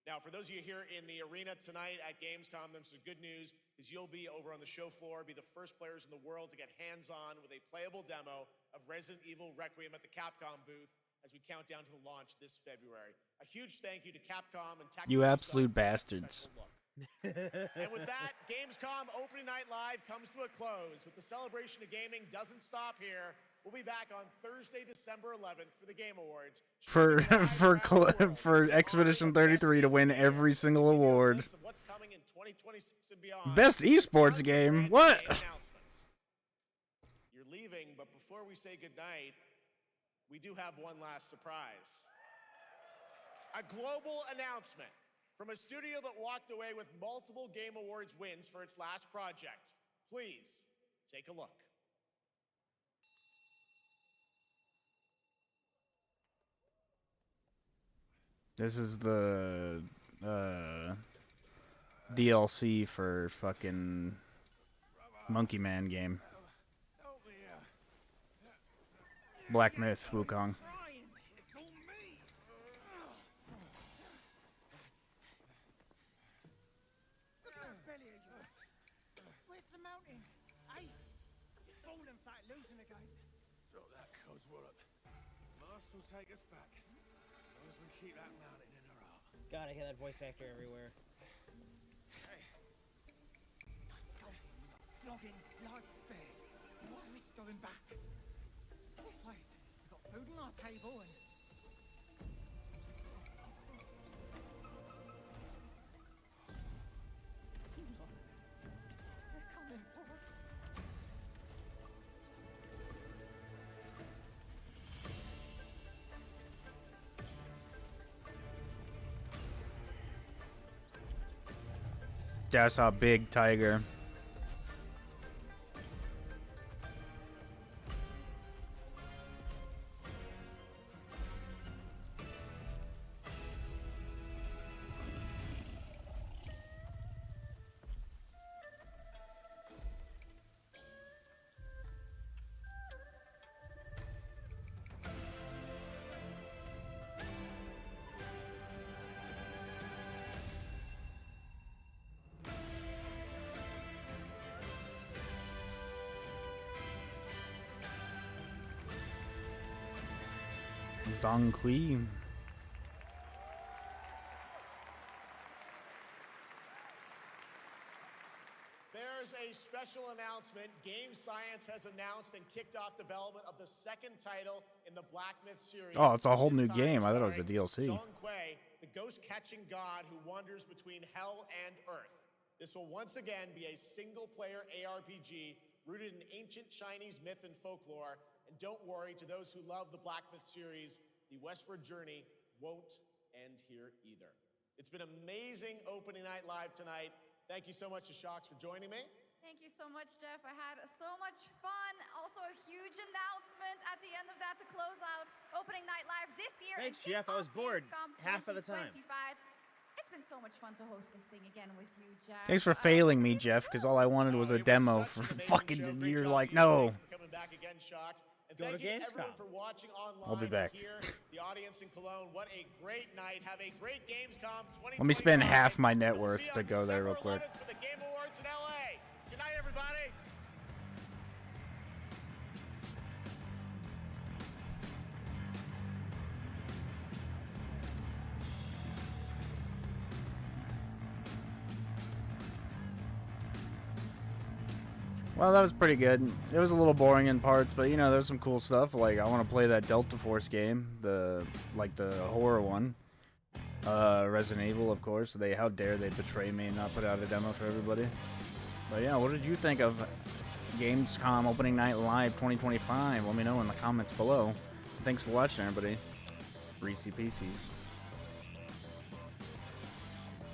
Now, for those of you here in the arena tonight at Gamescom, there's some good news, is you'll be over on the show floor, be the first players in the world to get hands-on with a playable demo of Resident Evil Requiem at the Capcom booth as we count down to the launch this February. A huge thank you to Capcom and Tactical You absolute bastards. And with that, Gamescom Opening Night Live comes to a close. With the celebration of gaming doesn't stop here. We'll be back on Thursday, December 11th for the Game Awards. For Expedition 33 to win every single award. What's coming in 2026 and beyond. Best esports game. What? You're leaving, but before we say goodnight, we do have one last surprise. A global announcement from a studio that walked away with multiple Game Awards wins for its last project. Please, take a look. This is the DLC for fucking Monkey Man game. Black Myth, Wukong. Where's the mountain? Hey, falling fat, losing again. Drop that Codswallop. Mast will take us back. As long as we keep that mountain in our heart. God, I hear that voice actor everywhere. No scolding, no flogging, life spared. No risk going back. This place, we've got food on our table and... They're coming for us. Yeah, I saw a big tiger. Zhong Kui. There's a special announcement. Game Science has announced and kicked off development of the second title in the Black Myth series. Oh, it's a whole new This time game. I thought it was a starring DLC. Zhong Kuei, the ghost-catching god who wanders between hell and earth. This will once again be a single-player ARPG rooted in ancient Chinese myth and folklore. And don't worry, to those who love the Black Myth series, the westward journey won't end here either. It's been amazing opening night live tonight. Thank you so much to Shox for joining me. Thank you so much, Jeff. I had so much fun. Also, a huge announcement at the end of that to close out opening night live this year. Thanks, and kick Jeff. I was off bored Gamescom half of the time. 2025. It's been so much fun to host this thing again with you, Jeff. Thanks for failing me, Jeff, because all I wanted was a demo for fucking. You're like, no. Coming back again, Shox. And Go to thank you to Gamescom. everyone for watching online. I'll be back. and here, the audience in Cologne. What a great night. Have a great Gamescom 2025. Let me spend half my net worth to go there real quick. For the Game Awards in LA. Good night, everybody. Well, that was pretty good. It was a little boring in parts, but you know, there's some cool stuff. Like I want to play that Delta Force game, the horror one. Resident Evil, of course. How dare they betray me and not put out a demo for everybody? But yeah, what did you think of Gamescom Opening Night Live 2025? Let me know in the comments below. Thanks for watching, everybody. Reese Pieces.